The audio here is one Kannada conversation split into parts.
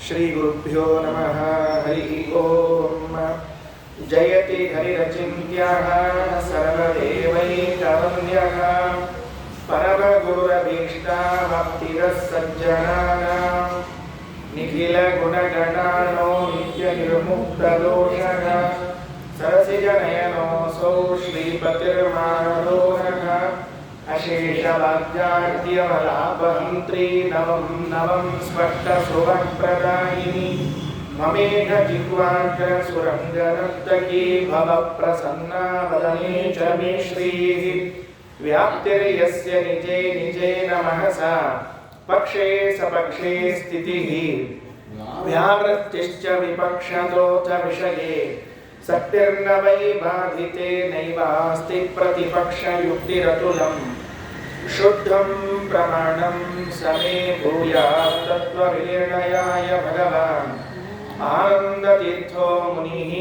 श्रीगुरुभ्यो नमः। हरिः ओम्। जयति हरिरचिन्त्यः सर्वदेवैकवन्द्यः परमगुरुरभीष्टावाप्तिरः सज्जनानां निखिलगुणगणानो नित्यनिर्मुक्तदोषः सरसिजनयनोऽसौ श्रीपतिर्मानदोषः अशेषवाद्याद्यमलापहन्त्री नवं नवं स्पष्टसुभप्रदायिनी ममेघजिह्वाग्रसुरङ्गनर्तकी भवप्रसन्ना वदने च मे श्रीः व्याप्तिर्यस्य निजे निजेन महसा पक्षे सपक्षे स्थितिः व्यावृत्तिश्च विपक्षतोऽथ विषये सत्तिर्न वै बाधिते नैवास्ति प्रतिपक्षयुक्तिरतुलम् शुद्धं प्रमाणं समे भूयात् तत्त्वविनिर्णयाय भगवान् आनन्दतीर्थो मुनिः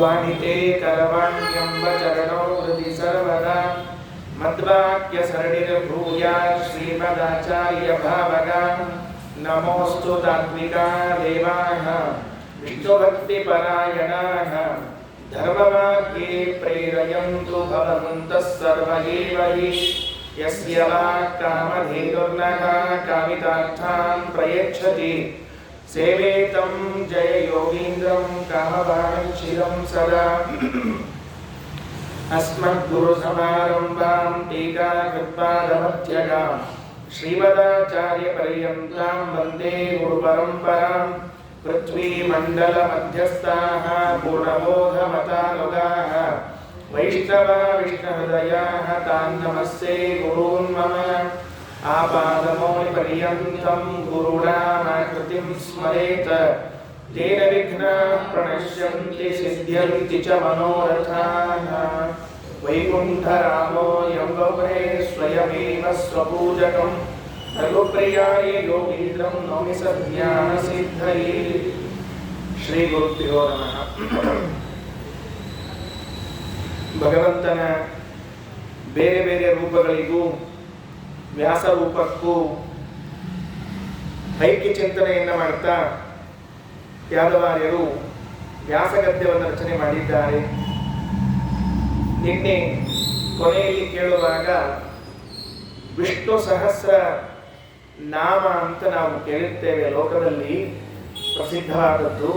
वाणिते करवाण्यम्बचरणौ हृदि सर्वदा मद्वाक्यसरणिर्भूयात् श्रीमदाचार्यभावगा नमोऽस्तु तात्विका देवाः विष्णुभक्तिपरायणाः धर्मवाक्ये प्रेरयन्तु भवन्तः सर्व एव हि यस्य वाक्कामधेनुर्नः कामितार्थान् प्रयच्छति सेवेतं जययोगीन्द्रं कामवाञ्छिदं सदा अस्मद्गुरुसमारम्भां टीकाकृत्पादमध्यगां श्रीमदाचार्यपर्यन्तां वन्दे गुरुपरम्परां पृथ्वीमण्डलमध्यस्थाः पूर्णबोधमतानुगाः वैष्णवा विष्णुहृदयाः तान् नमस्ये गुरून् मम आपादमौलिपर्यन्तं गुरूणामाकृतिं स्मरेत तेन विघ्नाः प्रणश्यन्ति सिद्ध्यन्ति च मनोरथाः वैकुण्ठरामो यङ्गौरे स्वयमेव स्वपूजकम् रघुप्रियाय योगीन्द्रं नौमि सद्ज्ञानसिद्धये। ಶ್ರೀಗುರುಭ್ಯೋ ನಮಃ. ಭಗವಂತನ ಬೇರೆ ಬೇರೆ ರೂಪಗಳಿಗೂ ವ್ಯಾಸ ರೂಪಕ್ಕೂ ಐಕ್ಯ ಚಿಂತನೆಯನ್ನು ಮಾಡ್ತಾ ಯಾದವಾರ್ಯರು ವ್ಯಾಸಗದ್ಯವನ್ನು ರಚನೆ ಮಾಡಿದ್ದಾರೆ. ನಿನ್ನೆ ಕೊನೆಯಲ್ಲಿ ಕೇಳುವಾಗ ವಿಷ್ಣು ಸಹಸ್ರ ನಾಮ ಅಂತ ನಾವು ಕೇಳುತ್ತೇವೆ, ಲೋಕದಲ್ಲಿ ಪ್ರಸಿದ್ಧವಾದದ್ದು.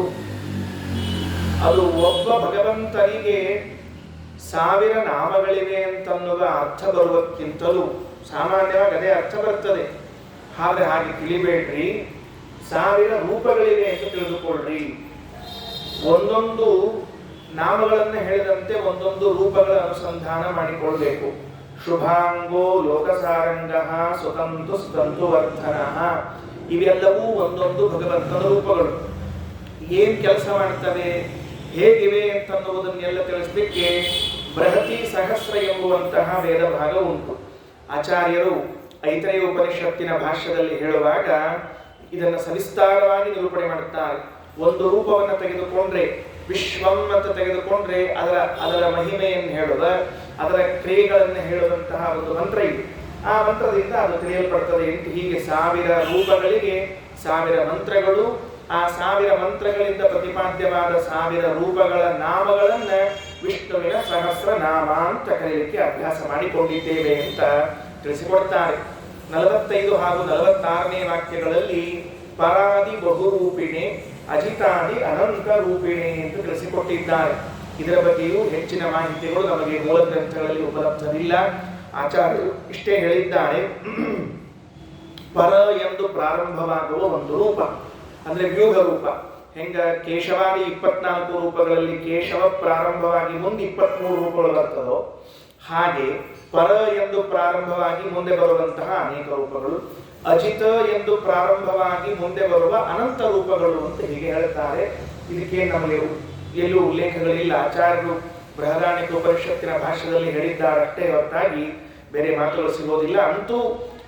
ಅದು ಒಬ್ಬ ಭಗವಂತನಿಗೆ 1000 ನಾಮಗಳಿವೆ ಅಂತನ್ನುವ ಅರ್ಥ ಬರುವುದಕ್ಕಿಂತಲೂ ಸಾಮಾನ್ಯವಾಗಿ ಅದೇ ಅರ್ಥ ಬರ್ತದೆ. ಆದರೆ ಹಾಗೆ ತಿಳಿಬೇಡ್ರಿ, 1000 ರೂಪಗಳಿವೆ ಎಂದು ತಿಳಿದುಕೊಳ್ಳ್ರಿ. ಒಂದೊಂದು ನಾಮಗಳನ್ನು ಹೇಳಿದಂತೆ ಒಂದೊಂದು ರೂಪಗಳ ಅನುಸಂಧಾನ ಮಾಡಿಕೊಳ್ಬೇಕು. ಶುಭಾಂಗೋ ಲೋಕಸಾರಂಗಃ ಸುತಂತು ಸ್ತಂತು ವರ್ಧನಃ, ಇವೆಲ್ಲವೂ ಒಂದೊಂದು ಭಗವಂತನ ರೂಪಗಳು. ಏನ್ ಕೆಲಸ ಮಾಡ್ತವೆ, ಹೇಗಿವೆ ಅಂತನ್ನುವುದನ್ನೆಲ್ಲ ತಿಳಿಸಲಿಕ್ಕೆ ಬೃಹತಿ ಸಹಸ್ರ ಎಂಬುವಂತಹ ವೇದ ಭಾಗ ಉಂಟು. ಆಚಾರ್ಯರು ಐತರೇಯ ಉಪನಿಷತ್ತಿನ ಭಾಷ್ಯದಲ್ಲಿ ಹೇಳುವಾಗ ಇದನ್ನು ಸವಿಸ್ತಾರವಾಗಿ ನಿರೂಪಣೆ ಮಾಡುತ್ತಾರೆ. ಒಂದು ರೂಪವನ್ನು ತೆಗೆದುಕೊಂಡ್ರೆ, ವಿಶ್ವಂ ಅಂತ ತೆಗೆದುಕೊಂಡ್ರೆ ಅದರ ಮಹಿಮೆಯನ್ನು ಹೇಳುವ, ಅದರ ಕ್ರಿಯೆಗಳನ್ನು ಹೇಳುವಂತಹ ಒಂದು ಮಂತ್ರ ಇದೆ. ಆ ಮಂತ್ರದಿಂದ ಅದು ತಿಳಿಯಲ್ಪಡ್ತದೆ ಅಂತ. ಹೀಗೆ 1000 ರೂಪಗಳಿಗೆ 1000 ಮಂತ್ರಗಳು, ಆ 1000 ಮಂತ್ರಗಳಿಂದ ಪ್ರತಿಪಾದ್ಯವಾದ 1000 ರೂಪಗಳ ನಾಮಗಳನ್ನು ವಿಷ್ಣುವಿನ ಸಹಸ್ರ ನಾಮ ಅಂತ ಕರೆಯಲಿಕ್ಕೆ ಅಭ್ಯಾಸ ಮಾಡಿಕೊಂಡಿದ್ದೇವೆ ಅಂತ ತಿಳಿಸಿಕೊಡ್ತಾರೆ. 45 ಹಾಗೂ 46ನೇ ವಾಕ್ಯಗಳಲ್ಲಿ ಪರಾದಿ ಬಹುರೂಪಿಣೆ ಅಜಿತಾದಿ ಅನಂತ ರೂಪಿಣೆ ಎಂದು ತಿಳಿಸಿಕೊಟ್ಟಿದ್ದಾರೆ. ಇದರ ಬಗ್ಗೆಯೂ ಹೆಚ್ಚಿನ ಮಾಹಿತಿಗಳು ನಮಗೆ ಮೂಲ ಗ್ರಂಥಗಳಲ್ಲಿ ಉಪಲಬ್ಧವಿಲ್ಲ. ಆಚಾರ್ಯರು ಇಷ್ಟೇ ಹೇಳಿದ್ದಾರೆ. ಪರ ಎಂದು ಪ್ರಾರಂಭವಾಗುವ ಒಂದು ರೂಪ ಅಂದ್ರೆ ವ್ಯೂಹ ರೂಪ. ಹೆಂಗ ಕೇಶವಾದಿ 24 ರೂಪಗಳಲ್ಲಿ ಕೇಶವ ಪ್ರಾರಂಭವಾಗಿ ಮುಂದೆ 23 ರೂಪಗಳು ಬರ್ತದೋ, ಹಾಗೆ ಪರ ಎಂದು ಪ್ರಾರಂಭವಾಗಿ ಮುಂದೆ ಬರುವಂತಹ ಅನೇಕ ರೂಪಗಳು, ಅಜಿತ ಎಂದು ಪ್ರಾರಂಭವಾಗಿ ಮುಂದೆ ಬರುವ ಅನಂತ ರೂಪಗಳು ಅಂತ ಹೀಗೆ ಹೇಳ್ತಾರೆ. ಇದಕ್ಕೆ ನಮಗೆ ಎಲ್ಲೂ ಉಲ್ಲೇಖಗಳಿಲ್ಲ. ಆಚಾರ್ಯರು ಬೃಹದಾರಣ್ಯಕ ಉಪನಿಷತ್ತಿನ ಭಾಷೆಯಲ್ಲಿ ಹೇಳಿದ್ದಾರಷ್ಟೇ ಹೊರತಾಗಿ ಬೇರೆ ಮಾತುಗಳು ಸಿಗೋದಿಲ್ಲ. ಅಂತೂ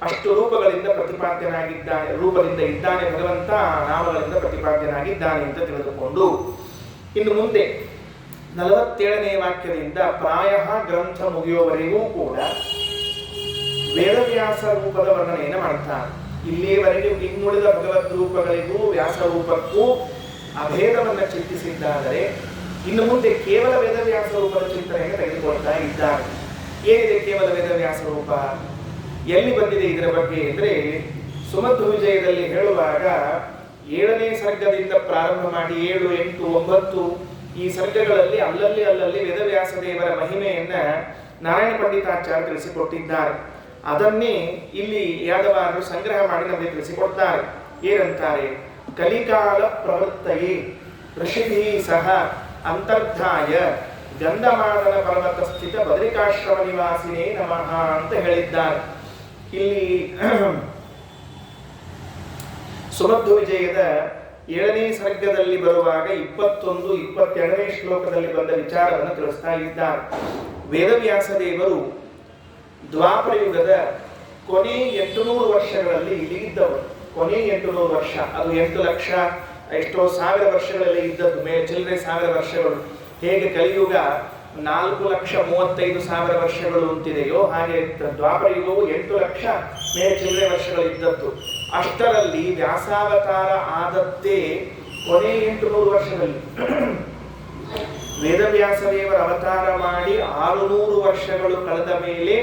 ಅಷ್ಟು ರೂಪಗಳಿಂದ ಪ್ರತಿಪಾದ್ಯನಾಗಿದ್ದಾನೆ, ರೂಪದಿಂದ ಇದ್ದಾನೆ ಭಗವಂತ, ನಾಮಗಳಿಂದ ಪ್ರತಿಪಾದ್ಯನಾಗಿದ್ದಾನೆ ಅಂತ ತಿಳಿದುಕೊಂಡು ಇನ್ನು ಮುಂದೆ 47ನೇ ವಾಕ್ಯದಿಂದ ಪ್ರಾಯ ಗ್ರಂಥ ಮುಗಿಯುವವರೆಗೂ ಕೂಡ ವೇದವ್ಯಾಸ ರೂಪದ ವರ್ಣನೆಯನ್ನು ಮಾಡ್ತಾನೆ. ಇಲ್ಲಿಯವರೆಗೆ ಇನ್ನುಳಿದ ಭಗವದ್ ರೂಪಗಳಿಗೂ ವ್ಯಾಸರೂಪಕ್ಕೂ ಅಭೇದವನ್ನು ಚಿಂತಿಸಿದ್ದಾದರೆ ಇನ್ನು ಮುಂದೆ ಕೇವಲ ವೇದವ್ಯಾಸ ರೂಪದ ಚಿಂತನೆಯನ್ನು ತೆಗೆದುಕೊಳ್ತಾ ಇದ್ದಾರೆ. ಏನಿದೆ ಕೇವಲ ವೇದವ್ಯಾಸ ರೂಪ, ಎಲ್ಲಿ ಬಂದಿದೆ ಇದರ ಬಗ್ಗೆ ಅಂದರೆ ಸುಮಧ್ವ ವಿಜಯದಲ್ಲಿ ಹೇಳುವಾಗ 7ನೇ ಸರ್ಗದಿಂದ ಪ್ರಾರಂಭ ಮಾಡಿ 7, 8, 9 ಈ ಸರ್ಗಗಳಲ್ಲಿ ಅಲ್ಲಲ್ಲಿ ವೇದವ್ಯಾಸ ದೇವರ ಮಹಿಮೆಯನ್ನ ನಾರಾಯಣ ಪಂಡಿತಾಚಾರ್ಯ ತಿಳಿಸಿಕೊಟ್ಟಿದ್ದಾರೆ. ಅದನ್ನೇ ಇಲ್ಲಿ ಯಾದವಾರರು ಸಂಗ್ರಹ ಮಾಡಿ ನಮಗೆ ತಿಳಿಸಿಕೊಡ್ತಾರೆ. ಏನಂತಾರೆ? ಕಲಿಕಾಲ ಪ್ರವೃತ್ತಯೇ ಋಷಿಭಿ ಸಹ ಅಂತರ್ಧಾಯ ಗಂಧಮಾದನ ಪರ್ವತ ಸ್ಥಿತ ಬದರಿಕಾಶ್ರಮ ನಿವಾಸಿನೇ ನಮಃ ಅಂತ ಹೇಳಿದ್ದಾರೆ. ಇಲ್ಲಿ ಸುಮಧ್ವ ವಿಜಯದ 7ನೇ ಸರ್ಗದಲ್ಲಿ ಬರುವಾಗ 21, 22ನೇ ಶ್ಲೋಕದಲ್ಲಿ ಬಂದ ವಿಚಾರವನ್ನು ತಿಳಿಸ್ತಾ ಇದ್ದಾರೆ. ವೇದವ್ಯಾಸ ದೇವರು ದ್ವಾಪರ ಯುಗದ ಕೊನೆ 800 ವರ್ಷಗಳಲ್ಲಿ ಇಲ್ಲಿ ಇದ್ದವರು. ಕೊನೆ 800 ವರ್ಷ, ಅದು 8 ಲಕ್ಷ ಎಷ್ಟೋ ಸಾವಿರ ವರ್ಷಗಳಲ್ಲಿ ಇದ್ದದ್ದು, ಮೇಲೆ ಚಿಲ್ಲರೆ ಸಾವಿರ ವರ್ಷಗಳು. ಹೇಗೆ ಕಲಿಯುಗ 4,35,000 ವರ್ಷಗಳು ಅಂತಿದೆಯೋ ಹಾಗೆ ದ್ವಾಪರ ಯುಗವು 8 ಲಕ್ಷ ಮೇಲೆ ಚಿಲ್ಲರೆ ವರ್ಷಗಳು ಇದ್ದದ್ದು. ಅಷ್ಟರಲ್ಲಿ ವ್ಯಾಸಾವತಾರ ಆದದ್ದೇ ಕೊನೆ 800 ವರ್ಷದಲ್ಲಿ. ವೇದವ್ಯಾಸ ದೇವರ ಅವತಾರ ಮಾಡಿ 600 ವರ್ಷಗಳು ಕಳೆದ ಮೇಲೆ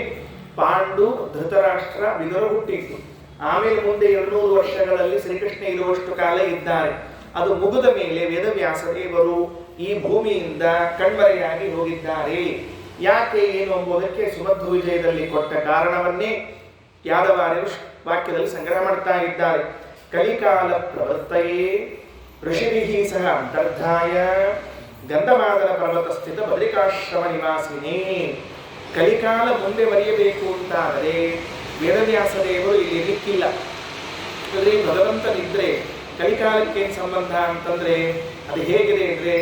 ಪಾಂಡು, ಧೃತರಾಷ್ಟ್ರ, ವಿದುರ ಹುಟ್ಟಿತ್ತು. ಆಮೇಲೆ ಮುಂದೆ 200 ವರ್ಷಗಳಲ್ಲಿ ಶ್ರೀಕೃಷ್ಣ ಇರುವಷ್ಟು ಕಾಲ ಇದ್ದಾರೆ. ಅದು ಮುಗಿದ ಮೇಲೆ ವೇದವ್ಯಾಸ ದೇವರು ಈ ಭೂಮಿಯಿಂದ ಕಣ್ಮರೆಯಾಗಿ ಹೋಗಿದ್ದಾರೆ. ಯಾಕೆ ಏನು ಎಂಬುದಕ್ಕೆ ಸುಮಧ್ವ ವಿಜಯದಲ್ಲಿ ಕೊಟ್ಟ ಕಾರಣವನ್ನೇ ಯಾದವಾರ್ಯರು ವಾಕ್ಯದಲ್ಲಿ ಸಂಗ್ರಹ ಮಾಡ್ತಾ ಇದ್ದಾರೆ. ಕಲಿಕಾಲ ಪ್ರವರ್ತಯೇ ಋಷಿಭಿಃ ಸಹ ಅಂತರ್ಧಾಯ ಗಂಧಮಾದನ ಪರ್ವತ ಸ್ಥಿತ ಬದರಿಕಾಶ್ರಮ ನಿವಾಸಿನೇ. ಕಲಿಕಾಲ ಮುಂದೆ ಬರೆಯಬೇಕು ಅಂತಾದರೆ ವೇದವ್ಯಾಸ ದೇವರು ಇಲ್ಲಿ ಇರಲಿಕ್ಕಿಲ್ಲ. ಅಂದರೆ ಭಗವಂತನಿದ್ರೆ ಕಲಿಕಾಲಕ್ಕೇನು ಸಂಬಂಧ ಅಂತಂದ್ರೆ ಅದು ಹೇಗಿದೆ ಅಂದರೆ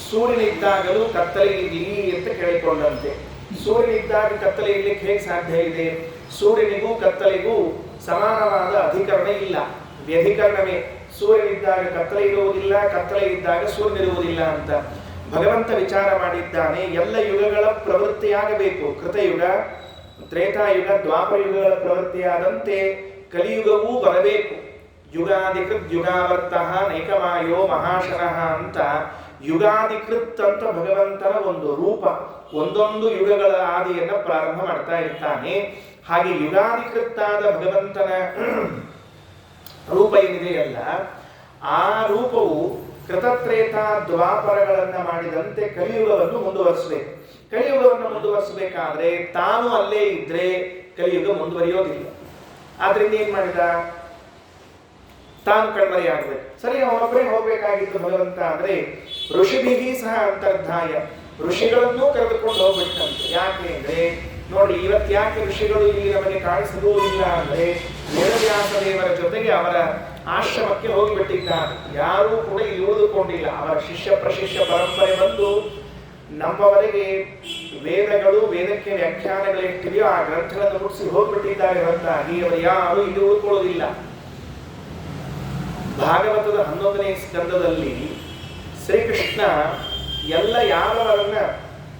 ಸೂರ್ಯನಿದ್ದಾಗಲೂ ಕತ್ತಲೆ ಇರಲಿ ಅಂತ ಕೇಳಿಕೊಂಡಂತೆ. ಸೂರ್ಯನಿದ್ದಾಗ ಕತ್ತಲೆ ಇರ್ಲಿಕ್ಕೆ ಹೇಗೆ ಸಾಧ್ಯ ಇದೆ? ಸೂರ್ಯನಿಗೂ ಕತ್ತಲೆಗೂ ಸಮಾನವಾದ ಅಧಿಕರಣ ಇಲ್ಲ, ವ್ಯಧಿಕರಣವೇ. ಸೂರ್ಯನಿದ್ದಾಗ ಕತ್ತಲೆ ಇರುವುದಿಲ್ಲ, ಕತ್ತಲೆ ಇದ್ದಾಗ ಸೂರ್ಯನಿರುವುದಿಲ್ಲ ಅಂತ ಭಗವಂತ ವಿಚಾರ ಮಾಡಿದ್ದಾನೆ. ಎಲ್ಲ ಯುಗಗಳ ಪ್ರವೃತ್ತಿಯಾಗಬೇಕು. ಕೃತಯುಗ, ತ್ರೇತಾಯುಗ, ದ್ವಾಪರ ಯುಗಗಳ ಪ್ರವೃತ್ತಿಯಾದಂತೆ ಕಲಿಯುಗವೂ ಬರಬೇಕು. ಯುಗಾಧಿಕೃತ್ ಯುಗಾವರ್ತಃ ನೈಕಮಾಯೋ ಮಹಾಶನಃ ಅಂತ ಯುಗಾಧಿಕೃತ್ ಅಂತ ಭಗವಂತನ ಒಂದು ರೂಪ, ಒಂದೊಂದು ಯುಗಗಳ ಆದಿಯನ್ನು ಪ್ರಾರಂಭ ಮಾಡ್ತಾ ಇರ್ತಾನೆ. ಹಾಗೆ ಯುಗಾಧಿಕೃತ್ತಾದ ಭಗವಂತನ ರೂಪ ಏನಿದೆಯಲ್ಲ, ಆ ರೂಪವು ಕೃತತ್ರೇತ ದ್ವಾಪರಗಳನ್ನ ಮಾಡಿದಂತೆ ಕಲಿಯುಗವನ್ನು ಮುಂದುವರಿಸಬೇಕು. ಕಲಿಯುಗವನ್ನು ಮುಂದುವರಿಸಬೇಕಾದ್ರೆ ತಾನು ಅಲ್ಲೇ ಇದ್ರೆ ಕಲಿಯುಗ ಮುಂದುವರಿಯೋದಿಲ್ಲ. ಆದ್ರಿಂದ ಏನ್ ಮಾಡಿದ? ತಾನು ಕಣ್ಮರೆಯಾಗಬೇಕು. ಸರಿ, ಅವನೊಬ್ಬರೇ ಹೋಗ್ಬೇಕಾಗಿತ್ತು ಭಗವಂತ. ಅಂದ್ರೆ ಋಷಿಭಿಹಿ ಸಹ ಅಂತರ್ಧಾಯ, ಋಷಿಗಳನ್ನೂ ಕರೆದುಕೊಂಡು ಹೋಗ್ಬಿಟ್ಟಂತೆ. ಯಾಕೆ ಅಂದ್ರೆ ನೋಡಿ, ಇವತ್ತು ಯಾಕೆ ಋಷಿಗಳು ಇಲ್ಲಿ ನಮಗೆ ಕಾಣಿಸುವುದಿಲ್ಲ ಅಂದ್ರೆ ವೇದವ್ಯಾಸ ದೇವರ ಜೊತೆಗೆ ಅವರ ಆಶ್ರಮಕ್ಕೆ ಹೋಗಿಬಿಟ್ಟಿದ್ದಾರೆ. ಯಾರೂ ಕೂಡ ಇಲ್ಲಿ ಉಳಿದುಕೊಂಡಿಲ್ಲ. ಅವರ ಶಿಷ್ಯ ಪ್ರಶಿಷ್ಯ ಪರಂಪರೆ ಬಂದು ನಮ್ಮವರೆಗೆ ವೇದಗಳು, ವೇದಕ್ಕೆ ವ್ಯಾಖ್ಯಾನಗಳೆಷ್ಟಿದೆಯೋ ಆ ಗ್ರಂಥಗಳನ್ನು ಮುಗಿಸಿ ಹೋಗ್ಬಿಟ್ಟಿದ್ದಾರೆ ಹೊರತಾಗಿ ಅವರು ಯಾರು ಇಲ್ಲಿ ಉಳ್ಕೊಳ್ಳೋದಿಲ್ಲ. ಭಾಗವತದ 11ನೇ ಸ್ಕಂದದಲ್ಲಿ ಶ್ರೀಕೃಷ್ಣ ಎಲ್ಲ ಯಾರವರನ್ನ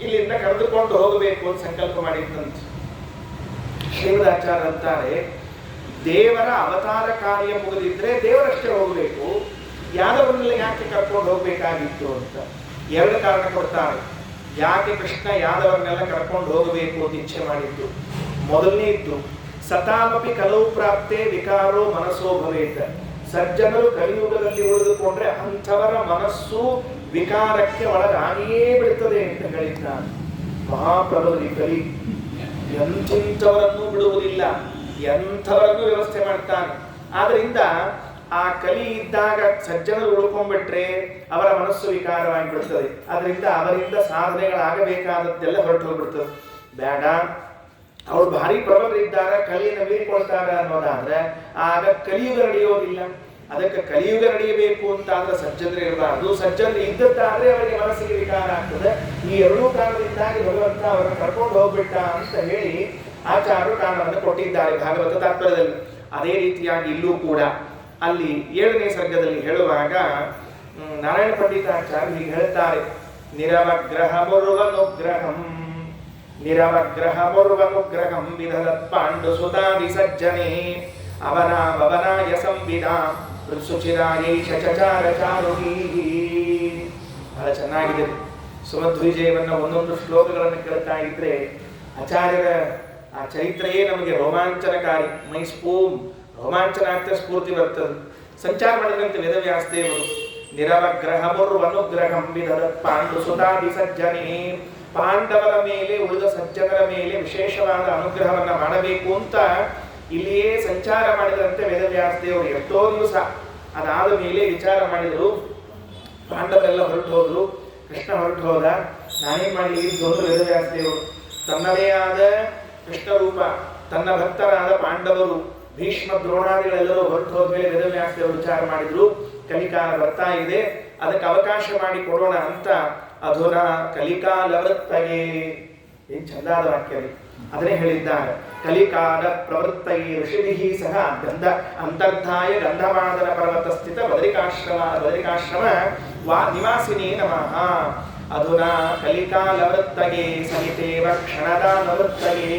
ಇಲ್ಲಿಂದ ಕರೆದುಕೊಂಡು ಹೋಗಬೇಕು ಅಂತ ಸಂಕಲ್ಪ ಮಾಡಿದ್ದಂತೆ. ಶ್ರೀಮದಾಚಾರ್ಯ ಅಂತಾರೆ, ದೇವರ ಅವತಾರ ಕಾರ್ಯ ಮುಗಿದಿದ್ರೆ ದೇವರಷ್ಟೇ ಹೋಗಬೇಕು, ಯಾದವರನ್ನೆಲ್ಲ ಯಾಕೆ ಕರ್ಕೊಂಡು ಹೋಗ್ಬೇಕಾಗಿತ್ತು ಅಂತ 2 ಕಾರಣ ಕೊಡ್ತಾರೆ. ಯಾಕೆ ಕೃಷ್ಣ ಯಾದವರನ್ನೆಲ್ಲ ಕರ್ಕೊಂಡು ಹೋಗಬೇಕು ಅಂತ ಇಚ್ಛೆ ಮಾಡಿದ್ದು. ಮೊದಲನೇದ್ದು, ಸತಾಮಪಿ ಕಲವು ಪ್ರಾಪ್ತೆ ವಿಕಾರೋ ಮನಸ್ಸೋ ಭವೇತ. ಸಜ್ಜನರು ಕಲಿಯುಗದಲ್ಲಿ ಉಳಿದುಕೊಂಡ್ರೆ ಅಂಥವರ ಮನಸ್ಸು ವಿಕಾರಕ್ಕೆ ಒಳಗಾಗಿಯೇ ಬಿಡುತ್ತದೆ ಅಂತ ಹೇಳಿದ್ದಾನೆ. ಮಹಾಪ್ರಭುದಲ್ಲಿ ಕಲಿ ಎಂಥವರನ್ನೂ ಬಿಡುವುದಿಲ್ಲ, ಎಂಥವರನ್ನೂ ವ್ಯವಸ್ಥೆ ಮಾಡ್ತಾನೆ. ಆದ್ರಿಂದ ಆ ಕಲಿ ಇದ್ದಾಗ ಸಜ್ಜನರು ಉಳ್ಕೊಂಡ್ಬಿಟ್ರೆ ಅವರ ಮನಸ್ಸು ವಿಕಾರವಾಗಿ ಬಿಡ್ತದೆ. ಅದರಿಂದ ಅವರಿಂದ ಸಾಧನೆಗಳಾಗಬೇಕಾದದ್ದೆಲ್ಲ ಹೊರಟು ಹೋಗ್ಬಿಡ್ತದೆ. ಬೇಡ, ಅವ್ರು ಭಾರಿ ಪ್ರಬಲರಿದ್ದಾರೆ, ಕಲಿಯನ್ನು ಮೀರಿಕೊಳ್ತಾರೆ ಅನ್ನೋದಾದ್ರೆ ಆಗ ಕಲಿಯುಗ ನಡೆಯೋದಿಲ್ಲ. ಅದಕ್ಕೆ ಕಲಿಯುಗ ನಡೆಯಬೇಕು ಅಂತ ಆದ್ರೆ ಸಜ್ಜನರು ಇರಬಾರ್ದು. ಸಜ್ಜನರು ಇದ್ದದ್ದಾದ್ರೆ ಅವರಿಗೆ ಮನಸ್ಸಿಗೆ ವಿಕಾರ ಆಗ್ತದೆ. ಈ 2 ಕಾರಣದಿಂದಾಗಿ ಭಗವಂತ ಅವರನ್ನು ಕರ್ಕೊಂಡು ಹೋಗ್ಬಿಟ್ಟ ಅಂತ ಹೇಳಿ ಆಚಾರ್ಯರು ಕಾರಣವನ್ನು ಕೊಟ್ಟಿದ್ದಾರೆ ಭಾಗವತ ತಾತ್ಪರ್ಯದಲ್ಲಿ. ಅದೇ ರೀತಿಯಾಗಿ ಇಲ್ಲೂ ಕೂಡ ಅಲ್ಲಿ 7ನೇ ಸರ್ಗದಲ್ಲಿ ಹೇಳುವಾಗ ನಾರಾಯಣ ಪಂಡಿತಾಚಾರ್ಯ ಹೀಗೆ ಹೇಳ್ತಾರೆ, ನಿರವಗ್ರಹ ಮುರ್ವನುಗ್ರಹಂ ವಿಧದತ್ ಪಾಂಡು ಸುತಾದಿ ಸಜ್ಜನೆ ಅವನ ಭವನಾಯ ಸಂವಿದ ಶುಚಿರಾಯೈಷ ಚಚಾರ ಚಾರುಣೀ. ಬಹಳ ಚೆನ್ನಾಗಿದೆ. ಸುಮಧ್ವಿಜಯವನ್ನ ಒಂದೊಂದು ಶ್ಲೋಕಗಳನ್ನು ಕೇಳ್ತಾ ಇದ್ರೆ ಆಚಾರ್ಯರ ಆ ಚರಿತ್ರೆಯೇ ನಮಗೆ ರೋಮಾಂಚನಕಾರಿ. ಮೈಸ್ಪೂಂ ರೋಮಾಂಚನ ಆಗ್ತಾ ಸ್ಫೂರ್ತಿ ಬರ್ತದೆ. ಸಂಚಾರ ಮಾಡಿದಂತೆ ವೇದವ್ಯಾಸದೇವರು ನಿರವಗ್ರಹಮುರ್ವನುಗ್ರಹಂ ವಿದದತ್ ಪಾಂಡು ಸುತಾದಿ ಸಜ್ಜನೇ. ಪಾಂಡವರ ಮೇಲೆ ಉಳಿದ ಸಜ್ಜನರ ಮೇಲೆ ವಿಶೇಷವಾದ ಅನುಗ್ರಹವನ್ನ ಮಾಡಬೇಕು ಅಂತ ಇಲ್ಲಿಯೇ ಸಂಚಾರ ಮಾಡಿದಂತೆ ವೇದವ್ಯಾಸದೇವರು ಎಷ್ಟೋ ದಿವಸ ಅದಾದ ಮೇಲೆ ವಿಚಾರ ಮಾಡಿದರು. ಪಾಂಡವರೆಲ್ಲ ಹೊರಟು ಹೋದ್ರು, ಕೃಷ್ಣ ಹೊರಟು ಹೋದ, ನಾನೇನ್ ಮಾಡಲಿ ದೊಡ್ಡ ವೇದವ್ಯಾಸದೇವರು ತನ್ನದೇ ಆದ ಕೃಷ್ಣ ರೂಪ, ತನ್ನ ಭಕ್ತರಾದ ಪಾಂಡವರು ಭೀಷ್ಮ ದ್ರೋಣಾದಿಗಳೆಲ್ಲರೂ ಹೊರಟು ಹೋದ್ಮೇಲೆ ವೇದವ್ಯಾಸದೇವರು ವಿಚಾರ ಮಾಡಿದ್ರು, ಕಲಿಕಾಲ ಬರ್ತಾ ಇದೆ, ಅದಕ್ಕೆ ಅವಕಾಶ ಮಾಡಿ ಕೊಡೋಣ ಅಂತ ಅಧುನಾ ಕಲಿಕಾಲವೃತ್ತಯೇ. ಏನ್ ಚಂದಾದ ವಾಕ್ಯ, ಅದನ್ನೇ ಹೇಳಿದ್ದಾರೆ. ಕಲಿಕಾಲ ಪ್ರವೃತ್ತಯೇ ಋಷಿಭಿಃ ಸಹ ಗಂಧ ಅಂತರ್ಧಾಯ ಗಂಧಮಾದನ ಪರ್ವತ ಸ್ಥಿತ ಬದರಿಕಾಶ್ರಮ ವಾ ನಿವಾಸಿನೇ ನಮಃ. ಅಧುನಾ ಕಲಿಕಾಲವೃತ್ತಯೇ ಸಹಿತೇವ ಕ್ಷಣದಾನವೃತ್ತಯೇ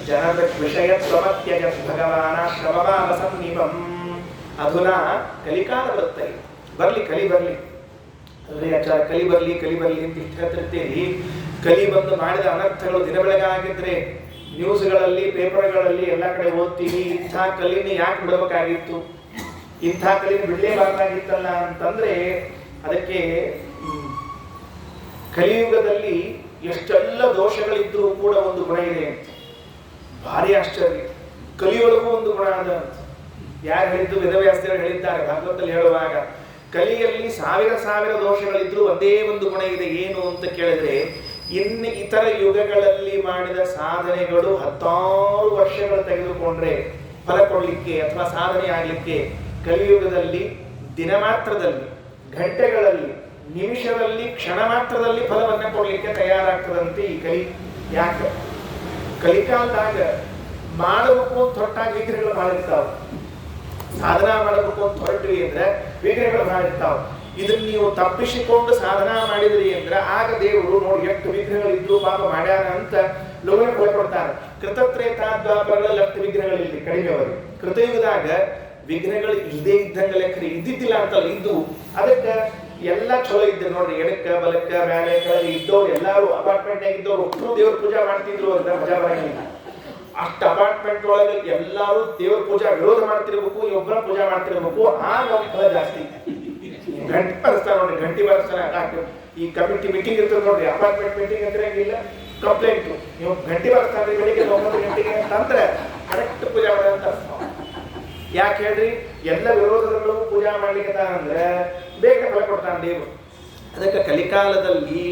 ಜನದೃಕ್ ವಿಷಯತ್ವಮತ್ಯಜತ್ ಭಗವಾನಾಶ್ರಮವಾಮ ಸನ್ನಿಪಂ. ಅಧುನಾ ಕಲಿಕಾಲವೃತ್ತಯೇ, ಬರ್ಲಿ ಕಲಿ ಬರ್ಲಿ ಆಚಾರ, ಕಲಿ ಬರ್ಲಿ ಅಂತ ಇಷ್ಟ ಹೇಳ್ತಿರ್ತೀರಿ. ಕಲಿ ಬಂದು ಮಾಡಿದ ಅನರ್ಥಗಳು ದಿನ ಬೆಳಗಾಗಿದ್ರೆ ನ್ಯೂಸ್ಗಳಲ್ಲಿ ಪೇಪರ್ಗಳಲ್ಲಿ ಎಲ್ಲ ಕಡೆ ಓದ್ತೀವಿ. ಇಂಥ ಕಲಿನ ಯಾಕೆ ಬಿಡಬೇಕಾಗಿತ್ತು, ಇಂಥ ಕಲಿನ ಬಿಡಲೇಬಾರ್ದಾಗಿತ್ತಲ್ಲ ಅಂತಂದ್ರೆ ಅದಕ್ಕೆ ಕಲಿಯುಗದಲ್ಲಿ ಎಷ್ಟೆಲ್ಲ ದೋಷಗಳಿದ್ರೂ ಕೂಡ ಒಂದು ಗುಣ ಇದೆ ಅಂತ. ಭಾರಿ ಆಶ್ಚರ್ಯ. ಕಲಿಯೊಳಗೂ ಒಂದು ಗುಣ ಅದ ಅಂತ ಯಾರು ಹೇಳಿದ್ದು? ವೇದವ್ಯಾಸರು ಹೇಳಿದ್ದಾರೆ ಭಾಗವತದಲ್ಲಿ ಹೇಳುವಾಗ. ಕಲಿಯಲ್ಲಿ ಸಾವಿರ ದೋಷಗಳಿದ್ರು ಒಂದೇ ಒಂದು ಗುಣ ಇದೆ. ಏನು ಅಂತ ಕೇಳಿದ್ರೆ, ಇನ್ನು ಇತರ ಯುಗಗಳಲ್ಲಿ ಮಾಡಿದ ಸಾಧನೆಗಳು 16 ವರ್ಷಗಳು ತೆಗೆದುಕೊಂಡ್ರೆ ಫಲ ಕೊಡ್ಲಿಕ್ಕೆ ಅಥವಾ ಸಾಧನೆ ಆಗ್ಲಿಕ್ಕೆ ಕಲಿಯುಗದಲ್ಲಿ ದಿನ ಮಾತ್ರದಲ್ಲಿ, ಗಂಟೆಗಳಲ್ಲಿ, ನಿಮಿಷದಲ್ಲಿ, ಕ್ಷಣ ಮಾತ್ರದಲ್ಲಿ ಫಲವನ್ನ ಕೊಡ್ಲಿಕ್ಕೆ ತಯಾರಾಗ್ತದಂತೆ ಈ ಕಲಿ. ಯಾಕೆ? ಕಲಿಕಾಲದಾಗ ಮಾಡಬೇಕು ಅಂತ ಹೊರಟಾಗ ವಿಗ್ರಹಗಳು ಮಾಡಿರ್ತಾವ. ಸಾಧನಾ ಮಾಡಬೇಕು ಅಂತ ಹೊರಟ್ರಿ ಅಂದ್ರೆ ವಿಗ್ರಹಗಳು ಮಾಡಿರ್ತಾವ. ಇದನ್ನ ನೀವು ತಪ್ಪಿಸಿಕೊಂಡು ಸಾಧನಾ ಮಾಡಿದ್ರಿ ಅಂದ್ರೆ ಆಗ ದೇವರು ನೋಡಿ ಎಷ್ಟು ವಿಗ್ರಹಗಳಿದ್ರು ಪಾಪ ಮಾಡ್ಯಾರ ಅಂತ ಲೋಕನೆ ಫಲ ಕೊಡ್ತಾರೆ. ಕೃತತ್ರೇತಾದ್ವಾಪರಗಳಲ್ಲಿ ಅಷ್ಟು ವಿಗ್ರಹಗಳಿಲ್ಲ, ಕಡಿಮೆ ಅವರು. ಕೃತಯುಗದಾಗ ವಿಗ್ರಹಗಳು ಇಲ್ಲದೇ ಇದ್ದಂಗ ಲೆಕ್ಕ ಇದ್ದಿದ್ದಿಲ್ಲ ಅಂತಲ್ಲ, ಇದ್ದು. ಅದಕ್ಕೆ ಎಲ್ಲ ಚಲೋ ಇದ್ರು ನೋಡ್ರಿ, ಎಡಕ್ಕ ಬಲಕ್ಕ ಮೇಲೆ ಕೆಳಗೆ ಇದ್ದವ್ರು ಎಲ್ಲಾರು ಅಪಾರ್ಟ್ಮೆಂಟ್ ಆಗಿದ್ದವ್ರು ಒಬ್ಬರು ದೇವ್ರ ಪೂಜಾ ಮಾಡ್ತಿದ್ರು ಅಂತ ಮಜಾ ಬರಂಗಿಲ್ಲ. ಅಷ್ಟು ಅಪಾರ್ಟ್ಮೆಂಟ್ ಒಳಗೆ ಎಲ್ಲಾರು ದೇವ್ರ ಪೂಜಾ ವಿರೋಧ ಮಾಡ್ತಿರ್ಬೇಕು, ಒಬ್ಬರ ಪೂಜಾ ಮಾಡ್ತಿರ್ಬೇಕು. ಆಗ ಫಲ ಜಾಸ್ತಿ. ಗಂಟೆ ಬರೆಸ್ತಾರೆ ನೋಡ್ರಿ, ಗಂಟೆ ಬರೆಸ್ತಾರೆ. ಈ ಕಮಿಟಿ ಮೀಟಿಂಗ್ ಇರ್ತದೆ ನೋಡ್ರಿ, ಅಪಾರ್ಟ್ಮೆಂಟ್ ಮೀಟಿಂಗ್ ಅಂತಿರಂಗಿಲ್ಲ, ಕಂಪ್ಲೇಂಟ್. ನೀವು ಗಂಟೆ ಬರೆಸ್ತಾರೆ ಬೆಳಿಗ್ಗೆ 9 ಗಂಟೆಗೆ ಅಂತಂದ್ರೆ ಕರೆಕ್ಟ್ ಪೂಜಾ ಮಾಡೋದಂತ. ಯಾಕೆ ಹೇಳ್ರಿ? ಎಲ್ಲ ವಿರೋಧಗಳು ಪೂಜಾ ಮಾಡ್ಲಿಕ್ಕೆ ಅಂದ್ರೆ ಬೇಗ ಫಲ ಕೊಡ್ತಾನೆ ದೇವರು. ಅದಕ್ಕೆ ಕಲಿಕಾಲದಲ್ಲಿ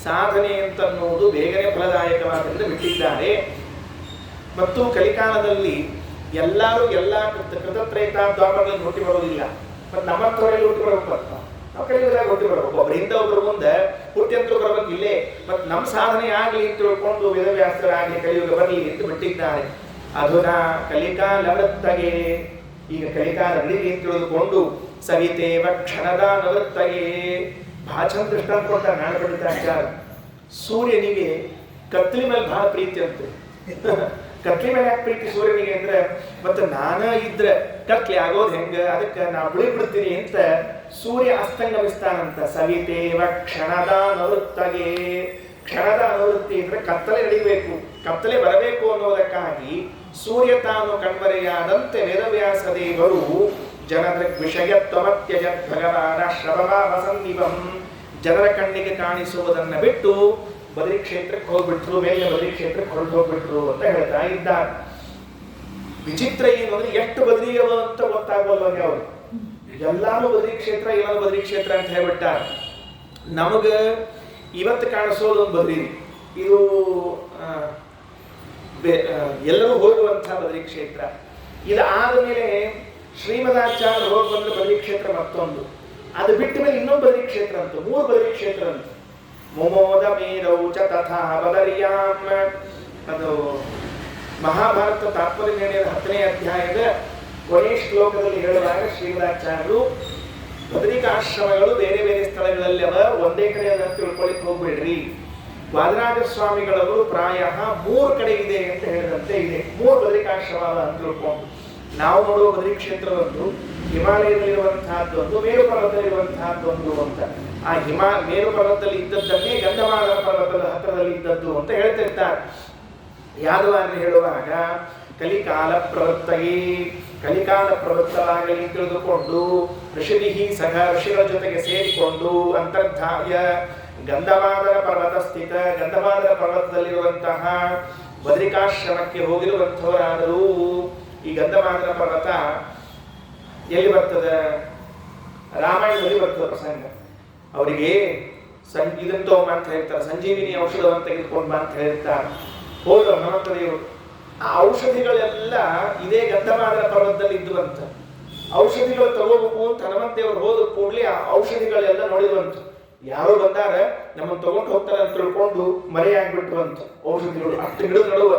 ಸಾಧನೆ ಅಂತ ಅನ್ನೋದು ಬೇಗನೆ ಫಲದಾಯಕವಾದ್ರಿಂದ ಬಿಟ್ಟಿದ್ದಾರೆ. ಮತ್ತು ಕಲಿಕಾಲದಲ್ಲಿ ಎಲ್ಲರೂ ಎಲ್ಲ ಕೃತತ್ರೇತಾದ್ವಾಪರಗಳಲ್ಲಿ ಹುಟ್ಟಿ ಬರೋದಿಲ್ಲ. ಮತ್ತು ನಮ್ಮ ತೋರಲ್ಲಿ ಹುಟ್ಟಿ ಬರ್ಬೇಕು. ನಾವು ಕಲಿಯುಗದಾಗ ಹುಟ್ಟಿ ಬರ್ಬೇಕು. ಒಬ್ಬರಿಂದ ಒಬ್ಬರು ಮುಂದೆ ಹುಟ್ಟಿ ಅಂತ ಬರ್ಬೇಕು ಇಲ್ಲೇ. ಮತ್ತು ನಮ್ಮ ಸಾಧನೆ ಆಗಲಿ ಅಂತ ತಿಳ್ಕೊಂಡು ವೇದವ್ಯಾಸರಾಗಲಿ ಕಲಿಯುಗ ಬರಲಿ ಅಂತ ಬಿಟ್ಟಿದ್ದಾರೆ. ಅಧುನಾ ಕಲಿಕಾಲವೃತ್ತಗೆ, ಈಗ ಕಲಿಕಾಲ ನಡಿಗೆ ಅಂತ ತಿಳಿದುಕೊಂಡು ಸವಿತೇವ ಕ್ಷಣದ ನವೃತ್ತಗೆ. ಬಹಳ ಚಂದ ದೃಷ್ಟಾಂತ ಕೊಡ್ತಾರೆ ನಾಳೆ ಪಂಡಿತಾಚಾರ್ಯ. ಸೂರ್ಯನಿಗೆ ಕತ್ಲಿ ಮೇಲೆ ಬಹಳ ಪ್ರೀತಿ ಅಂತೆ. ಕತ್ಲಿ ಮೇಲೆ ಯಾಕೆ ಪ್ರೀತಿ ಸೂರ್ಯನಿಗೆ ಅಂದ್ರೆ, ಮತ್ತೆ ನಾನ ಇದ್ರೆ ಕತ್ಲಿ ಆಗೋದು ಹೆಂಗ, ಅದಕ್ಕೆ ನಾ ಬಿಳಿ ಬಿಡ್ತೀನಿ ಅಂತ ಸೂರ್ಯ ಅಸ್ತಂಗಮಿಸ್ತಾನಂತ. ಸವಿತೇವ ಕ್ಷಣದ ನವೃತ್ತಗೆ. ಕ್ಷಣದ ಅನುವೃತ್ತಿ ಅಂದ್ರೆ ಕತ್ತಲೆ ನಡಿಬೇಕು, ಕತ್ತಲೆ ಬರಬೇಕು ಅನ್ನೋದಕ್ಕಾಗಿ ಸೂರ್ಯ ತಾನು ಕಣ್ಮರೆಯಾದಂತೆ ವೇದವ್ಯಾಸ ದೇವರು ಜನದೃಕ್ ವಿಷಯತ್ವಮತ್ಯಜತ್ ಭಗವಾನ ಶ್ರವಮಾವ ಸನ್ನಿಪಂ. ಜನರ ಕಣ್ಣಿಗೆ ಕಾಣಿಸುವುದನ್ನು ಬಿಟ್ಟು ಬದರಿ ಕ್ಷೇತ್ರಕ್ಕೆ ಹೋಗ್ಬಿಟ್ರು, ಮೇಲೆ ಬದರಿ ಕ್ಷೇತ್ರಕ್ಕೆ ಹೊರಟು ಹೋಗ್ಬಿಟ್ರು ಅಂತ ಹೇಳ್ತಾ ಇದ್ದಾರೆ. ವಿಚಿತ್ರ ಏನು ಅಂದ್ರೆ ಎಷ್ಟು ಬದರಿಯವ ಅಂತ ಗೊತ್ತಾಗೋಲ್ವಾಗ ಅವರು. ಎಲ್ಲಾನು ಬದರಿ ಕ್ಷೇತ್ರ, ಎಲ್ಲಾನು ಬದರಿ ಕ್ಷೇತ್ರ ಅಂತ ಹೇಳ್ಬಿಟ್ಟಾರ. ನಮಗ ಇವತ್ತು ಕಾಣಿಸೋದು ಒಂದು ಬದರಿ, ಇದು ಎಲ್ಲರೂ ಹೋಗುವಂತಹ ಬದರಿ ಕ್ಷೇತ್ರ. ಇದಾದ ಮೇಲೆ ಶ್ರೀಮದಾಚಾರ್ಯ ಹೋಗಿ ಬಂದ ಬದರಿ ಕ್ಷೇತ್ರ ಮತ್ತೊಂದು, ಅದು ಬಿಟ್ಟ ಮೇಲೆ ಇನ್ನೊಂದು ಬದರಿ ಕ್ಷೇತ್ರ ಅಂತ, 3 ಬದರಿ ಕ್ಷೇತ್ರ ಅಂತ. ಮೊಮೋದ ಮೇರೌಚ ತಥಾ ಬದರಿಯಾಂ. ಅದು ಮಹಾಭಾರತ ತಾತ್ಪರ್ಯ ನಿರ್ಣಯದ 10ನೇ ಅಧ್ಯಾಯದ ಕೊನೆಯ ಶ್ಲೋಕದಲ್ಲಿ ಹೇಳುವಾಗ ಶ್ರೀಮದಾಚಾರ್ಯರು ಬದರಿಕಾಶ್ರಮಗಳು ಬೇರೆ ಬೇರೆ ಸ್ಥಳಗಳಲ್ಲಿ ಅವ, ಒಂದೇ ಕಡೆ ಅದನ್ನು ತಿಳ್ಕೊಳ್ಳಿಕ್ಕೆ ಹೋಗ್ಬೇಡ್ರಿ. ವಾದರಾಜ ಸ್ವಾಮಿಗಳವರು ಪ್ರಾಯ 3 ಕಡೆ ಇದೆ ಅಂತ ಹೇಳಿದಂತೆ ಇದೆ. 3 ಬದರಿಕಾಶ್ರಮ ಅಂತ ತಿಳ್ಕೊಂಡು ನಾವು ನೋಡುವ ಬದರಿ ಕ್ಷೇತ್ರವೊಂದು, ಹಿಮಾಲಯದಲ್ಲಿರುವಂತಹದ್ದೊಂದು, ಮೇರು ಪರ್ವತದಲ್ಲಿರುವಂತಹದ್ದೊಂದು ಅಂತ. ಆ ಮೇರು ಪರ್ವತದಲ್ಲಿ ಇದ್ದದ್ದನ್ನೇ ಗಂಧಮಾದನ ಪರ್ವತದ ಹತ್ತಿರದಲ್ಲಿ ಇದ್ದದ್ದು ಅಂತ ಹೇಳ್ತಿರ್ತಾರೆ. ಯಾದವಾರರು ಹೇಳುವಾಗ ಕಲಿಕಾಲ ಪ್ರವೃತ್ತಯೇ, ಕಲಿಕಾಲ ಪ್ರವೃತ್ತವಾಗಲಿ ತಿಳಿದುಕೊಂಡು ಋಷಿಹಿ ಸಹ ಋಷಿಗಳ ಜೊತೆಗೆ ಸೇರಿಕೊಂಡು ಅಂತರ್ಧಾಯ ಗಂಧಮಾದನ ಪರ್ವತ ಸ್ಥಿತ, ಗಂಧಮಾದನ ಪರ್ವತದಲ್ಲಿರುವಂತಹ ಬದರಿಕಾಶ್ರಮಕ್ಕೆ ಹೋಗಿರುವಂಥವರಾದರೂ. ಈ ಗಂಧಮಾದನ ಪರ್ವತ ಎಲ್ಲಿ ಬರ್ತದೆ? ರಾಮಾಯಣದಲ್ಲಿ ಬರ್ತದೆ ಪ್ರಸಂಗ. ಅವರಿಗೆ ಇದನ್ನು ತಗೊಂಬ ಅಂತ ಹೇಳ್ತಾರೆ, ಸಂಜೀವಿನಿ ಔಷಧವನ್ನು ತೆಗೆದುಕೊಂಡು ಬಾ ಅಂತ ಹೇಳ್ತಾರೆ. ಹೋದ್ರು ಹನುಮಂತದೇವರು. ಆ ಔಷಧಿಗಳೆಲ್ಲ ಇದೇ ಗಂಧಮಾದನ ಪರ್ವತದಲ್ಲಿ ಇದ್ದುವಂತ. ಔಷಧಿಗಳು ತಗೋಬೇಕು ಅಂತ ಹನುಮಂತೇವರು ಹೋದ ಕೂಡಲೇ ಆ ಔಷಧಿಗಳೆಲ್ಲ ನೋಡಿರುವಂತ. ಯಾರೋ ಬಂದಾರ ನಮ್ಮನ್ನು ತಗೊಂಡು ಹೋಗ್ತಾರೆ ಅಂತ ತಿಳ್ಕೊಂಡು ಮರೆಯಾಗ್ಬಿಟ್ರುವಂತ ಔಷಧಿಗಳು. ಅಷ್ಟು ಗಿಡದ ನಡುವ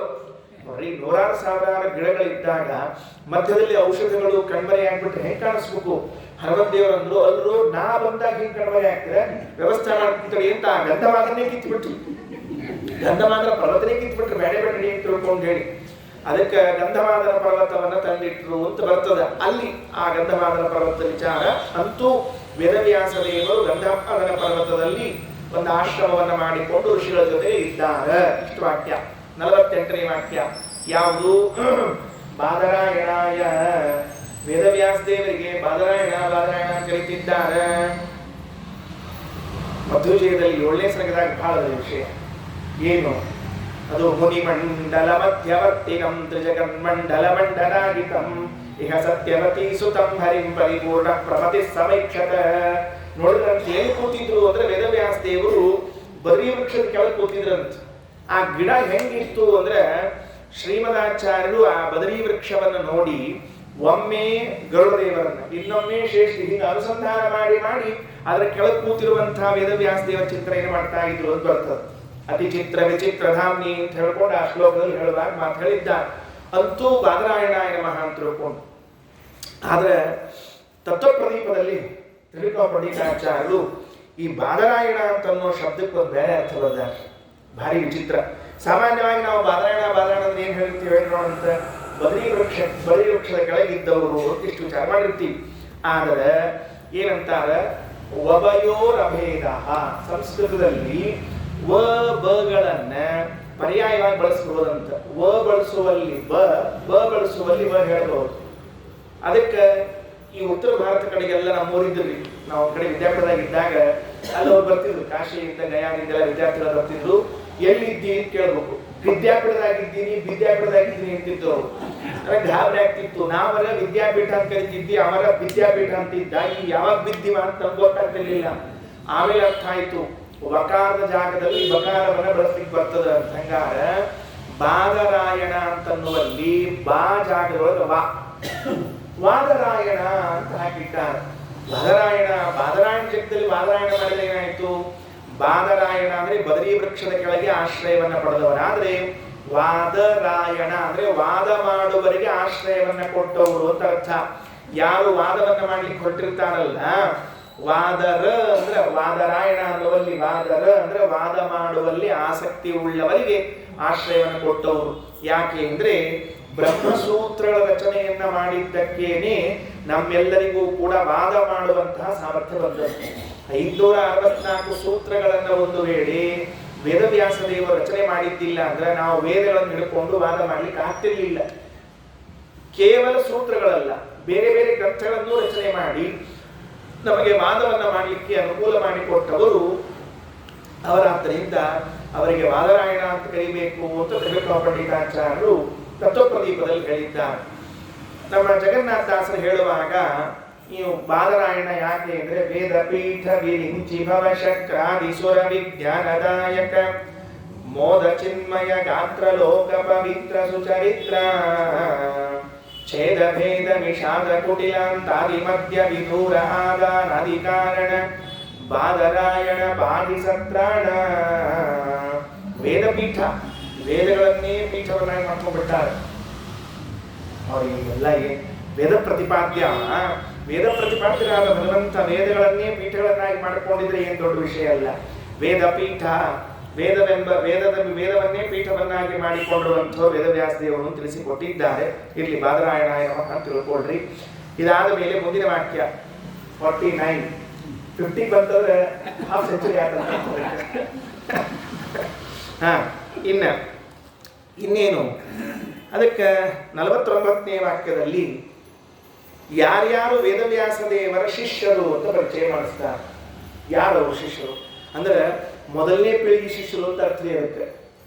ನೋಡ್ರಿ, ನೂರಾರು ಸಾವಿರಾರು ಗಿಡಗಳಿದ್ದಾಗ ಮಧ್ಯದಲ್ಲಿ ಔಷಧಿಗಳು ಕಣ್ಮರೆಯಾಗ್ಬಿಟ್ರೆ ಹೆಂಗ್ ಕಾಣಿಸ್ಬೇಕು? ಹನುಮಂತೇವರಂದ್ರು ಅಲ್ರು ನಾ ಬಂದಾಗ ಹಿಂಗ್ ಕಣ್ಮರೆ ಆಗ್ತದೆ, ವ್ಯವಸ್ಥೆ ಮಾಡ್ತಿರ್ತಾರೆ ಅಂತ ಗಂಧಮಾದನೇ ಕಿತ್ಬಿಟ್ರು, ಗಂಧಮಾದನ ಪರ್ವತನೇ ಕಿತ್ಬಿಟ್ರು, ಬೇಡ ಬೇಡ ಅಂತ ತಿಳ್ಕೊಂಡು ಹೇಳಿ. ಅದಕ್ಕೆ ಗಂಧಮಾದನ ಪರ್ವತವನ್ನ ತಂದಿಟ್ರು ಅಂತ ಬರ್ತದೆ. ಅಲ್ಲಿ ಆ ಗಂಧಮಾದನ ಪರ್ವತದ ವಿಚಾರ ಅಂತೂ ವೇದವ್ಯಾಸ ದೇವರು ಗಂಧಮಾದನ ಪರ್ವತದಲ್ಲಿ ಒಂದು ಆಶ್ರಮವನ್ನ ಮಾಡಿಕೊಂಡು ಋಷಿಗಳ ಜೊತೆ ಇದ್ದಾರೆ. ಇಷ್ಟು ವಾಕ್ಯ. 48ನೇ ವಾಕ್ಯ ಯಾವುದು? ಬಾದರಾಯಣಾಯ. ವೇದವ್ಯಾಸ ದೇವರಿಗೆ ಬಾದರಾಯಣ ಬಾದರಾಯಣ ಕರೀತಿದ್ದಾರೆ. ಮಧ್ವಜಯದಲ್ಲಿ 7ನೇ ಸರ್ಗದಾಗ ಬಹಳ ವಿಷಯ ಏನು ಅದು? ಮುನಿಮಂಡಲ ಮಧ್ಯವರ್ತಿನಂ ತ್ರಿಜಗನ್ಮಂಡಲ ಮಂಡಲಾಗಿತಂ ಇಹ ಸತ್ಯವತಿ ಸುತಂ ಹರಿಂ ಪರಿಪೂರ್ಣ ಪ್ರಮತಿ ಸಮೈಕ್ಷತ. ನೋಡಿದ್ರಂತ ಏನ್ ಕೂತಿದ್ರು ಅಂದ್ರೆ ವೇದವ್ಯಾಸ ದೇವರು ಬದರಿ ವೃಕ್ಷದ ಕೆಳಗೆ ಕೂತಿದ್ರಂತ. ಆ ಗಿಡ ಹೆಂಗಿತ್ತು ಅಂದ್ರೆ ಶ್ರೀಮದಾಚಾರ್ಯರು ಆ ಬದರಿ ವೃಕ್ಷವನ್ನು ನೋಡಿ ಒಮ್ಮೆ ಗರುಡದೇವರನ್ನ, ಇನ್ನೊಮ್ಮೆ ಶೇಷ ಹಿಂಗ ಅನುಸಂಧಾನ ಮಾಡಿ ಮಾಡಿ ಅದರ ಕೆಳಗೆ ಕೂತಿರುವಂತಹ ವೇದವ್ಯಾಸ ದೇವರ ಚಿತ್ರ ಏನು ಮಾಡ್ತಾ ಇದ್ರು ಅಂತ ಬರ್ತದೆ. ಅತಿ ಚಿತ್ರ ವಿಚಿತ್ರ ಧಾಮ್ನಿ ಅಂತ ಹೇಳ್ಕೊಂಡು ಆ ಶ್ಲೋಕದಲ್ಲಿ ಹೇಳುವಾಗ ಮಾತು ಹೇಳಿದ್ದಾರೆ. ಅಂತೂ ಬಾದರಾಯಣಾಯ ನಮಃ ಅಂತ ತಿಳ್ಕೊಂಡು. ಆದ್ರೆ ತತ್ವಪ್ರದೀಪದಲ್ಲಿ ತ್ರಿವಿಕ್ರಮ ಪಂಡಿತಾಚಾರ್ಯರು ಈ ಬಾದರಾಯಣ ಅಂತ ಅನ್ನೋ ಶಬ್ದಕ್ಕೆ ಒಂದು ಬೇರೆ ಅರ್ಥ ಬರ್ತಾರೆ. ಭಾರಿ ವಿಚಿತ್ರ. ಸಾಮಾನ್ಯವಾಗಿ ನಾವು ಬಾದರಾಯಣ ಬಾದರಾಯಣ ಅಂದ್ರೆ ಏನ್ ಹೇಳ್ತೀವಿ ಅಂತ, ಬದರಿ ವೃಕ್ಷದ ಕೆಳಗಿದ್ದವರು ಇಷ್ಟು ವಿಚಾರ ಮಾಡಿರ್ತೀವಿ. ಆದರೆ ಏನಂತಾರ, ವಭಯೋರಭೇದ. ಸಂಸ್ಕೃತದಲ್ಲಿ ವ ಬಗಳನ್ನ ಪರ್ಯಾಯವಾಗಿ ಬಳಸಬಹುದಂತ. ವ ಬಳಸುವಲ್ಲಿ ಬ, ಬ ಬಳಸುವಲ್ಲಿ ವ ಹೇಳಬಹುದು. ಅದಕ್ಕೆ ಈ ಉತ್ತರ ಭಾರತ ಕಡೆಗೆಲ್ಲ ನಾವು ಓದಿದ್ವಿ. ನಾವು ಕಡೆ ವಿದ್ಯಾಪೀಠದಾಗಿದ್ದಾಗ ಅಲ್ಲಿ ಅವ್ರು ಬರ್ತಿದ್ರು, ಕಾಶಿಯಿಂದ ಗಯಾದಿಂದೆಲ್ಲ ವಿದ್ಯಾರ್ಥಿಗಳು ಬರ್ತಿದ್ರು. ಎಲ್ಲಿದ್ದೀವಿ ಅಂತ ಕೇಳ್ಬೇಕು. ವಿದ್ಯಾಪೀಠದಾಗಿದ್ದೀನಿ ಅಂತಿದ್ರು ಅವರು. ನನಗೆ ಗಾಬರಿ ಆಗ್ತಿತ್ತು. ನಾವರ ವಿದ್ಯಾಪೀಠ ಅಂತ ಕರಿತಿದ್ವಿ, ಅವರ ವಿದ್ಯಾಪೀಠ ಅಂತಿದ್ದ. ಈ ಯಾವಾಗ ಬಿದ್ದೀವ ಅಂತ ನಮ್ಗೆ ಗೊತ್ತಾಗ್ತಿರ್ಲಿಲ್ಲ. ಆಮೇಲೆ ಅರ್ಥ ಆಯ್ತು, ವಕಾರದ ಜಾಗದಲ್ಲಿ ಬಕಾರವನ್ನ ಬಳಸ್ಲಿಕ್ಕೆ ಬರ್ತದ ಅಂತ. ಹಂಗಾರ ಬಾದರಾಯಣ ಅಂತನ್ನುವಲ್ಲಿ ಬಾ ಜಾಗದೊಳಗೆ ವಾದರಾಯಣ ಅಂತ ಹಾಕಿಟ್ಟಾರ. ಬಾದರಾಯಣ ಜಗದಲ್ಲಿ ಬಾದರಾಯಣ ಮಾಡಿದ್ರೆ ಏನಾಯ್ತು? ಬಾದರಾಯಣ ಅಂದ್ರೆ ಬದರಿ ವೃಕ್ಷದ ಕೆಳಗೆ ಆಶ್ರಯವನ್ನ ಪಡೆದವರಾದ್ರೆ, ವಾದರಾಯಣ ಅಂದ್ರೆ ವಾದ ಮಾಡುವವರಿಗೆ ಆಶ್ರಯವನ್ನ ಕೊಟ್ಟವರು ಅಂತ ಅರ್ಥ. ಯಾರು ವಾದವನ್ನ ಮಾಡ್ಲಿಕ್ಕೆ ಹೊರಟಿರ್ತಾರಲ್ಲ, ವಾದರ ಅಂದ್ರೆ ವಾದರಾಯಣ ಅನ್ನುವಲ್ಲಿ, ವಾದರ ಅಂದ್ರೆ ವಾದ ಮಾಡುವಲ್ಲಿ ಆಸಕ್ತಿ ಉಳ್ಳವರಿಗೆ ಆಶ್ರಯವನ್ನು ಕೊಟ್ಟವರು. ಯಾಕೆ ಅಂದ್ರೆ ಬ್ರಹ್ಮಸೂತ್ರಗಳ ರಚನೆಯನ್ನ ಮಾಡಿದ್ದಕ್ಕೇನೆ ನಮ್ಮೆಲ್ಲರಿಗೂ ಕೂಡ ವಾದ ಮಾಡುವಂತಹ ಸಾಮರ್ಥ್ಯ ಬಂದದ್ದು. 564 ಸೂತ್ರಗಳನ್ನ ಒಂದು ವೇಳೆ ವೇದವ್ಯಾಸ ದೇವರು ರಚನೆ ಮಾಡಿದ್ದಿಲ್ಲ ಅಂದ್ರೆ ನಾವು ವೇದಗಳನ್ನು ಹಿಡ್ಕೊಂಡು ವಾದ ಮಾಡ್ಲಿಕ್ಕೆ ಆಗ್ತಿರ್ಲಿಲ್ಲ. ಕೇವಲ ಸೂತ್ರಗಳಲ್ಲ, ಬೇರೆ ಬೇರೆ ಗ್ರಂಥಗಳನ್ನು ರಚನೆ ಮಾಡಿ ನಮಗೆ ವಾದವನ್ನ ಮಾಡಲಿಕ್ಕೆ ಅನುಕೂಲ ಮಾಡಿಕೊಟ್ಟವರು ಅವರಾದ್ದರಿಂದ ಅವರಿಗೆ ವಾದರಾಯಣ ಅಂತ ಕರೀಬೇಕು ಅಂತ ತ್ರಿವಿಕ್ರಮ ಪಂಡಿತಾಚಾರ್ಯರು ತತ್ವಪ್ರದೀಪದಲ್ಲಿ ಹೇಳಿದ್ದಾರೆ. ನಮ್ಮ ಜಗನ್ನಾಥದಾಸರು ಹೇಳುವಾಗ ನೀವು ಬಾದರಾಯಣ ಯಾಕೆ ಅಂದ್ರೆ ವೇದಪೀಠ ವಿರಿಂಚಿ ಭವಶಕ್ರಾದಿಸುರ ವಿಜ್ಞಾನದಾಯಕ ಮೋದ ಚಿನ್ಮಯ ಗಾತ್ರ ಲೋಕ ಪವಿತ್ರ ಸುಚರಿತ್ರ ಛೇದ ಭೇದ ವಿಷಾದ ಕುಟಿಲಾಂತಾದಿ ಮಧ್ಯ ವಿಧೂರ ಆದಾನಾದಿ ಕಾರಣ ಬಾದರಾಯಣ ಬಾದಿ ಸತ್ರಾಣ. ವೇದಪೀಠ, ವೇದಗಳನ್ನೇ ಪೀಠವನ್ನಾಗಿ ಮಾಡ್ಕೊಂಡ್ಬಿಟ್ಟಾರೆ. ಅವರಿಗೆಲ್ಲ ವೇದ ಪ್ರತಿಪಾದ್ಯರಾದ ಭಗವಂತ ವೇದಗಳನ್ನೇ ಪೀಠಗಳನ್ನಾಗಿ ಮಾಡಿಕೊಂಡಿದ್ರೆ ಏನ್ ದೊಡ್ಡ ವಿಷಯ ಅಲ್ಲ. ವೇದಪೀಠ ವೇದವನ್ನೇ ಪೀಠವನ್ನಾಗಿ ಮಾಡಿಕೊಂಡಿರುವಂಥವ್ರು ವೇದವ್ಯಾಸ ದೇವರು ತಿಳಿಸಿಕೊಟ್ಟಿದ್ದಾರೆ. ಇಲ್ಲಿ ಬಾದರಾಯಣಾಯ ನಮಃ ಅಂತ ತಿಳ್ಕೊಳ್ರಿ. ಇದಾದ ಮೇಲೆ ಮುಂದಿನ ವಾಕ್ಯ 49 50 ಬಂತಂದ್ರೆ ಹಾಫ್ ಸೆಂಚುರಿ ಇನ್ನೇನು ಅದಕ್ಕೆ 49ನೇ ವಾಕ್ಯದಲ್ಲಿ ಯಾರ್ಯಾರು ವೇದವ್ಯಾಸ ದೇವರ ಶಿಷ್ಯರು ಅಂತ ಪರಿಚಯ ಮಾಡಿಸ್ತಾರೆ. ಯಾರವರು ಶಿಷ್ಯರು ಅಂದ್ರೆ ಮೊದಲನೇ ಪೀಳಿಗೆ ಶಿಷ್ಯರು ಅಂತ ಅರ್ಥ ಇರುತ್ತೆ.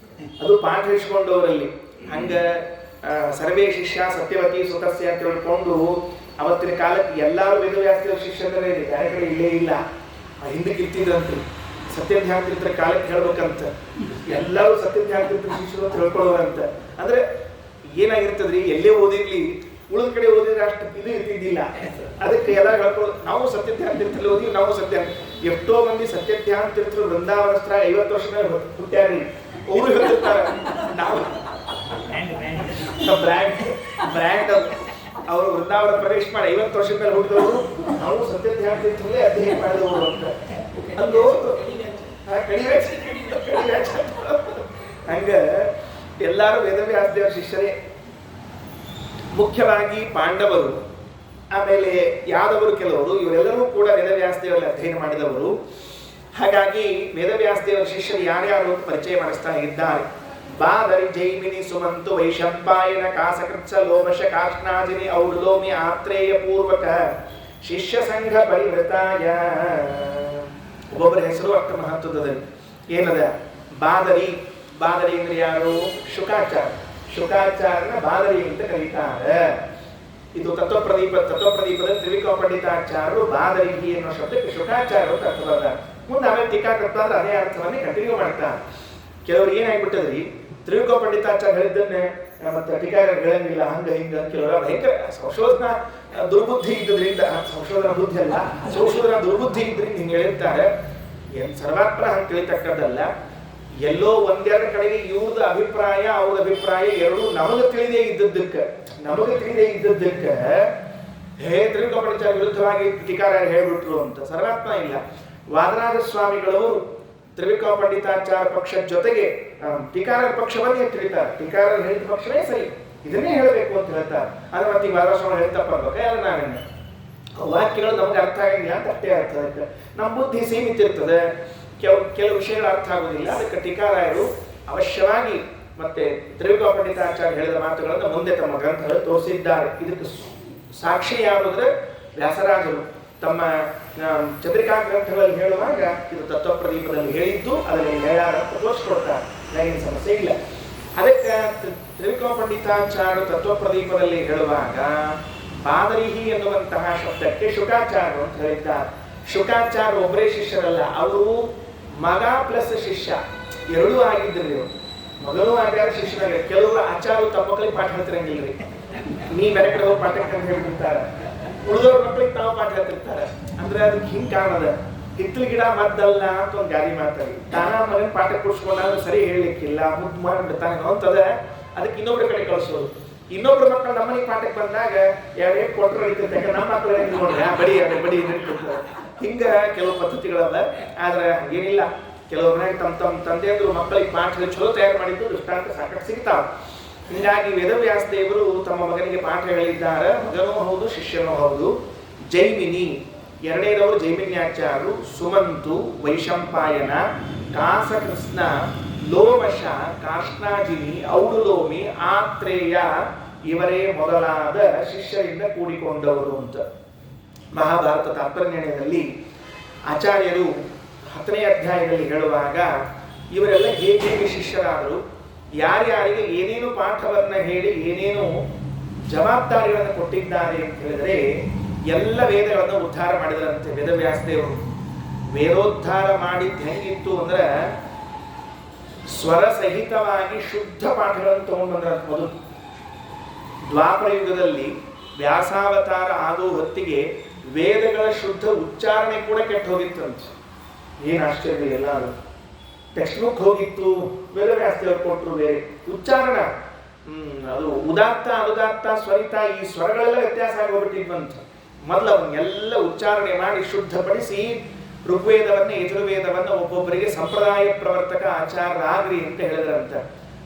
ಅದು ಪಾಠ ಇಸ್ಕೊಂಡವರಲ್ಲಿ ಹಂಗ ಸರ್ವೇ ಶಿಷ್ಯ ಸತ್ಯವತಿ ಸುತಸ್ಯ ಅಂತ ಹೇಳ್ಕೊಂಡು ಅವತ್ತಿನ ಕಾಲಕ್ಕೆ ಎಲ್ಲರೂ ವೇದವ್ಯಾಸ ದೇವರ ಶಿಷ್ಯರೇ ಇದೆ, ಯಾರ ಕಡೆ ಇಲ್ಲೇ ಇಲ್ಲ. ಹಿಂದಕ್ಕೆ ಇರ್ತಿದ್ರಂತೆ ಸತ್ಯಧ್ಯಾನತೀರ್ಥರ ಕಾಲಕ್ಕೆ ಹೇಳ್ಬೇಕಂತ ಎಲ್ಲರೂ ಸತ್ಯಧ್ಯಾನತೀರ್ಥರ ಶಿಷ್ಯರು ಅಂತ ಹೇಳ್ಕೊಳ್ಳೋರಂತ. ಅಂದ್ರೆ ಏನಾಗಿರ್ತದ್ರಿ, ಎಲ್ಲೇ ಓದಿರ್ಲಿ ಉಳಿದ ಕಡೆ ಓದಿದ್ರೆ ಅಷ್ಟು ಇದು ಇರ್ತಿದ್ದಿಲ್ಲ. ಅದಕ್ಕೆ ಎಲ್ಲ ಹೇಳ್ಕೊಳ್ಳೋದು ನಾವು ಸತ್ಯಧ್ಯಾನತೀರ್ಥರಲ್ಲಿ ಓದಿ ನಾವು ಎಷ್ಟೋ ಮಂದಿ ಸತ್ಯಧ್ಯಾನತೀರ್ಥರು ವೃಂದಾವನಸ್ತ್ರ 50 ವರ್ಷ ಮೇಲೆ ಹುಟ್ಟ್ಯಾರಿ. ಅವರು ಹೇಳ್ತಿರ್ತಾರೆ ನಾವು ಬ್ರ್ಯಾಂಡ್ ಅವರು ವೃಂದಾವನ ಪ್ರವೇಶ ಮಾಡಿ 50 ವರ್ಷದ ಮೇಲೆ ಹುಟ್ಟಿದವರು ನಾವು ಸತ್ಯಧ್ಯಾನತೀರ್ಥರಲ್ಲೇ ಅಧ್ಯಯನ ಮಾಡಿದವರು ಅಂತ ಅಂದು ಹಂಗ ಎಲ್ಲರೂ ವೇದವ್ಯಾಸ ದೇವರ ಶಿಷ್ಯರೇ. ಮುಖ್ಯವಾಗಿ ಪಾಂಡವರು, ಆಮೇಲೆ ಯಾದವರು ಕೆಲವರು, ಇವರೆಲ್ಲರೂ ಕೂಡ ವೇದವ್ಯಾಸ ದೇವರಲ್ಲಿ ಅಧ್ಯಯನ ಮಾಡಿದವರು. ಹಾಗಾಗಿ ವೇದವ್ಯಾಸ ದೇವರ ಶಿಷ್ಯರು ಯಾರ್ಯಾರು ಪರಿಚಯ ಮಾಡಿಸ್ತಾ ಇದ್ದಾರೆ. ಬಾದರಿ ಜೈಮಿನಿ ಸುಮಂತು ವೈಶಂಪಾಯನ ಕಾಸಕೃತ್ಸ ಲೋಮಶ ಕಾಷ್ಣಾಜಿನಿ ಔರ್ಲೋಮಿ ಆತ್ರೇಯ ಪೂರ್ವಕ ಶಿಷ್ಯ ಸಂಘ ಪರಿವೃತಾಯ. ಒಬ್ಬೊಬ್ಬರ ಹೆಸರು ಅಷ್ಟ ಮಹತ್ವದಲ್ಲಿ ಏನದ. ಬಾದರಿ ಅಂದ್ರೆ ಯಾರು? ಶುಕಾಚಾರ್ಯನ ಬಾದರಿ ಅಂತ ಕರೀತಾರೆ. ಇದು ತತ್ವಪ್ರದೀಪದ ತ್ರಿವಿಕ್ರಮ ಪಂಡಿತಾಚಾರ್ಯರು ಬಾದರಿ ಅನ್ನೋ ಶಬ್ದಕ್ಕೆ ಶುಕಾಚಾರ್ಯರು ಅಂತ ಅರ್ಥ ಬರ್ತಾರೆ. ಮುಂದೆ ಆಮೇಲೆ ಟೀಕಾಕರ್ತಾರ ಅದೇ ಅರ್ಥವನ್ನೇ ಕಂಟಿನ್ಯೂ ಮಾಡ್ತಾರೆ. ಕೆಲವ್ರು ಏನಾಗ್ಬಿಟ್ಟದ್ರಿ, ತ್ರಿವಿಕ್ರಮ ಪಂಡಿತಾಚಾರ್ಯ ಹೇಳಿದ್ದನ್ನೇ ಮತ್ತೆ ಟೀಕಾಕರು ಹೇಳಂಗಿಲ್ಲ, ಹಂಗ ಹಿಂಗ. ಕೆಲವರು ಭಯಂಕರ ಸಂಶೋಧನಾ ದುರ್ಬುದ್ಧಿ ಇದ್ರಿಂದ, ಸಂಶೋಧನಾ ಬುದ್ಧಿ ಅಲ್ಲ, ಸಂಶೋಧನಾ ದುರ್ಬುದ್ಧಿ ಇದ್ರಿಂದ ಹಿಂಗೆ ಹೇಳಿರ್ತಾರೆ. ಏನ್ ಸರ್ವಾತ್ಮ ಹಂಗೆ ತಿಳಿತಕ್ಕದ್ದಲ್ಲ. ಎಲ್ಲೋ ಒಂದೆರಡು ಕಡೆಗೆ ಇವ್ರದ್ದು ಅಭಿಪ್ರಾಯ ಅವ್ರ ಅಭಿಪ್ರಾಯ ಎರಡೂ ನಮಗೆ ತಿಳಿದೇ ಇದ್ದದ್ದಕ್ಕೆ ತ್ರಿವಿಕ್ರಮ ಪಂಡಿತಾಚಾರ್ಯ ವಿರುದ್ಧವಾಗಿ ಟೀಕಾರ ಹೇಳ್ಬಿಟ್ರು ಅಂತ ಸರ್ವಾತ್ಮ ಇಲ್ಲ. ವಾದರಾಜ ಸ್ವಾಮಿಗಳವರು ತ್ರಿವಿಕ್ರಮ ಪಂಡಿತಾಚಾರ್ಯ ಪಕ್ಷದ ಜೊತೆಗೆ ಟೀಕಾರರ ಪಕ್ಷವನ್ನೇ ತಿಳಿತಾರೆ. ಟೀಕಾರರು ಹೇಳಿದ ಪಕ್ಷವೇ ಸರಿ, ಇದನ್ನೇ ಹೇಳಬೇಕು ಅಂತ ಹೇಳ್ತಾರೆ. ಆದ್ರೆ ಮತ್ತೆ ಈ ವಾದರಾಜ ಸ್ವಾಮಿ ಹೇಳ್ತಪ್ಪ ಅನ್ಬೇಕು, ಯಾರು ನಾವೇನು ವಾಕ್ಯಗಳು ನಮ್ಗೆ ಅರ್ಥ ಆಗಿಲ್ಲ ಅಂತ ಅಷ್ಟೇ ಅರ್ಥ ಆಗುತ್ತೆ. ನಮ್ಮ ಬುದ್ಧಿ ಸೀಮಿತ ಇರ್ತದೆ, ಕೆಲವು ವಿಷಯಗಳು ಅರ್ಥ ಆಗುದಿಲ್ಲ. ಅದಕ್ಕೆ ಟೀಕಾರಾಯರು ಅವಶ್ಯವಾಗಿ ಮತ್ತೆ ತ್ರಿವಿಕ್ರಮ ಪಂಡಿತಾಚಾರ್ಯ ಹೇಳಿದ ಮಾತುಗಳನ್ನು ಮುಂದೆ ತಮ್ಮ ಗ್ರಂಥಗಳು ತೋರಿಸಿದ್ದಾರೆ. ಇದಕ್ಕೆ ಸಾಕ್ಷಿ ಯಾವುದಂದ್ರೆ ವ್ಯಾಸರಾಜರು ತಮ್ಮ ಚಂದ್ರಿಕಾ ಗ್ರಂಥಗಳಲ್ಲಿ ಹೇಳುವಾಗ ಇದು ತತ್ವಪ್ರದೀಪದಲ್ಲಿ ಹೇಳಿದ್ದು ಅದರಲ್ಲಿ ಹೇಳಾರ ತೋರಿಸ್ಕೊಡ್ತಾರೆ, ಏನು ಸಮಸ್ಯೆ ಇಲ್ಲ. ಅದಕ್ಕೆ ತ್ರಿವಿಕ್ರಮ ಪಂಡಿತಾಚಾರ್ಯರು ತತ್ವಪ್ರದೀಪದಲ್ಲಿ ಹೇಳುವಾಗ ಬಾದರಿಹಿ ಎನ್ನುವಂತಹ ಶಬ್ದಕ್ಕೆ ಶುಕಾಚಾರ್ಯರು ಅಂತ ಹೇಳಿದ್ದಾರೆ. ಶುಕಾಚಾರ್ಯ ಒಬ್ಬರೇ ಶಿಷ್ಯರಲ್ಲ, ಅವರು ಮಗ ಪ್ಲಸ್ ಶಿಷ್ಯ ಎರಡೂ ಆಗಿದ್ದರು. ಇವರು ಮಗನೂ ಆಗ್ಯಾರ ಶಿಷ್ಯನಾಗ. ಕೆಲವರು ಆಚಾರ್ಯರು ತಮ್ಮ ಮಕ್ಕಳಿಗೆ ಪಾಠ ಹೇಳ್ತಿರಂಗಿಲ್ರಿ, ನೀ ಬೇರೆ ಕಡೆ ಹೋಗಿ ಪಾಠ ಅಂತ ಹೇಳ್ತಿರ್ತಾರೆ. ಉಳಿದವ್ರ ಮಕ್ಕಳಿಗೆ ತಾವು ಪಾಠ ಹೇಳ್ತಿರ್ತಾರೆ. ಅಂದ್ರೆ ಅದಕ್ಕೆ ಹಿಂಗ್ ಕಾರಣದ ಹಿತ್ತಲ ಗಿಡ ಮದ್ದಲ್ಲ ಅಂತ ಒಂದು ಗಾದಿ ಮಾತಾಡಿ ತಾನ ಮಗನ ಪಾಠ ಕೊಡ್ಸ್ಕೊಂಡಾದ್ರೆ ಸರಿ ಹೇಳಲಿಕ್ಕಿಲ್ಲ, ಮುದ್ದು ಮಾಡಿಬಿಡ್ತಾನೆ ಅಂತದ. ಅದಕ್ಕೆ ಇನ್ನೊಬ್ರ ಕಡೆ ಕಳಿಸೋದು. ಇನ್ನೊಬ್ರ ಮಕ್ಕಳು ನಮ್ಮನೆಗೆ ಪಾಠಕ್ಕೆ ಬಂದಾಗ ಯಾರೇ ಕೊಟ್ಟರು ನಡೀತಿರ್ತಾರೆ, ನಮ್ಮ ಮಕ್ಕಳು ನೋಡ್ರಿ ಬಡಿ ನಡೀತಿರ್ತಾರೆ. ಹಿಂಗ ಕೆಲವು ಪದ್ಧತಿಗಳದ. ಆದ್ರೆ ಏನಿಲ್ಲ, ಕೆಲವ್ರನ್ನ ತಮ್ಮ ತಂದೆಯವರು ಮಕ್ಕಳಿಗೆ ಪಾಠ ಚಲೋ ತಯಾರು ಮಾಡಿದ್ದು ದೃಷ್ಟಾಂತ ಸಾಕಷ್ಟು ಸಿಗ್ತಾವ. ಹೀಗಾಗಿ ವೇದವ್ಯಾಸ ದೇವರು ತಮ್ಮ ಮಗನಿಗೆ ಪಾಠ ಹೇಳಿದ್ದಾರೆ. ಮಗನೂ ಹೌದು, ಶಿಷ್ಯನೂ ಹೌದು. ಜೈಮಿನಿ ಎರಡನೇದವರು ಜೈಮಿನ್ಯಾಚಾರ್ಯರು, ಸುಮಂತು ವೈಶಂಪಾಯನ ಕಾಸಕೃಷ್ಣ ಲೋಮಶ ಕಾಷ್ಣಾಜಿನಿ ಔಡುಲೋಮಿ ಆತ್ರೇಯ ಇವರೇ ಮೊದಲಾದ ಶಿಷ್ಯರಿಂದ ಕೂಡಿಕೊಂಡವರು ಅಂತ. ಮಹಾಭಾರತ ತಾತ್ಪರ್ಯದಲ್ಲಿ ಆಚಾರ್ಯರು 10ನೇ ಅಧ್ಯಾಯದಲ್ಲಿ ಹೇಳುವಾಗ ಇವರೆಲ್ಲ ಹೇಗೆ ಶಿಷ್ಯರಾದರು, ಯಾರ್ಯಾರಿಗೆ ಏನೇನು ಪಾಠವನ್ನ ಹೇಳಿ ಏನೇನು ಜವಾಬ್ದಾರಿಗಳನ್ನು ಕೊಟ್ಟಿದ್ದಾರೆ ಅಂತ ಹೇಳಿದ್ರೆ ಎಲ್ಲ ವೇದಗಳನ್ನು ಉದ್ಧಾರ ಮಾಡಿದರಂತೆ ವೇದವ್ಯಾಸ ದೇವರು. ವೇದೋದ್ಧಾರ ಮಾಡಿದ್ದು ಹೆಂಗಿತ್ತು ಅಂದ್ರೆ ಸ್ವರ ಸಹಿತವಾಗಿ ಶುದ್ಧ ಪಾಠಗಳನ್ನು ತಗೊಂಡು ಬಂದ್ರ. ಮೊದಲು ದ್ವಾಪರ ಯುಗದಲ್ಲಿ ವ್ಯಾಸಾವತಾರ ಆದೋ ಹೊತ್ತಿಗೆ ವೇದಗಳ ಶುದ್ಧ ಉಚ್ಚಾರಣೆ ಕೂಡ ಕೆಟ್ಟು ಹೋಗಿತ್ತಂತೆ. ಏನು ಆಶ್ಚರ್ಯ, ಎಲ್ಲ ಟೆಕ್ಸ್ಟ್ ಬುಕ್ ಹೋಗಿತ್ತು, ವೇದವ್ಯಾಸ ದೇವರು ಕೊಟ್ಟರು ಬೇರೆ ಉಚ್ಚಾರಣ. ಅದು ಉದಾತ್ತ ಅನುದಾತ್ತ ಸ್ವರಿತ ಈ ಸ್ವರಗಳೆಲ್ಲ ವ್ಯತ್ಯಾಸ ಆಗೋಗ್ಬಿಟ್ಟಿದ್ವಂತ. ಮೊದಲು ಅವನ್ನೆಲ್ಲ ಉಚ್ಚಾರಣೆ ಮಾಡಿ ಶುದ್ಧಪಡಿಸಿ ಋಗ್ವೇದವನ್ನ ಯಜುರ್ವೇದವನ್ನ ಒಬ್ಬೊಬ್ಬರಿಗೆ ಸಂಪ್ರದಾಯ ಪ್ರವರ್ತಕ ಆಚಾರ್ಯರಾಗ್ರಿ ಅಂತ ಹೇಳಿದ್ರಂತೆ.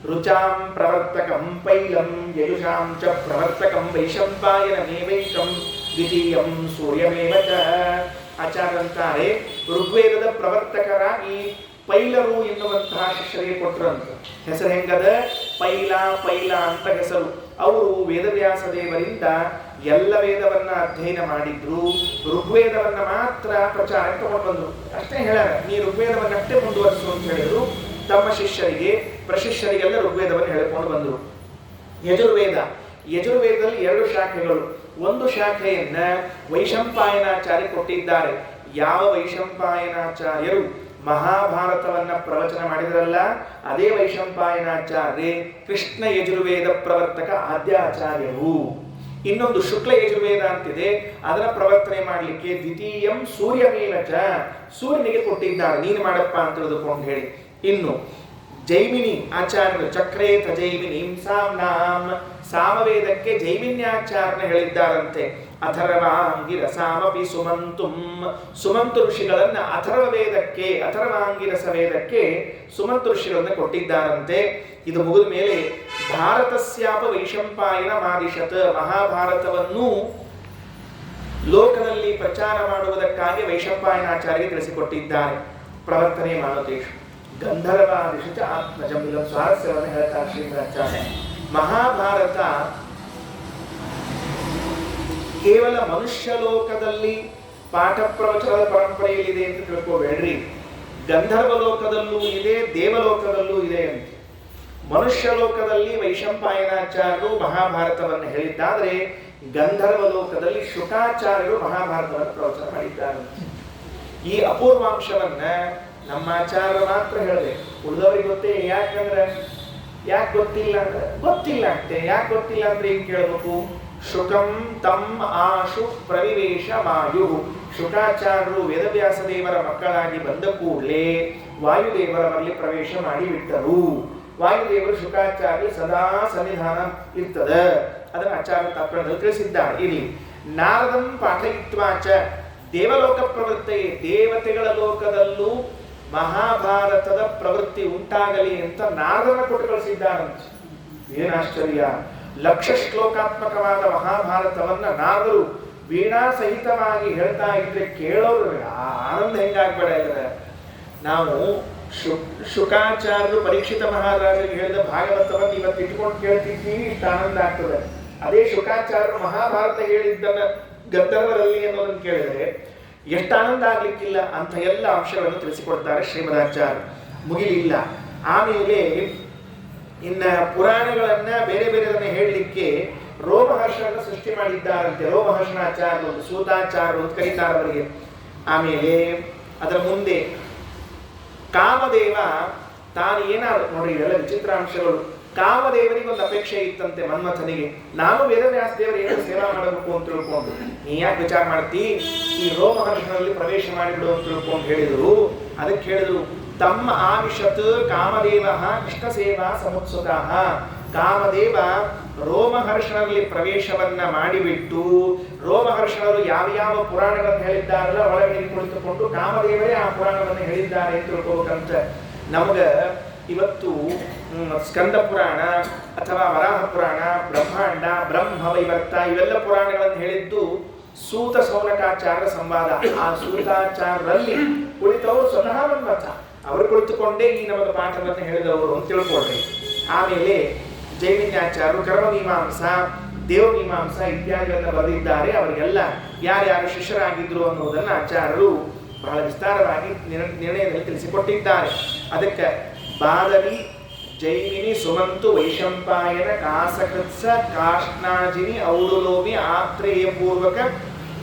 ರುಚಾಂ ಪ್ರವರ್ತಕಂ ಪೈಲಂ ಯಜುಷಾಂ ಚ ಪ್ರವರ್ತಕಂ ವೈಶಂಪಾಯನ ಮೇವೈಕಂ ದ್ವಿತೀಯಂ ಸೂರ್ಯಮೇವ ಚ. ಆಚಾರ್ಯರಂತಾರೆ ಋಗ್ವೇದದ ಪ್ರವರ್ತಕರಾಗಿ ಪೈಲರು ಎನ್ನುವಂತಹ ಶಿಷ್ಯರಿಗೆ ಕೊಟ್ಟರಂತ. ಹೆಸರು ಹೆಂಗದ? ಪೈಲ ಅಂತ ಹೆಸರು. ಅವರು ವೇದವ್ಯಾಸ ದೇವರಿಂದ ಎಲ್ಲ ವೇದವನ್ನ ಅಧ್ಯಯನ ಮಾಡಿದ್ರು, ಋಗ್ವೇದವನ್ನ ಮಾತ್ರ ಪ್ರಚಾರಕ್ಕೆ ತಗೊಂಡು ಬಂದ್ರು. ಅಷ್ಟೇ ಹೇಳ್ಯಾರ, ನೀ ಋಗ್ವೇದವನ್ನಷ್ಟೇ ಮುಂದುವರಿಸು ಅಂತ ಹೇಳಿದ್ರು. ತಮ್ಮ ಶಿಷ್ಯರಿಗೆ ಪ್ರಶಿಷ್ಯರಿಗೆಲ್ಲ ಋಗ್ವೇದವನ್ನು ಹೇಳಿಕೊಂಡು ಬಂದರು. ಯಜುರ್ವೇದದಲ್ಲಿ 2 ಶಾಖೆಗಳು. ಒಂದು ಶಾಖೆಯನ್ನ ವೈಶಂಪಾಯನಾಚಾರ್ಯ ಕೊಟ್ಟಿದ್ದಾರೆ. ಯಾವ ವೈಶಂಪಾಯನಾಚಾರ್ಯರು ಮಹಾಭಾರತವನ್ನ ಪ್ರವಚನ ಮಾಡಿದ್ರಲ್ಲ, ಅದೇ ವೈಶಂಪಾಯನಾಚಾರ್ಯ ಕೃಷ್ಣ ಯಜುರ್ವೇದ ಪ್ರವರ್ತಕ ಆದ್ಯಾಚಾರ್ಯರು. ಇನ್ನೊಂದು ಶುಕ್ಲ ಯಜುರ್ವೇದ ಅಂತಿದೆ, ಅದರ ಪ್ರವರ್ತನೆ ಮಾಡಲಿಕ್ಕೆ ದ್ವಿತೀಯಂ ಸೂರ್ಯಮೇವ ಚ, ಸೂರ್ಯನಿಗೆ ಕೊಟ್ಟಿದ್ದಾರೆ, ನೀನು ಮಾಡಪ್ಪ ಅಂತ ತಿಳಿದುಕೊಂಡು ಹೇಳಿ. ಇನ್ನು ಜೈಮಿನಿ ಆಚಾರ್ಯರು ಚಕ್ರೇತ ಜೈಮಿನಿ ಸಾಮ್ನಾಂ, ಸಾಮವೇದಕ್ಕೆ ಜೈಮಿನ್ಯಾಚಾರ್ಯ ಹೇಳಿದ್ದಾರಂತೆ. ಅಥರ್ವಾಂಗಿರಸಾಮಪಿ ಸುಮಂತುಂ, ಸುಮಂತು ಋಷಿಗಳನ್ನ ಅಥರ್ವಾಂಗಿರಸ ವೇದಕ್ಕೆ ಸುಮಂತು ಋಷಿಗಳನ್ನ ಕೊಟ್ಟಿದ್ದಾರಂತೆ. ಇದು ಮುಗಿದ ಮೇಲೆ ಭಾರತಸ್ಯಾಪ ವೈಶಂಪಾಯನ ಮಾದಿಶತ್, ಮಹಾಭಾರತವನ್ನು ಲೋಕದಲ್ಲಿ ಪ್ರಚಾರ ಮಾಡುವುದಕ್ಕಾಗಿ ವೈಶಂಪಾಯನಾಚಾರ್ಯ ತಿಳಿಸಿಕೊಟ್ಟಿದ್ದಾರೆ. ಪ್ರವರ್ತನೆ ಮಾಡೋದೇಶು ಗಂಧರ್ವಾದಿಶು ಚ ಆತ್ಮಜಂ. ಇದೊಂದು ಸ್ವಾರಸ್ಯವನ್ನು ಹೇಳ್ತಾರೆ ಶ್ರೀಮದಾಚಾರ್ಯ. ಮಹಾಭಾರತ ಕೇವಲ ಮನುಷ್ಯ ಲೋಕದಲ್ಲಿ ಪಾಠ ಪ್ರವಚನದ ಪರಂಪರೆಯಲ್ಲಿದೆ ಅಂತ ತಿಳ್ಕೋಬೇಡ್ರಿ. ಗಂಧರ್ವ ಲೋಕದಲ್ಲೂ ಇದೆ, ದೇವಲೋಕದಲ್ಲೂ ಇದೆ ಅಂತ. ಮನುಷ್ಯ ಲೋಕದಲ್ಲಿ ವೈಶಂಪಾಯನಾಚಾರ್ಯರು ಮಹಾಭಾರತವನ್ನು ಹೇಳಿದ್ದಾದರೆ, ಗಂಧರ್ವ ಲೋಕದಲ್ಲಿ ಶುಕಾಚಾರ್ಯರು ಮಹಾಭಾರತವನ್ನು ಪ್ರವಚನ ಮಾಡಿದ್ದಾರೆ. ಈ ಅಪೂರ್ವಾಂಶವನ್ನ ನಮ್ಮ ಆಚಾರ್ಯರು ಮಾತ್ರ ಹೇಳಬೇಕು, ಉಳಿದವರಿಗೆ ಗೊತ್ತೇ. ಯಾಕಂದ್ರೆ ಯಾಕೆ ಗೊತ್ತಿಲ್ಲ ಅಂದ್ರೆ ಗೊತ್ತಿಲ್ಲ ಅಷ್ಟೇ. ಯಾಕೆ ಗೊತ್ತಿಲ್ಲ ಅಂದ್ರೆ ಏನ್ ಕೇಳಬೇಕು? ಶುಕಂ ತಮ್ ಆಶು ಪ್ರವಿವೇಶ ವಾಯು. ಶುಕಾಚಾರ್ಯರು ವೇದವ್ಯಾಸ ದೇವರ ಮಕ್ಕಳಾಗಿ ಬಂದ ಕೂಡಲೇ ವಾಯುದೇವರಲ್ಲಿ ಪ್ರವೇಶ ಮಾಡಿಬಿಟ್ಟರು. ವಾಯುದೇವರು ಶುಕಾಚಾರ್ಯ ಸದಾ ಸನ್ನಿಧಾನ ಇರ್ತದ. ಅದನ್ನು ಆಚಾರ್ಯ ತಾತ್ಪರ್ಯದಲ್ಲಿ ತಿಳಿಸಿದ್ದಾರೆ. ಇಲ್ಲಿ ನಾರದಂ ಪಾಠಯಿತ್ವಾಚ ದೇವಲೋಕ ಪ್ರವೃತ್ತಿ, ದೇವತೆಗಳ ಲೋಕದಲ್ಲೂ ಮಹಾಭಾರತದ ಪ್ರವೃತ್ತಿ ಉಂಟಾಗಲಿ ಅಂತ ನಾರದನ ಕೊಟ್ಟು ಕಳಿಸಿದ್ದಾರಂತೆ. ಏನಾಶ್ಚರ್ಯ! ಲಕ್ಷ ಶ್ಲೋಕಾತ್ಮಕವಾದ ಮಹಾಭಾರತವನ್ನ ನಾರದರು ವೀಣಾ ಸಹಿತವಾಗಿ ಹೇಳ್ತಾ ಇದ್ರೆ ಕೇಳೋರು ಆನಂದ ಹೆಂಗಾಗ್ಬೇಡ ಇದ್ರೆ. ನಾವು ಶುಕಾಚಾರ್ಯರು ಪರೀಕ್ಷಿತ ಮಹಾರಾಜರಿಗೆ ಹೇಳಿದ ಭಾಗವತವನ್ನು ಇವತ್ತು ಇಟ್ಕೊಂಡು ಕೇಳ್ತಿದ್ದೀವಿ, ಇಷ್ಟು ಆನಂದ ಆಗ್ತದೆ. ಅದೇ ಶುಕಾಚಾರ್ಯರು ಮಹಾಭಾರತ ಹೇಳಿದ್ದನ್ನ ಗಂಧರ್ವರಲ್ಲಿ ಅನ್ನೋದನ್ನು ಕೇಳಿದ್ರೆ ಎಷ್ಟು ಆನಂದ ಆಗ್ಲಿಕ್ಕಿಲ್ಲ. ಅಂತ ಎಲ್ಲ ಅಂಶಗಳನ್ನು ತಿಳಿಸಿಕೊಡ್ತಾರೆ ಶ್ರೀಮದಾಚಾರ್ಯ. ಮುಗಿಲಿಲ್ಲ. ಆಮೇಲೆ ಇನ್ನ ಪುರಾಣಗಳನ್ನ ಬೇರೆ ಬೇರೆದನ್ನ ಹೇಳಲಿಕ್ಕೆ ರೋಮಹರ್ಷನ ಸೃಷ್ಟಿ ಮಾಡಿದ್ದಾರಂತೆ. ರೋಮಹರ್ಷನಾಚಾರ್ಯ, ಒಂದು ಸೂತಾಚಾರ್ಯರು ಅಂತ ಕರೀತಾರೆ ಅವರಿಗೆ. ಆಮೇಲೆ ಅದರ ಮುಂದೆ ಕಾಮದೇವ ತಾನು ಏನಾದ್ರು ನೋಡಿ, ಇವೆಲ್ಲ ವಿಚಿತ್ರಾಂಶಗಳು. ಕಾಮದೇವನಿಗೆ ಒಂದು ಅಪೇಕ್ಷೆ ಇತ್ತಂತೆ ಮನ್ಮಥನಿಗೆ, ನಾನು ವೇದವ್ಯಾಸ ದೇವರ ಏನು ಸೇವಾ ಮಾಡಬೇಕು ಅಂತ ತಿಳ್ಕೊಂಡು. ನೀ ಯಾಕೆ ವಿಚಾರ ಮಾಡ್ತಿ, ಈ ರೋಮಹರ್ಷನಲ್ಲಿ ಪ್ರವೇಶ ಮಾಡಿಬಿಡು ಅಂತ ತಿಳ್ಕೊಂಡು ಹೇಳಿದ್ರು. ಅದಕ್ಕೆ ಹೇಳಿದ್ರು ತಮ್ಮ ಆವಿಶತ್ ಕಾಮದೇವ ಕೃಷ್ಣ ಸೇವಾ ಸಮುತ್ಸುಕಃ. ಕಾಮದೇವ ರೋಮಹರ್ಷನಲ್ಲಿ ಪ್ರವೇಶವನ್ನ ಮಾಡಿಬಿಟ್ಟು, ರೋಮಹರ್ಷಣರು ಯಾವ ಪುರಾಣಗಳನ್ನು ಹೇಳಿದ್ದಾರಲ್ಲ ಒಳಗಡೆ ಕುಳಿತುಕೊಂಡು ಕಾಮದೇವರೇ ಆ ಪುರಾಣವನ್ನು ಹೇಳಿದ್ದಾರೆ ಅಂತ ತಿಳ್ಕೋಬೇಕಂತ. ನಮಗ ಇವತ್ತು ಸ್ಕಂದ ಪುರಾಣ ಅಥವಾ ವರಾಹ ಪುರಾಣ, ಬ್ರಹ್ಮಾಂಡ, ಬ್ರಹ್ಮವೈವರ್ತ ಇವೆಲ್ಲ ಪುರಾಣಗಳನ್ನು ಹೇಳಿದ್ದು ಸೂತ ಸೌನಕಾಚಾರ್ಯರ ಸಂವಾದ. ಆ ಸೂತಾಚಾರ್ಯರಲ್ಲಿ ಕುಳಿತವರು ಸ್ವತಃ ಮನ್ಮಥ, ಅವರು ಕುಳಿತುಕೊಂಡೇ ಈ ನಮಗೆ ಪಾಠವನ್ನು ಹೇಳಿದವರು ಅಂತ ತಿಳ್ಕೊಳ್ರಿ. ಆಮೇಲೆ ಜೈಮಿನ್ಯಾಚಾರ್ಯರು ಕರ್ಮಮೀಮಾಂಸ, ದೇವಮೀಮಾಂಸ ಇತ್ಯಾದಿಗಳನ್ನು ಬರೆದಿದ್ದಾರೆ. ಅವರಿಗೆಲ್ಲ ಯಾರ್ಯಾರು ಶಿಷ್ಯರಾಗಿದ್ರು ಅನ್ನುವುದನ್ನು ಆಚಾರ್ಯರು ಬಹಳ ವಿಸ್ತಾರವಾಗಿ ನಿರ್ಣಯದಲ್ಲಿ ತಿಳಿಸಿಕೊಟ್ಟಿದ್ದಾರೆ. ಅದಕ್ಕೆ ಬಾದರಿ, ಜೈಮಿನಿ, ಸುಮಂತು, ವೈಶಂಪಾಯನ, ಕಾಸಕೃತ್ಸ, ಕಾಷ್ಣಾಜಿನಿ, ಔಡುಲೋಮಿ, ಆತ್ರೇಯ ಪೂರ್ವಕ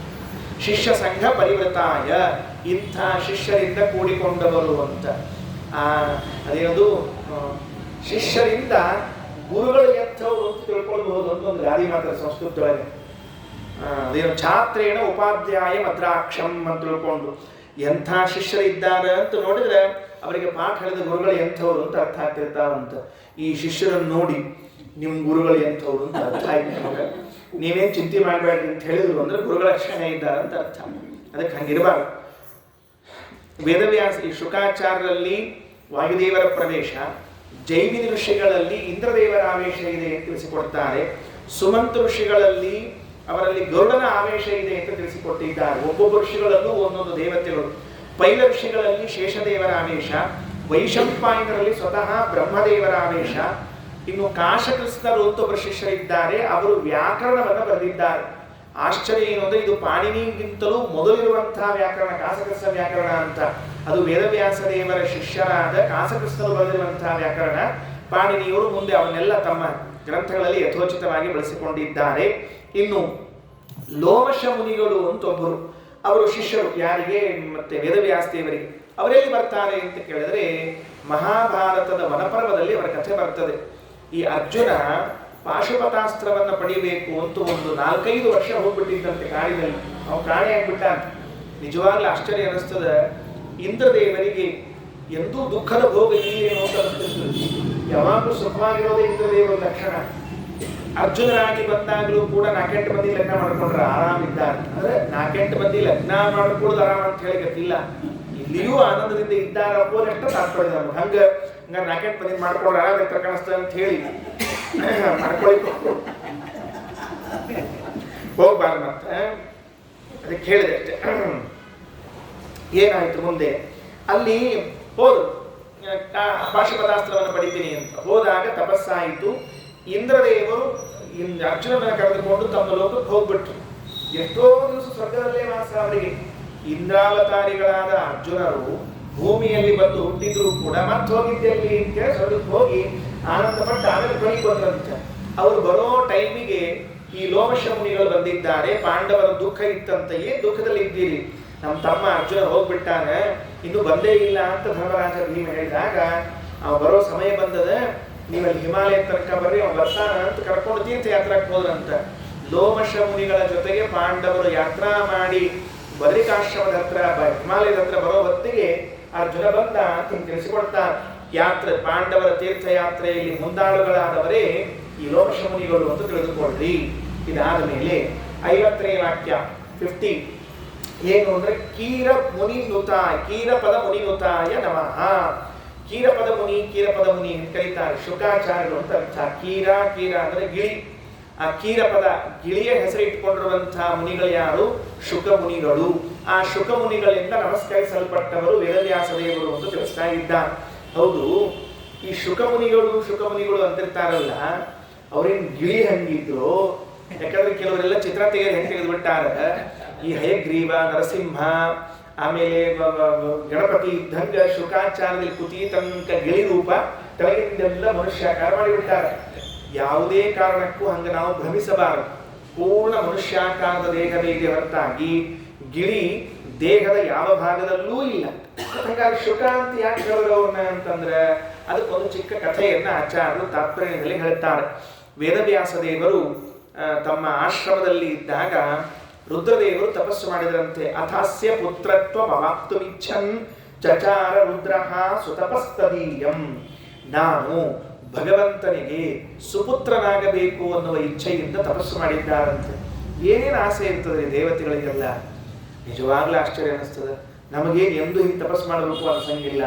ಶಿಷ್ಯ ಸಂಘ ಪರಿವೃತಾಯ. ಇಂಥ ಶಿಷ್ಯರಿಂದ ಕೂಡಿಕೊಂಡವರು ಅಂತ. ಅದೇನದು ಶಿಷ್ಯರಿಂದ ಗುರುಗಳು ಎಂಥವ್ರು ಅಂತ ತಿಳ್ಕೊಳ್ಬಹುದು ಅಂತ ಒಂದು ಗಾದಿ ಮಾತ್ರ ಸಂಸ್ಕೃತದೊಳಗೆ. ಅದೇನು ಛಾತ್ರೇಣ ಉಪಾಧ್ಯಾಯ ಮದ್ರಾಕ್ಷಂ ಅಂತ ತಿಳ್ಕೊಂಡು ಎಂಥ ಶಿಷ್ಯರಿದ್ದಾರೆ ಅಂತ ನೋಡಿದ್ರೆ ಅವರಿಗೆ ಪಾಠ ಹೇಳಿದ ಗುರುಗಳು ಎಂಥವ್ರು ಅಂತ ಅರ್ಥ ಆಗ್ತಿರ್ತಾವಂತ. ಈ ಶಿಷ್ಯರನ್ನು ನೋಡಿ ನಿಮ್ಮ ಗುರುಗಳು ಎಂಥವ್ರು ಅಂತ ಅರ್ಥ ಆಯ್ತು ನಮಗೆ. ನೀವೇನು ಚಿಂತೆ ಮಾಡಬೇಡ್ರಿ ಅಂತ ಹೇಳಿದ್ರು ಅಂದ್ರೆ ಗುರುಗಳ ಕ್ಷಣೆ ಇದ್ದಾರೆ ಅಂತ ಅರ್ಥ. ಅದಕ್ಕೆ ಹಂಗಿರಬಾರ್ದು. ವೇದವ್ಯಾಸ ಈ ಶುಕಾಚಾರ್ಯರಲ್ಲಿ ವಾಯುದೇವರ ಪ್ರವೇಶ, ಜೈಮಿನಿ ಋಷಿಗಳಲ್ಲಿ ಇಂದ್ರದೇವರ ಆವೇಶ ಇದೆ ಅಂತ ತಿಳಿಸಿಕೊಡ್ತಾರೆ. ಸುಮಂತ ಋಷಿಗಳಲ್ಲಿ ಅವರಲ್ಲಿ ಗರುಡನ ಆವೇಶ ಇದೆ ಅಂತ ತಿಳಿಸಿಕೊಟ್ಟಿದ್ದಾರೆ. ಒಬ್ಬೊಬ್ಬ ಋಷಿಗಳಲ್ಲೂ ಒಂದೊಂದು ದೇವತೆಗಳು. ಪೈಲ ಋಷಿಗಳಲ್ಲಿ ಶೇಷದೇವರ ಆವೇಶ, ವೈಶಂಪಾಯನರಲ್ಲಿ ಸ್ವತಃ ಬ್ರಹ್ಮದೇವರ ಆವೇಶ. ಇನ್ನು ಕಾಶಕೃಷ್ಣರು ಅಂತ ಒಬ್ಬರು ಶಿಷ್ಯರಿದ್ದಾರೆ, ಅವರು ವ್ಯಾಕರಣವನ್ನು ಬರೆದಿದ್ದಾರೆ. ಆಶ್ಚರ್ಯ ಏನು ಅಂದರೆ ಇದು ಪಾಣಿನಿಗಿಂತಲೂ ಮೊದಲಿರುವಂತಹ ವ್ಯಾಕರಣ ಕಾಶಕೃಷ್ಣ ವ್ಯಾಕರಣ ಅಂತ. ಅದು ವೇದವ್ಯಾಸ ದೇವರ ಶಿಷ್ಯರಾದ ಕಾಶಕೃಷ್ಣರು ಬರೆದಿರುವಂತಹ ವ್ಯಾಕರಣ. ಪಾಣಿನಿಯವರು ಮುಂದೆ ಅವನ್ನೆಲ್ಲ ತಮ್ಮ ಗ್ರಂಥಗಳಲ್ಲಿ ಯಥೋಚಿತವಾಗಿ ಬಳಸಿಕೊಂಡಿದ್ದಾರೆ. ಇನ್ನು ಲೋಮಶ ಮುನಿಗಳು ಅಂತ ಒಬ್ಬರು, ಅವರು ಶಿಷ್ಯರು ಯಾರಿಗೆ? ಮತ್ತೆ ವೇದವ್ಯಾಸ ದೇವರಿಗೆ. ಅವರೆಲ್ಲಿ ಬರ್ತಾರೆ ಅಂತ ಕೇಳಿದ್ರೆ ಮಹಾಭಾರತದ ವನಪರ್ವದಲ್ಲಿ ಅವರ ಕಥೆ ಬರ್ತದೆ. ಈ ಅರ್ಜುನ ಪಾಶುಪತಾಸ್ತ್ರವನ್ನು ಪಡಿಬೇಕು ಅಂತ ಒಂದು 4-5 ವರ್ಷ ಹೋಗ್ಬಿಟ್ಟಿದ್ದಂತೆ ಕಾಡಿನಲ್ಲಿ. ಅವನು ಕಾಣೆಯಾಗ್ಬಿಟ್ಟ. ನಿಜವಾಗ್ಲೂ ಆಶ್ಚರ್ಯ ಅನಿಸ್ತದೆ. ಇಂದ್ರದೇವರಿಗೆ ಎಂದೂ ದುಃಖದ ಭೋಗ ಏನು ಅಂತ ಅನಿಸ್ತದೆ. ಯಾವಾಗಲೂ ಸುಖವಾಗಿರೋದೇ ಇಂದ್ರದೇವರ ಲಕ್ಷಣ. ಅರ್ಜುನರಾಗಿ ಬಂದಾಗಲೂ ಕೂಡ 4-8 ಮಂದಿ ಲಗ್ನ ಮಾಡ್ಕೊಂಡ್ರೆ ಆರಾಮಿದ್ದಾರೆ. ಅಂದ್ರೆ 4-8 ಮಂದಿ ಲಗ್ನ ಮಾಡ್ಕೊಳ್ಳೋದು ಆರಾಮ ಅಂತ ಹೇಳಿ ಗೊತ್ತಿಲ್ಲ. ಇಲ್ಲಿಯೂ ಆನಂದದಿಂದ ಇದ್ದಾರೆ ಅನ್ನೋದಷ್ಟು ತಾತ್ಪರ್ಯ ನಮ್ಗೆ. ಹಂಗೆ 4-8 ಮಂದಿ ಮಾಡ್ಕೊಂಡ್ರೆ ಆರಾಮ ಎತ್ತರ ಕಾಣಿಸ್ತದೆ ಅಂತ ಹೇಳಿ ಮಾಡ್ಕೊಳ್ಳಿ ಹೋಗ್ಬಾರ್ದು. ಮತ್ತೆ ಅದಕ್ಕೆ ಹೇಳಿದೆ ಅಷ್ಟೇ. ಏನಾಯ್ತು ಮುಂದೆ? ಅಲ್ಲಿ ಹೋದ್ರು, ಪಾಶುಪತಾಸ್ತ್ರವನ್ನು ಪಡಿತೀನಿ ಅಂತ ಹೋದಾಗ ತಪಸ್ಸಾಯಿತು. ಇಂದ್ರದೇವರು ಅರ್ಜುನನ ಕರೆದುಕೊಂಡು ತಮ್ಮ ಲೋಕಕ್ಕೆ ಹೋಗ್ಬಿಟ್ರು. ಎಷ್ಟೋ ದಿವಸ ಸ್ವರ್ಗದಲ್ಲೇ ವಾಸ ಅವರಿಗೆ. ಇಂದ್ರಾವತಾರಿಗಳಾದ ಅರ್ಜುನರು ಭೂಮಿಯಲ್ಲಿ ಬಂದು ಹುಟ್ಟಿದ್ರು ಕೂಡ ಮತ್ತೆ ಹೋಗಿದ್ದಲ್ಲಿ ಅಂತ ಸ್ವರ್ಗಕ್ಕೆ ಹೋಗಿ ಆನಂದ ಪಟ್ಟು ಆಮೇಲೆ ಬಳಿಗೆ ಬಂದ್ರಂತೆ. ಅವರು ಬರೋ ಟೈಮಿಗೆ ಈ ಲೋಮಶ ಮುನಿಗಳು ಬಂದಿದ್ದಾರೆ. ಪಾಂಡವರ ದುಃಖ ಇತ್ತಂತ. ಏನ್ ದುಃಖದಲ್ಲಿ ಇದ್ದೀರಿ? ನಮ್ಮ ತಮ್ಮ ಅರ್ಜುನ ಹೋಗ್ಬಿಟ್ಟಾನೆ, ಇನ್ನು ಬಂದೇ ಇಲ್ಲ ಅಂತ ಧರ್ಮರಾಜ ಭೀಮ ಹೇಳಿದಾಗ, ಅವ್ ಬರೋ ಸಮಯ ಬಂದದ, ನೀವಲ್ಲಿ ಹಿಮಾಲಯ ತನಕ ಬರ್ರಿ, ಅವ್ ಬರ್ತಾನ ಅಂತ ಕರ್ಕೊಂಡು ತೀರ್ಥಯಾತ್ರಾಕ್ಕೆ ಹೋದ್ರಂತ. ಲೋಮಶ ಮುನಿಗಳ ಜೊತೆಗೆ ಪಾಂಡವರು ಯಾತ್ರಾ ಮಾಡಿ ಬದರಿಕಾಶ್ರಮದ ಹತ್ರ ಹಿಮಾಲಯದ ಹತ್ರ ಬರೋ ಹೊತ್ತಿಗೆ ಅರ್ಜುನ ಬಂದ ಅಂತ ತಿಳಿಸಿಕೊಡ್ತಾನೆ. ಪಾಂಡವರ ತೀರ್ಥಯಾತ್ರೆಯಲ್ಲಿ ಮುಂದಾಳುಗಳಾದವರೇ ಈ ಲೋಮಶ ಮುನಿಗಳು ಅಂತ ತಿಳಿದುಕೊಳ್ಳ್ರಿ. ಇದಾದ ಮೇಲೆ 50ನೇ ವಾಕ್ಯ 50 ಏನು ಅಂದ್ರೆ ಕೀರಪದ ಮುನಿನುತಾಯ ನಮಃ. ಕೀರಪದ ಮುನಿ ಅಂತ ಕರೀತಾರೆ. ಶುಕಾಚಾರ್ಯರು ಅಂತ ಅರ್ಥ. ಕೀರ ಅಂದ್ರೆ ಗಿಳಿ. ಆ ಕೀರಪದ ಗಿಳಿಯ ಹೆಸರು ಇಟ್ಕೊಂಡಿರುವಂತಹ ಮುನಿಗಳು ಯಾರು? ಶುಕ ಮುನಿಗಳು. ಆ ಶುಕ ಮುನಿಗಳಿಂದ ನಮಸ್ಕರಿಸಲ್ಪಟ್ಟವರು ವೇದವ್ಯಾಸ ದೇವರು ಅಂತ ತಿಳಿಸ್ತಾ ಇದ್ದಾರೆ. ಹೌದು, ಈ ಶುಕ ಮುನಿಗಳು ಅಂತಿರ್ತಾರಲ್ಲ, ಅವ್ರೇನ್ ಗಿಳಿ ಹಂಗಿದ್ರು? ಯಾಕಂದ್ರೆ ಕೆಲವರೆಲ್ಲ ಚಿತ್ರ ತೆಗೆದು ಬಿಟ್ಟಾರ. ಈ ಹಯಗ್ರೀವ, ನರಸಿಂಹ, ಆಮೇಲೆ ಗಣಪತಿ ಇದ್ದಂಗ ಶುಕಾಚಾರದಲ್ಲಿ ಕುತಿ ತನಕ ಗಿಳಿ ರೂಪ, ಕೆಳಗಿಂದೆಲ್ಲ ಮನುಷ್ಯಾಕಾರ ಮಾಡಿಬಿಟ್ಟಾರೆ. ಯಾವುದೇ ಕಾರಣಕ್ಕೂ ಹಂಗ ನಾವು ಭ್ರಮಿಸಬಾರದು. ಪೂರ್ಣ ಮನುಷ್ಯಾಕಾರದ ದೇಹದ ಇದೆ ಹೊರತಾಗಿ ಗಿಳಿ ದೇಹದ ಯಾವ ಭಾಗದಲ್ಲೂ ಇಲ್ಲ. ಹಾಗಾಗಿ ಶುಕ ಅಂತ ಯಾಕೆ ಹೇಳೋರವ್ರನ್ನ ಅಂತಂದ್ರೆ ಅದಕ್ಕೊಂದು ಚಿಕ್ಕ ಕಥೆಯನ್ನ ಆಚಾರ್ಯರು ತಾತ್ಪರ್ಯದಲ್ಲಿ ಹೇಳ್ತಾರೆ. ವೇದವ್ಯಾಸ ದೇವರು ತಮ್ಮ ಆಶ್ರಮದಲ್ಲಿ ಇದ್ದಾಗ ರುದ್ರದೇವರು ತಪಸ್ಸು ಮಾಡಿದರಂತೆ. ಅಥಾಸ್ಯ ಪುತ್ರತ್ವ ಅವಾಪ್ತುಮಿಚ್ಛನ್ ಚಚಾರ ರುದ್ರಃ ಸುತಪಸ್ತದೀಯಂ. ನಾನು ಭಗವಂತನಿಗೆ ಸುಪುತ್ರನಾಗಬೇಕು ಅನ್ನುವ ಇಚ್ಛೆಯಿಂದ ತಪಸ್ಸು ಮಾಡಿದ್ದಾರಂತೆ. ಏನೇನು ಆಸೆ ಇರ್ತದೆ ದೇವತೆಗಳಿಗೆಲ್ಲ? ನಿಜವಾಗ್ಲೂ ಆಶ್ಚರ್ಯ ಅನ್ನಿಸ್ತದೆ. ನಮಗೇನು ಎಂದು ಹಿಂಗೆ ತಪಸ್ಸು ಮಾಡಬೇಕು ಅನ್ಸಂಗಿಲ್ಲ.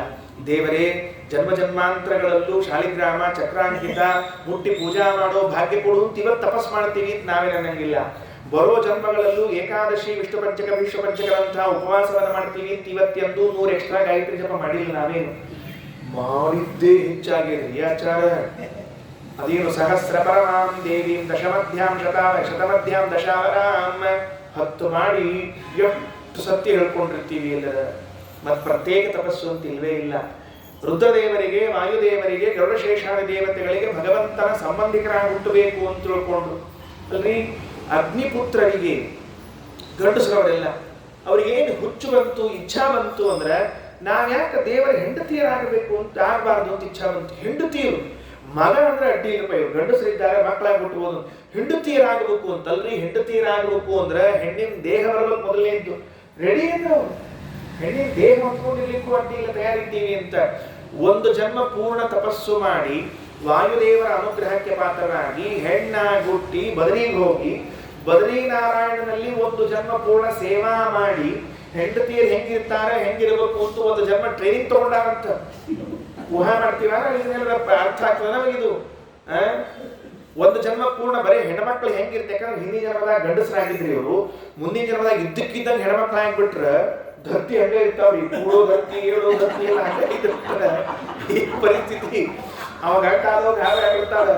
ದೇವರೇ, ಜನ್ಮಾಂತರಗಳಲ್ಲೂ ಶಾಲಿಗ್ರಾಮ ಚಕ್ರಾಂಕಿತ ಮುಟ್ಟಿ ಪೂಜಾ ಮಾಡೋ ಭಾಗ್ಯ ಕೊಡು ಅಂತ ಇವತ್ತು ತಪಸ್ಸು ಮಾಡ್ತೀವಿ ಅಂತ ನಾವೇ ಅನ್ನಂಗಿಲ್ಲ. ಬರೋ ಜನ್ಮಗಳಲ್ಲೂ ಏಕಾದಶಿ ವಿಷ್ಣು ಪಂಚಕರಂತಹ ಉಪವಾಸವನ್ನು ಮಾಡ್ತೀವಿ ಅಂತ ಇವತ್ತೆಂದು 100 ಎಕ್ಸ್ಟ್ರಾ ಗಾಯತ್ರಿ ಜಪ ಮಾಡಿಲ್ಲ. ನಾವೇನು ಮಾಡಿದ್ದೇ ಹೆಚ್ಚಾಗಿದೆ ಆಚಾರ. ಅದೇನು ಸಹಸ್ರ ಪರಮಾಂ ದೇವೀಂ ದಶಮಧ್ಯಾಂ ಶತಮಧ್ಯಾಂ ದಶಾವರಾಂ 10 ಮಾಡಿ ಎಷ್ಟು ಸತ್ಯ ಹೇಳ್ಕೊಂಡಿರ್ತೀವಿ ಎಲ್ಲರ. ಮತ್ತು ಪ್ರತ್ಯೇಕ ತಪಸ್ಸು ಅಂತ ಇಲ್ವೇ ಇಲ್ಲ. ರುದ್ರದೇವರಿಗೆ, ವಾಯುದೇವರಿಗೆ, ಗರುಡಶೇಷಾದಿ ದೇವತೆಗಳಿಗೆ ಭಗವಂತನ ಸಂಬಂಧಿಕರಾಗಿ ಹುಟ್ಟಬೇಕು ಅಂತ ತಿಳ್ಕೊಂಡು ಅಲ್ರಿ. ಅಗ್ನಿಪುತ್ರರಿಗೆ ಗಂಡಸರವರೆಲ್ಲ ಅವ್ರಿಗೇನು ಹುಚ್ಚು ಬಂತು, ಇಚ್ಛಾ ಬಂತು ಅಂದ್ರೆ ನಾವ್ಯಾಕೆ ದೇವರ ಹೆಂಡತಿಯರಾಗಬೇಕು ಅಂತ ಆಗಬಾರ್ದು ಅಂತ ಇಚ್ಛಾ ಬಂತು. ಹೆಂಡತಿಯರು, ಮಗ ಅಂದ್ರೆ ಅಡ್ಡಿ ಇಲ್ಲಪ್ಪ, ಇವ್ರು ಗಂಡಸರಿದ್ದಾರೆ ಮಕ್ಕಳಾಗಿ ಹುಟ್ಟಬಹುದು, ಹೆಂಡತಿಯರಾಗಬೇಕು ಅಂತಲ್ರಿ. ಹೆಂಡತಿಯರಾಗಬೇಕು ಅಂದ್ರೆ ಹೆಣ್ಣಿನ ದೇಹ ಬರಬೇಕು ಮೊದಲನೇದ್ದು. ರೆಡಿ ಅಂದ್ರೆ ಹೆಣ್ಣಿನ ದೇಹ ಹೊತ್ಕೊಂಡಿರ್ಲಿಕ್ಕೂ ಅಡ್ಡಿ ಇಲ್ಲ, ತಯಾರಿದ್ದೀವಿ ಅಂತ. ಒಂದು ಜನ್ಮ ಪೂರ್ಣ ತಪಸ್ಸು ಮಾಡಿ ವಾಯುದೇವರ ಅನುಗ್ರಹಕ್ಕೆ ಪಾತ್ರರಾಗಿ ಹೆಣ್ಣಾಗುಟ್ಟಿ ಬದರಿಗೆ ಹೋಗಿ ಬದರಿ ನಾರಾಯಣನಲ್ಲಿ ಒಂದು ಜನ್ಮ ಪೂರ್ಣ ಸೇವಾ ಮಾಡಿ ಹೆಂಡತಿಯರು ಹೆಂಗಿರ್ತಾರೆ ಹೆಂಗಿರ್ಬೇಕು ಅಂತ ಒಂದು ಜನ್ಮ ಟ್ರೈನಿಂಗ್ ತಗೊಂಡಾರಂತ ಊಹಾ ಮಾಡ್ತೀವ ಇದನ್ನೆಲ್ಲ ಅರ್ಥ ಆಗ್ತದೆ ನಮಗಿದು. ಒಂದು ಜನ್ಮ ಪೂರ್ಣ ಬರೀ ಹೆಣ್ಮಕ್ಳು ಹೆಂಗಿರುತ್ತೆ, ಯಾಕಂದ್ರೆ ಹಿಂದಿನ ಜನ್ಮದಾಗ ಗಂಡಸರಾಗಿದ್ರಿ ಇವರು, ಮುಂದಿನ ಜನ್ಮದಾಗ ಇದ್ದಕ್ಕಿದ್ದಂಗೆ ಹೆಣ್ಮಕ್ಳು ಆಗ್ಬಿಟ್ರ ಧರ್ತಿ ಹಂಗೆ ಇರ್ತಾವ್ರಿ, ಕೂಡೋ ಧರ್ತಿ ಏಳೋ ಧರ್ತಿ ಎಲ್ಲ ಹಂಗೆ ಇರ್ತಾರೆ. ಈ ಪರಿಸ್ಥಿತಿ ಅವಾಗ ಗಂಟ ಆದವಾಗ ಹಾಗೆ ಆಗಿರ್ತಾರ,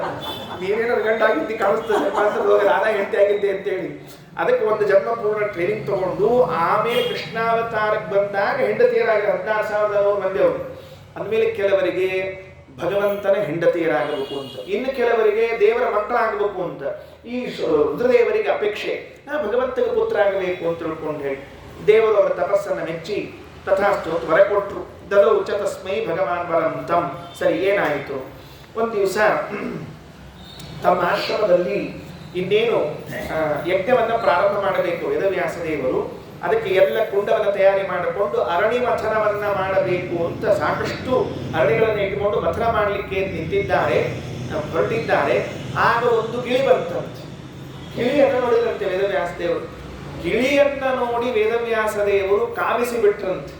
ನೀನೇನೋ ಗಂಟ ಆಗಿದ್ದಿ ಕಾಣಿಸ್ತದೆ ರಾಧಾ ಹೆಂಡತಿ ಆಗಿದ್ದೆ ಅಂತೇಳಿ. ಅದಕ್ಕೆ ಒಂದು ಜನ್ಮ ಪೂರ್ಣ ಟ್ರೈನಿಂಗ್ ತಗೊಂಡು ಆಮೇಲೆ ಕೃಷ್ಣಾವತಾರಕ್ಕೆ ಬಂದಾಗ ಹೆಂಡತಿಯರಾಗಿ 16,000 ಮಂದಿ ಅವರು. ಅಂದಮೇಲೆ ಕೆಲವರಿಗೆ ಭಗವಂತನ ಹೆಂಡತಿಯರಾಗಬೇಕು ಅಂತ, ಇನ್ನು ಕೆಲವರಿಗೆ ದೇವರ ಮಕ್ಕಳಾಗಬೇಕು ಅಂತ. ಈ ರುದ್ರದೇವರಿಗೆ ಅಪೇಕ್ಷೆ, ನಾ ಭಗವಂತನ ಪುತ್ರ ಆಗಬೇಕು ಅಂತ ತಿಳ್ಕೊಂಡು ಹೇಳಿ ದೇವರು ಅವರ ತಪಸ್ಸನ್ನು ಮೆಚ್ಚಿ ತಥಾಸ್ತು ವರ ಕೊಟ್ಟರು. ದದೌ ಚ ತಸ್ಮೈ ಭಗವಾನ್ ವರಂ ತಂ. ಸರಿ, ಏನಾಯಿತು? ಒಂದು ದಿವಸ ತಮ್ಮ ಆಶ್ರಮದಲ್ಲಿ ಇನ್ನೇನು ಯಜ್ಞವನ್ನು ಪ್ರಾರಂಭ ಮಾಡಬೇಕು ವೇದವ್ಯಾಸ ದೇವರು. ಅದಕ್ಕೆ ಎಲ್ಲ ಕುಂಡವನ್ನು ತಯಾರಿ ಮಾಡಿಕೊಂಡು ಅರಣಿ ಮಥನವನ್ನ ಮಾಡಬೇಕು ಅಂತ ಸಾಕಷ್ಟು ಅರಣಿಗಳನ್ನು ಇಟ್ಟುಕೊಂಡು ಮಥನ ಮಾಡಲಿಕ್ಕೆ ಹೊರಟಿದ್ದಾರೆ. ಆಗ ಒಂದು ಗಿಳಿ ಬಂತಂತೆ. ಗಿಳಿಯನ್ನು ನೋಡಿದ್ರಂತೆ ವೇದವ್ಯಾಸ ದೇವರು. ಗಿಳಿಯನ್ನ ನೋಡಿ ವೇದವ್ಯಾಸ ದೇವರು ಕಾಮಿಸಿ ಬಿಟ್ರಂತೆ.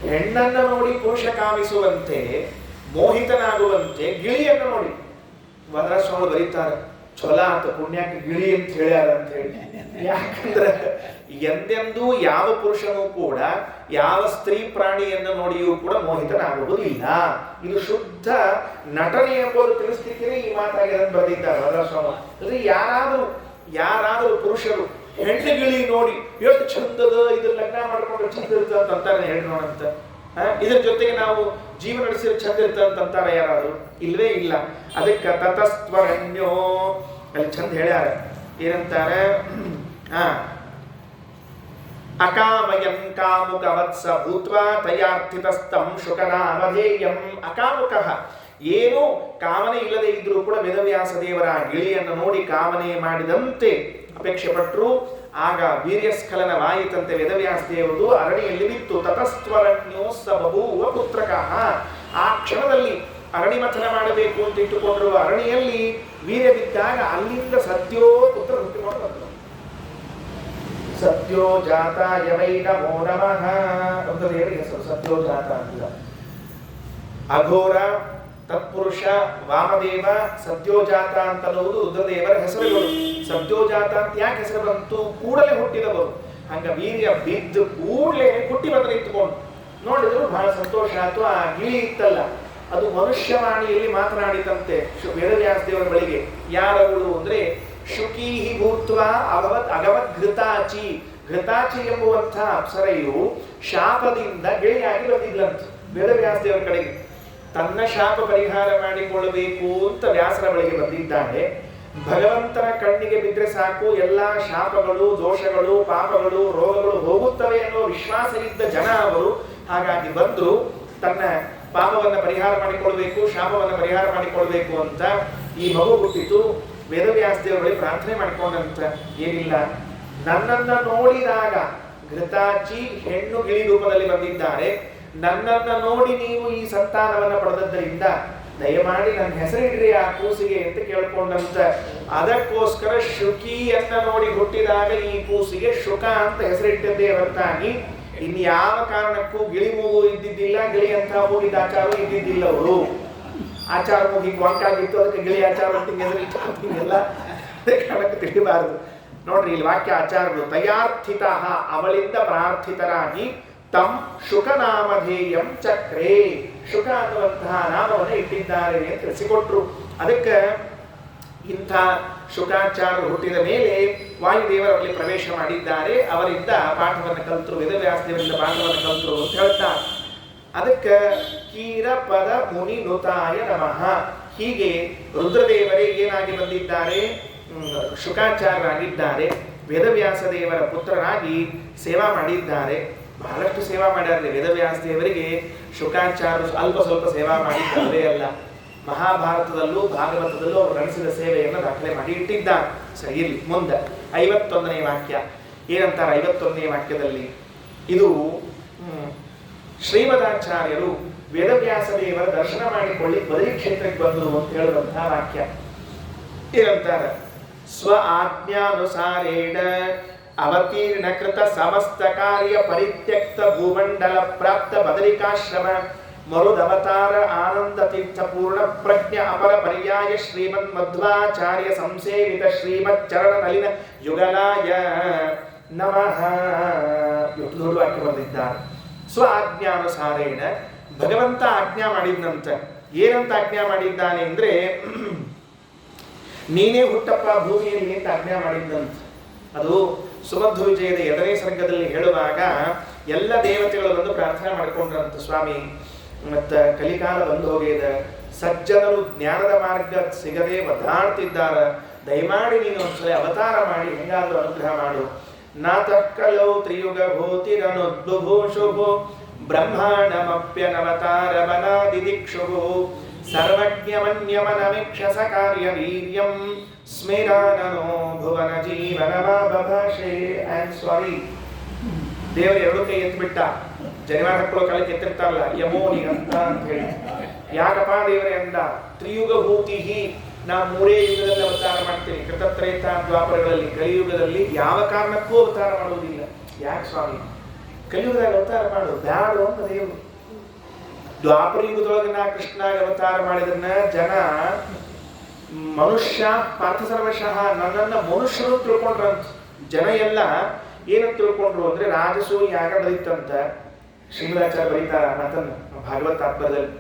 ಹೆಣ್ಣನ್ನ ನೋಡಿ ಪುರುಷ ಕಾಮಿಸುವಂತೆ ಮೋಹಿತನಾಗುವಂತೆ ಗಿಳಿಯನ್ನು ನೋಡಿ ವರಸ್ವಾಮಿ ಬರೀತಾರೆ, ಛೊಲ ಅಂತ ಪುಣ್ಯಕ್ಕೆ ಗಿಳಿ ಅಂತ ಹೇಳ್ಯಾರ ಅಂತ ಹೇಳಿ. ಯಾಕಂದ್ರೆ ಎಂದೆಂದೂ ಯಾವ ಪುರುಷನೂ ಕೂಡ ಯಾವ ಸ್ತ್ರೀ ಪ್ರಾಣಿಯನ್ನು ನೋಡಿಯೂ ಕೂಡ ಮೋಹಿತನಾಗುವುದಿಲ್ಲ. ಇದು ಶುದ್ಧ ನಟನೆ ಎಂಬುದು ತಿಳಿಸ್ಲಿಕ್ಕೆ ಈ ಮಾತಾಗಿ ಬರೆದಿದ್ದಾರೆ ವರಸ್ವಾಮಿ. ಅಂದ್ರೆ ಯಾರಾದರೂ ಪುರುಷರು ಹೆಣ್ಣು ಗಿಳಿ ನೋಡಿ ಎಷ್ಟು ಚಂದದ ಇದು ಲಗ್ನ ಮಾಡ್ಕೊಂಡು ಚಂದ ಇರ್ತದೆ ಅಂತ ಅಂತಾರೆ, ಹೇಳಿ ನೋಡಂತ. ಇದ್ರ ಜೊತೆಗೆ ನಾವು ಜೀವನ ನಡೆಸಿದ್ರೆ ಚಂದ ಇರ್ತದೆ ಅಂತ ಅಂತಾರೆ ಯಾರಾದ್ರು? ಇಲ್ವೇ ಇಲ್ಲ. ಅದಕ್ಕೆ ತತಸ್ತ್ವರಣ್ಯೋ ಅಲ್ಲಿ ಚಂದ ಹೇಳ್ಯಾರ. ಏನಂತಾರೆ? ಅಕಾಮಯಂ ಕಾಮುಕ ವತ್ಸ ಭೂತ್ವಾ ತಯಾರ್ಥಿತಸ್ತಂ ಶುಕನಾಮಧೇಯಂ. ಅಕಾಮುಕಃ, ಏನು ಕಾಮನೆ ಇಲ್ಲದೆ ಇದ್ರೂ ಕೂಡ ವೇದವ್ಯಾಸ ದೇವರ ಗಿಳಿಯನ್ನು ನೋಡಿ ಕಾಮನೆ ಮಾಡಿದಂತೆ ಅಪೇಕ್ಷೆ ಪಟ್ಟರು. ಆಗ ವೀರ್ಯಸ್ಖಲನವಾಯಿತಂತೆ ವೇದವ್ಯಾಸ ದೇವರು ಅರಣಿಯಲ್ಲಿ ಬಿತ್ತು. ತತಸ್ತ್ವರಣ್ಯೋ ಸ ಬಭೂವ ಪುತ್ರಕಃ. ಆ ಕ್ಷಣದಲ್ಲಿ ಅರಣಿ ಮಥನ ಮಾಡಬೇಕು ಅಂತ ಇಟ್ಟುಕೊಂಡಿರುವ ಅರಣಿಯಲ್ಲಿ ವೀರ್ಯ ಬಿದ್ದಾಗ ಅಲ್ಲಿಂದ ಸದ್ಯೋ ಪುತ್ರ ಹುಟ್ಟಿಕೊಂಡು ಬಂದರು. ಸದ್ಯೋ ಜಾತ ಯವೈ ನಮೋ ನಮಃ ಅಂತ ದೇವರಿಗೆ ಹೆಸರು ಸದ್ಯೋ ಜಾತ ಅಂತ. ಅಘೋರ, ತತ್ಪುರುಷ, ವಾಮದೇವ, ಸದ್ಯೋಜಾತ ಅಂತನ್ನುವುದು ರುದ್ರದೇವರ ಹೆಸರುಗಳು. ಸದ್ಯೋಜಾತ ಅಂತ ಯಾಕೆ ಹೆಸರು ಬಂತು? ಕೂಡಲೇ ಹುಟ್ಟಿದವರು. ಹಂಗ ವೀರ್ಯ ಬಿದ್ದು ಕೂಡಲೇ ಹುಟ್ಟಿ ಬಂದ್ರೆ ನಿಂತುಕೊಂಡು ನೋಡಿದ್ರು ಬಹಳ ಸಂತೋಷ ಆಯ್ತು. ಆ ಗಿಳಿ ಇತ್ತಲ್ಲ, ಅದು ಮನುಷ್ಯವಾಣಿಯಲ್ಲಿ ಮಾತನಾಡಿದಂತೆ ವೇದವ್ಯಾಸ ದೇವರ ಬಳಿಗೆ. ಯಾರವಳು ಅಂದ್ರೆ ಶುಕೀಹಿ ಭೂತ್ವ ಅಗವತ್ ಘೃತಾಚಿ. ಘೃತಾಚಿ ಎಂಬುವಂತಹ ಅಪ್ಸರೆಯು ಶಾಪದಿಂದ ಗಿಳಿಯಾಗಿ ಬಂದಿದ್ಲಂತೆ ವೇದವ್ಯಾಸ ದೇವರ ಕಡೆಗೆ. ತನ್ನ ಶಾಪ ಪರಿಹಾರ ಮಾಡಿಕೊಳ್ಳಬೇಕು ಅಂತ ವ್ಯಾಸರ ಬಳಿಗೆ ಬಂದಿದ್ದಾನೆ. ಭಗವಂತನ ಕಣ್ಣಿಗೆ ಬಿದ್ದರೆ ಸಾಕು ಎಲ್ಲ ಶಾಪಗಳು, ದೋಷಗಳು, ಪಾಪಗಳು, ರೋಗಗಳು ಹೋಗುತ್ತವೆ ಅನ್ನೋ ವಿಶ್ವಾಸ ಇದ್ದ ಜನ ಅವರು. ಹಾಗಾಗಿ ಬಂದು ತನ್ನ ಪಾಪವನ್ನು ಪರಿಹಾರ ಮಾಡಿಕೊಳ್ಬೇಕು, ಶಾಪವನ್ನು ಪರಿಹಾರ ಮಾಡಿಕೊಳ್ಬೇಕು ಅಂತ ಈ ಮಗು ಹುಟ್ಟಿತು. ವೇದವ್ಯಾಸ ದೇವರ ಬಳಿ ಪ್ರಾರ್ಥನೆ ಮಾಡಿಕೊಂಡಂತ, ಏನಿಲ್ಲ, ನನ್ನನ್ನ ನೋಡಿದಾಗ ಘೃತಾಚಿ ಹೆಣ್ಣು ಗಿಳಿ ರೂಪದಲ್ಲಿ ಬಂದಿದ್ದಾರೆ, ನನ್ನನ್ನ ನೋಡಿ ನೀವು ಈ ಸಂತಾನವನ್ನ ಪಡೆದದ್ದರಿಂದ ದಯಮಾಡಿ ನನ್ನ ಹೆಸರಿಡ್ರಿ ಆ ಕೂಸಿಗೆ ಅಂತ ಕೇಳ್ಕೊಂಡಂತ. ಅದಕ್ಕೋಸ್ಕರ ಶುಕಿಯನ್ನ ನೋಡಿ ಹುಟ್ಟಿದಾಗ ಈ ಕೂಸಿಗೆ ಶುಕ ಅಂತ ಹೆಸರಿಟ್ಟಿದ್ದೇ ಹೊರತಾಗಿ ಇನ್ಯಾವ ಕಾರಣಕ್ಕೂ ಗಿಳಿ ಮೂಗು ಇದ್ದಿದ್ದಿಲ್ಲ, ಗಿಳಿ ಅಂತ ಮೂಗಿದ ಆಚಾರ ಇದ್ದಿದ್ದಿಲ್ಲ. ಅವರು ಆಚಾರ ಮೂಗಿಗೆ ವಾಂಕಾಗಿತ್ತು, ಅದಕ್ಕೆ ಗಿಳಿ ಆಚಾರ ಹೆಸರಿಟ್ಟಿಲ್ಲ, ಅದೇ ಕಾರಣಕ್ಕೆ ತಿಳಿಬಾರದು. ನೋಡ್ರಿ ಇಲ್ಲಿ ವಾಕ್ಯ ಆಚಾರಗಳು. ತಯಾರ್ಥಿತ, ಅವಳಿಂದ ಪ್ರಾರ್ಥಿತರಾಗಿ ತಂ ಶುಕನಾಮಧೇಯಂ ಚಕ್ರೇ, ಶುಕ ಅನ್ನುವಂತಹ ನಾಮವನ್ನು ಇಟ್ಟಿದ್ದಾರೆ ಅಂತ ತಿಳಿಸಿಕೊಟ್ರು. ಅದಕ್ಕೆ ಇಂಥ ಶುಕಾಚಾರ್ಯರು ಹುಟ್ಟಿದ ಮೇಲೆ ವಾಯುದೇವರಲ್ಲಿ ಪ್ರವೇಶ ಮಾಡಿದ್ದಾರೆ. ಅವರಿಂದ ಪಾಠವನ್ನು ಕಲಿತರು, ವೇದವ್ಯಾಸ ದೇವರಿಂದ ಪಾಠವನ್ನು ಕಲಿತರು ಅಂತ ಹೇಳ್ತಾರೆ. ಅದಕ್ಕೆ ಕೀರ ಪದ ಮುನಿ ನುತಾಯ ನಮಃ. ಹೀಗೆ ರುದ್ರದೇವರೇ ಏನಾಗಿ ಬಂದಿದ್ದಾರೆ? ಶುಕಾಚಾರ್ಯರಾಗಿದ್ದಾರೆ. ವೇದವ್ಯಾಸ ದೇವರ ಪುತ್ರರಾಗಿ ಸೇವಾ ಮಾಡಿದ್ದಾರೆ. ಬಹಳಷ್ಟು ಸೇವಾ ಮಾಡ್ಯಾರ ವೇದವ್ಯಾಸ ದೇವರಿಗೆ. ಶುಕಾಚಾರ್ಯರು ಅಲ್ಪ ಸ್ವಲ್ಪ ಸೇವಾ ಮಾಡಿದ್ದವರೇ ಅಲ್ಲ, ಮಹಾಭಾರತದಲ್ಲೂ ಭಾಗವತದಲ್ಲೂ ಅವರು ನಡೆಸಿದ ಸೇವೆಯನ್ನು ದಾಖಲೆ ಮಾಡಿ ಇಟ್ಟಿದ್ದಾರೆ. ಸರಿ, ಇಲ್ಲಿ ಮುಂದೆ 51ನೇ ವಾಕ್ಯ ಏನಂತಾರೆ? 51ನೇ ವಾಕ್ಯದಲ್ಲಿ ಇದು ಶ್ರೀಮದಾಚಾರ್ಯರು ವೇದವ್ಯಾಸ ದೇವರ ದರ್ಶನ ಮಾಡಿಕೊಳ್ಳಿ ಬದರಿ ಕ್ಷೇತ್ರಕ್ಕೆ ಬಂದರು ಅಂತ ಹೇಳುವಂತಹ ವಾಕ್ಯ. ಏನಂತಾರೆ? ಸ್ವ ಆಜ್ಞಾನುಸಾರೇಣ ಅವತೀರ್ಣ ಕೃತ ಸಮಸ್ತ ಕಾರ್ಯ ಪರಿತ್ಯಕ್ತ ಭೂಮಂಡಲ ಪ್ರಾಪ್ತ ಬದರಿಕಾಶ್ರಮ ಮರುದವತಾರ ಆನಂದ ತೀರ್ಥ ಪೂರ್ಣ ಪ್ರಜ್ಞ ಅಪರ ಪರ್ಯಾಯ ಶ್ರೀಮನ್ ಮಧ್ವಾಚಾರ್ಯ ಸಂಸೇವಿತ ಶ್ರೀಮತ್ ಚರಣ ನಲಿನ ಯುಗಲಾಯ ನಮಃ. ಇವತ್ತು ದೊಡ್ಡ ವಾಕ್ಯ ಬರೆದಿದ್ದಾರೆ. ಸ್ವ ಆಜ್ಞಾನುಸಾರೇಣ ಭಗವಂತ ಆಜ್ಞಾ ಮಾಡಿದ್ನಂತ. ಏನಂತ ಆಜ್ಞಾ ಮಾಡಿದ್ದಾನೆ ಅಂದ್ರೆ, ನೀನೇ ಹುಟ್ಟಪ್ಪ ಭೂಮಿಯಲ್ಲಿ ಅಂತ ಆಜ್ಞಾ ಮಾಡಿದ್ದಂತ. ಅದು ಸುಮಧ್ವ ವಿಜಯದ 2ನೇ ಸರ್ಗದಲ್ಲಿ ಹೇಳುವಾಗ ಎಲ್ಲ ದೇವತೆಗಳು ಬಂದು ಪ್ರಾರ್ಥನೆ ಮಾಡಿಕೊಂಡ್ರಂತ, ಸ್ವಾಮಿ ಮತ್ತ ಕಲಿಕಾಲ ಬಂದು ಹೋಗಿದೆ, ಸಜ್ಜನರು ಜ್ಞಾನದ ಮಾರ್ಗ ಸಿಗದೆ ಒದ್ದಾಡ್ತಿದ್ದಾರೆ, ದಯಮಾಡಿ ನೀನು ಒಂದ್ಸಲ ಅವತಾರ ಮಾಡಿ ಹೆಂಗಾದ್ರೂ ಅನುಗ್ರಹ ಮಾಡು. ನಾತಃ ಕಲೌ ತ್ರಿಯುಗ ಭೂತಿರನುದ್ಭೂಷುಭು ಬ್ರಹ್ಮಾಂಡಮಪ್ಯನವತಾರ ವನಾದಿದಿಕ್ಷುಭು ಸರ್ವಜ್ಞಮನ್ಯಮನಮೀಕ್ಷಸ ಕಾರ್ಯ ವೀರ್ಯಂ ಸ್ಮಿರಾನನೋ ಭುವನ ಜೀವನಮಾಭಾಷೆ. I am sorry. ದೇವರು 2 ಕೈ ಎತ್ತಿಬಿಟ್ಟ. ಜನಿವಾರ ಹಾಕೊಳ್ಳೋ ಕಾಲಕ್ಕೆ ಎತ್ತಿರ್ತಾರಲ್ಲ, ಯಮೋನಿ ಅಂತ ಹೇಳಿ. ಯಾಕಪ್ಪ ದೇವರೇ ಅಂದ, ತ್ರಿಯುಗ ಭೂತಿ, ನಾ 3 ಯುಗದಲ್ಲಿ ಅವತಾರ ಮಾಡ್ತೀನಿ, ಕೃತತ್ರೈತ ದ್ವಾಪರಗಳಲ್ಲಿ. ಕಲಿಯುಗದಲ್ಲಿ ಯಾವ ಕಾರಣಕ್ಕೂ ಅವತಾರ ಮಾಡುವುದಿಲ್ಲ. ಯಾಕೆ ಸ್ವಾಮಿ? ಕಲಿಯುಗದಾಗ ಅವತಾರ ಮಾಡು ಬ್ಯಾಡು ಅಂತ ದೇವರು. ದ್ವಾಪರ ಯುಗದೊಳಗೆ ನಾ ಕೃಷ್ಣಾಗ ಅವತಾರ ಮಾಡಿದ್ರನ್ನ ಜನ ಮನುಷ್ಯ ಪಾರ್ಥ ಸರ್ವಶಃ ನನ್ನನ್ನ ಮನುಷ್ಯರು ತಿಳ್ಕೊಂಡ್ರಂತ. ಜನ ಎಲ್ಲ ಏನಂತ ತಿಳ್ಕೊಂಡ್ರು ಅಂದ್ರೆ, ರಾಜಸೂಯ ಯಾಗ ಬರೀತಂತ. ಶ್ರೀಮದಾಚಾರ್ಯ ಬರೀತಾರ ಮಾತನ್ನ ಭಾಗವತ ತಾತ್ಪರ್ಯದಲ್ಲಿ.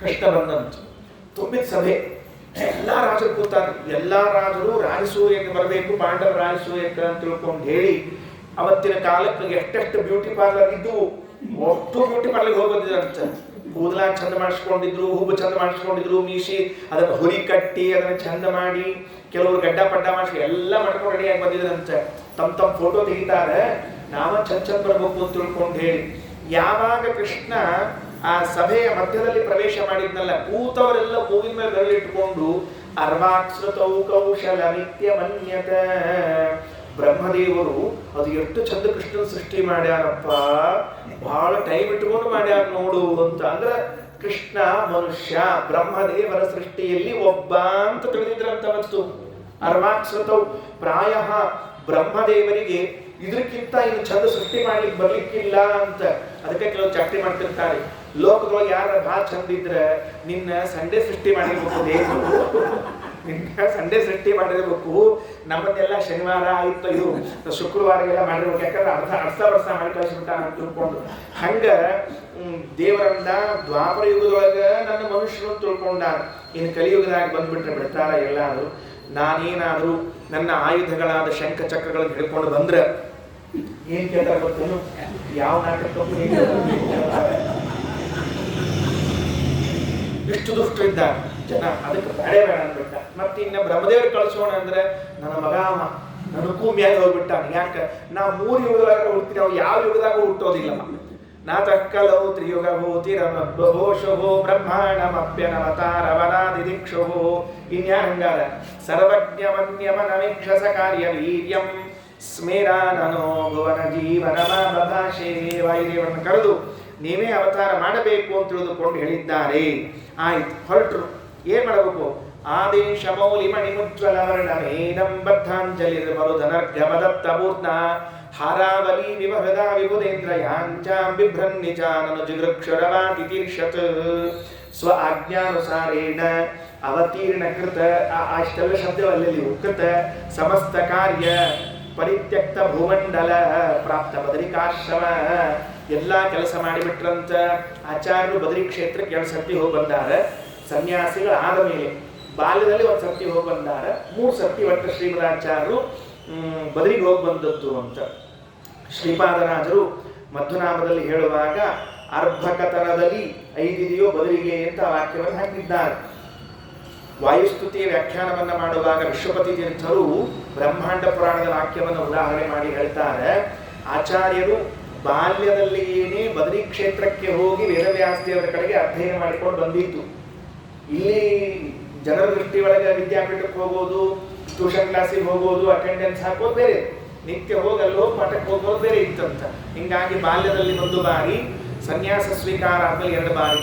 ಕೃಷ್ಣ ಬಂದಂತ ತುಂಬಿದ ಸಭೆ, ಎಲ್ಲಾ ರಾಜರು ಕೂತಾರ. ಎಲ್ಲಾ ರಾಜರು ರಾಜಸೂಯಕ್ಕೆ ಬರಬೇಕು, ಪಾಂಡವ ರಾಜಸೂಯಕ್ಕೆ ಅಂತ ತಿಳ್ಕೊಂಡು ಹೇಳಿ, ಅವತ್ತಿನ ಕಾಲಕ್ಕೆ ಎಷ್ಟೆಷ್ಟು ಬ್ಯೂಟಿ ಪಾರ್ಲರ್ ಇದ್ವು, ಒಟ್ಟು ಬ್ಯೂಟಿ ಪಾರ್ಲರ್ಗೆ ಹೋಗಿ ಬಂದಿದ್ರಂತ. ಕೂದಲ ಚಂದ ಮಾಡಿಸ್ಕೊಂಡಿದ್ರು, ಹುಬ್ಬು ಚಂದ ಮಾಡಿಸ್ಕೊಂಡಿದ್ರು, ಮೀಸಿ ಅದನ್ನು ಹುರಿ ಕಟ್ಟಿ ಅದನ್ನ ಚಂದ ಮಾಡಿ, ಕೆಲವರು ಗಡ್ಡ ಪಡ್ಡ ಮಾಡಿಸಿ ಎಲ್ಲ ಮಾಡ್ಕೊಂಡು ರೆಡಿಯಾಗಿ ಬಂದಿದ್ರಂತ. ತಮ್ಮ ಫೋಟೋ ತೆಗಿತಾರೆ, ನಾವ ಚಂದ ಬರ್ಬೇಕು ಅಂತ ತಿಳ್ಕೊಂಡು ಹೇಳಿ. ಯಾವಾಗ ಕೃಷ್ಣ ಆ ಸಭೆಯ ಮಧ್ಯದಲ್ಲಿ ಪ್ರವೇಶ ಮಾಡಿದ್ನಲ್ಲ, ಕೂತವರೆಲ್ಲ ಮೂಗಿನ ಮೇಲೆ ಬೆರಳಿಟ್ಕೊಂಡು ಅರ್ವಾಕ್ಸೃತೌ ಕೌಶಲ ನಿತ್ಯ ಮನ್ಯತ. ಬ್ರಹ್ಮದೇವರು ಅದು ಎಷ್ಟು ಚಂದ ಕೃಷ್ಣನ ಸೃಷ್ಟಿ ಮಾಡ್ಯಾರಪ್ಪ, ಬಹಳ ಟೈಮ್ ಇಟ್ಕೊಂಡು ಮಾಡ್ಯಾರ ನೋಡು ಅಂತ. ಅಂದ್ರೆ ಕೃಷ್ಣ ಮನುಷ್ಯ, ಬ್ರಹ್ಮದೇವರ ಸೃಷ್ಟಿಯಲ್ಲಿ ಒಬ್ಬ ಅಂತ ತಿಳಿದಿದ್ರಂತ. ಮತ್ತು ಅರ್ವಾಕ್ಸೃತೌ, ಪ್ರಾಯ ಬ್ರಹ್ಮದೇವರಿಗೆ ಇದಕ್ಕಿಂತ ಇನ್ನು ಚಂದ ಸೃಷ್ಟಿ ಮಾಡ್ಲಿಕ್ಕೆ ಬರ್ಲಿಕ್ಕಿಲ್ಲ ಅಂತ. ಅದಕ್ಕೆ ಕೆಲವು ಚಾಕ್ರಿ ಮಾಡ್ತಿರ್ತಾರೆ, ಲೋಕದೊಳಗೆ ಯಾರ ಭಾಳ ಚಂದ ಇದ್ರೆ ನಿನ್ನ ಸಂಡೇ ಸೃಷ್ಟಿ ಮಾಡಿರ್ಬೇಕು ದೇವರು, ನಿನ್ನ ಸಂಡೇ ಸೃಷ್ಟಿ ಮಾಡಿರ್ಬೇಕು, ನಮ್ಮನ್ನೆಲ್ಲ ಶನಿವಾರ ಆಯ್ತು ಇದು ಶುಕ್ರವಾರಗೆಲ್ಲ ಮಾಡಿರ್ಬೇಕು, ಯಾಕಂದ್ರೆ ಅರ್ಧ ವರ್ಷ ಮಾಡಿ ಕಳಿಸ್ಬಿಟ್ಟ ಅಂತ ತಿಳ್ಕೊಂಡು. ಹಂಗ ದೇವರಂದ ದ್ವಾಪರ ಯುಗದೊಳಗ ನನ್ನ ಮನುಷ್ಯರು ತಿಳ್ಕೊಂಡಾರ. ಇನ್ನು ಕಲಿಯುಗದಾಗ ಬಂದ್ಬಿಟ್ರೆ ಬಿಡ್ತಾರ ಎಲ್ಲಾದ್ರು. ನಾನೇನಾದ್ರೂ ನನ್ನ ಆಯುಧಗಳಾದ ಶಂಖ ಚಕ್ರಗಳನ್ನು ಹಿಡ್ಕೊಂಡು ಬಂದ್ರೆ ಏನ್ ಕೇಳ್ತಾರೆ ಗೊತ್ತೇನು? ಯಾವ ನಾಟಕ ಎಷ್ಟು ದುಷ್ಟರಿದ್ದಾರೆ ಜನ, ಅದಕ್ಕೆ ಬೇಡ ಬೇಡ ಅಂದ್ಬಿಟ್ಟ. ಮತ್ತೆ ಇನ್ನ ಬ್ರಹ್ಮದೇವರು ಕಳಿಸೋಣ ಅಂದ್ರೆ ನನ್ನ ಮಗ ಅವ ನನಗೂ ಮ್ಯಾಲೆ ಹೋಗ್ಬಿಟ್ಟ. ಯಾಕೆ? ನಾ 3 ಯುಗದಾಗ ಹುಡ್ತೀನಿ, ನಾವು ಯಾವ ಯುಗದಾಗ ಹುಟ್ಟೋದಿಲ್ಲ. ನಾತಃ ಕಲೌ ತ್ರಿಯುಗ ಭೂತಿರನುದ್ಭೂಷುಭು ಬ್ರಹ್ಮಾಂಡಮಪ್ಯನವತಾರ ವನಾದಿದಿಕ್ಷುಭು. ಇನ್ಯಾರ ಹಂಗಾರ? ಸರ್ವಜ್ಞಮನ್ಯಮನಮೀಕ್ಷಸ ಕಾರ್ಯ ವೀರ್ಯಂ ಸ್ಮೇರಾನನೋ ಭುವನ ಜೀವನಮಾಭಾಷೆ. ವಾಯುದೇವರನ್ನು ಕರೆದು ನೀವೇ ಅವತಾರ ಮಾಡಬೇಕು ಅಂತ ತಿಳಿದುಕೊಂಡು ಹೇಳಿದ್ದಾರೆ. ಆಯ್ತು, ಹೊರಟರು. ಏನ್ ಮಾಡಬೇಕು? ಆದೇಶ ಮೌಲಿ ಮಣಿಮುಜ್ವಲ ವರ್ಣಮೇನಂ ಬದ್ಧಾಂಜಲಿರ್ ಮರುಧನರ್ಘಮದತ್ತ ಮೂರ್ತ ಹಾರಾವಲಿ ವಿವಹದ ವಿಭುದೇಂದ್ರ ಯಾಂಚಾಂ ಬಿಭ್ರನ್ನಿಚಾನನು ಜಿಗೃಕ್ಷರವಾತಿತೀರ್ಷತ್. ಸ್ವ ಆಜ್ಞಾನುಸಾರೇಣ ಅವತೀರ್ಣ ಕೃತ, ಅಷ್ಟೆಲ್ಲ ಶಬ್ದವಲ್ಲಿ ಕೃತ ಸಮಸ್ತ ಕಾರ್ಯ ಪರಿತ್ಯಕ್ತ ಭೂಮಂಡಲ ಪ್ರಾಪ್ತ ಬದರಿಕಾಶ್ರಮ. ಎಲ್ಲಾ ಕೆಲಸ ಮಾಡಿಬಿಟ್ರಂತ. ಆಚಾರ್ಯರು ಬದರಿ ಕ್ಷೇತ್ರಕ್ಕೆ 2 ಸರ್ತಿ ಹೋಗಿ ಬಂದಾರ. ಸನ್ಯಾಸಿಗಳು ಆದ ಮೇಲೆ ಬಾಲ್ಯದಲ್ಲಿ 1 ಸರ್ತಿ ಹೋಗಿ ಬಂದಾರ. 3 ಸರ್ತಿ ಒಟ್ಟು ಶ್ರೀಮದಾಚಾರ್ಯರು ಬದರಿಗೆ ಹೋಗಿ ಬಂದದ್ದು ಅಂತ. ಶ್ರೀಪಾದರಾಜರು ಮಧ್ವನಾಮದಲ್ಲಿ ಹೇಳುವಾಗ ಅರ್ಭಕತನದಲ್ಲಿ 5 ಇದೆಯೋ ಬದರಿಗೆ ಅಂತ ವಾಕ್ಯವನ್ನು ಹಾಕಿದ್ದಾರೆ. ವಾಯುಸ್ತುತಿಯ ವ್ಯಾಖ್ಯಾನವನ್ನ ಮಾಡುವಾಗ ವಿಶ್ವಪತಿ ತೀರ್ಥರು ಬ್ರಹ್ಮಾಂಡ ಪುರಾಣದ ವಾಕ್ಯವನ್ನು ಉದಾಹರಣೆ ಮಾಡಿ ಹೇಳ್ತಾರೆ. ಆಚಾರ್ಯರು ಬಾಲ್ಯದಲ್ಲಿ ಏನೇ ಬದರಿ ಕ್ಷೇತ್ರಕ್ಕೆ ಹೋಗಿ ವೇದವ್ಯಾಸದೇವರ ಕಡೆಗೆ ಅಧ್ಯಯನ ಮಾಡಿಕೊಂಡು ಬಂದಿತ್ತು. ಇಲ್ಲಿ ಜನರ ದೃಷ್ಟಿ ಒಳಗೆ ವಿದ್ಯಾಪೀಠಕ್ಕೆ ಹೋಗೋದು, ಟ್ಯೂಷನ್ ಕ್ಲಾಸಿಗೆ ಹೋಗೋದು, ಅಟೆಂಡೆನ್ಸ್ ಹಾಕೋದು ಬೇರೆ, ನಿತ್ಯ ಹೋಗಿ ಅಲ್ಲಿ ಹೋಗಿ ಮಠಕ್ಕೆ ಹೋಗೋದು ಬೇರೆ ಇತ್ತಂತ. ಹಿಂಗಾಗಿ ಬಾಲ್ಯದಲ್ಲಿ 1 ಬಾರಿ, ಸನ್ಯಾಸ ಸ್ವೀಕಾರ ಆದ್ಮೇಲೆ 2 ಬಾರಿ.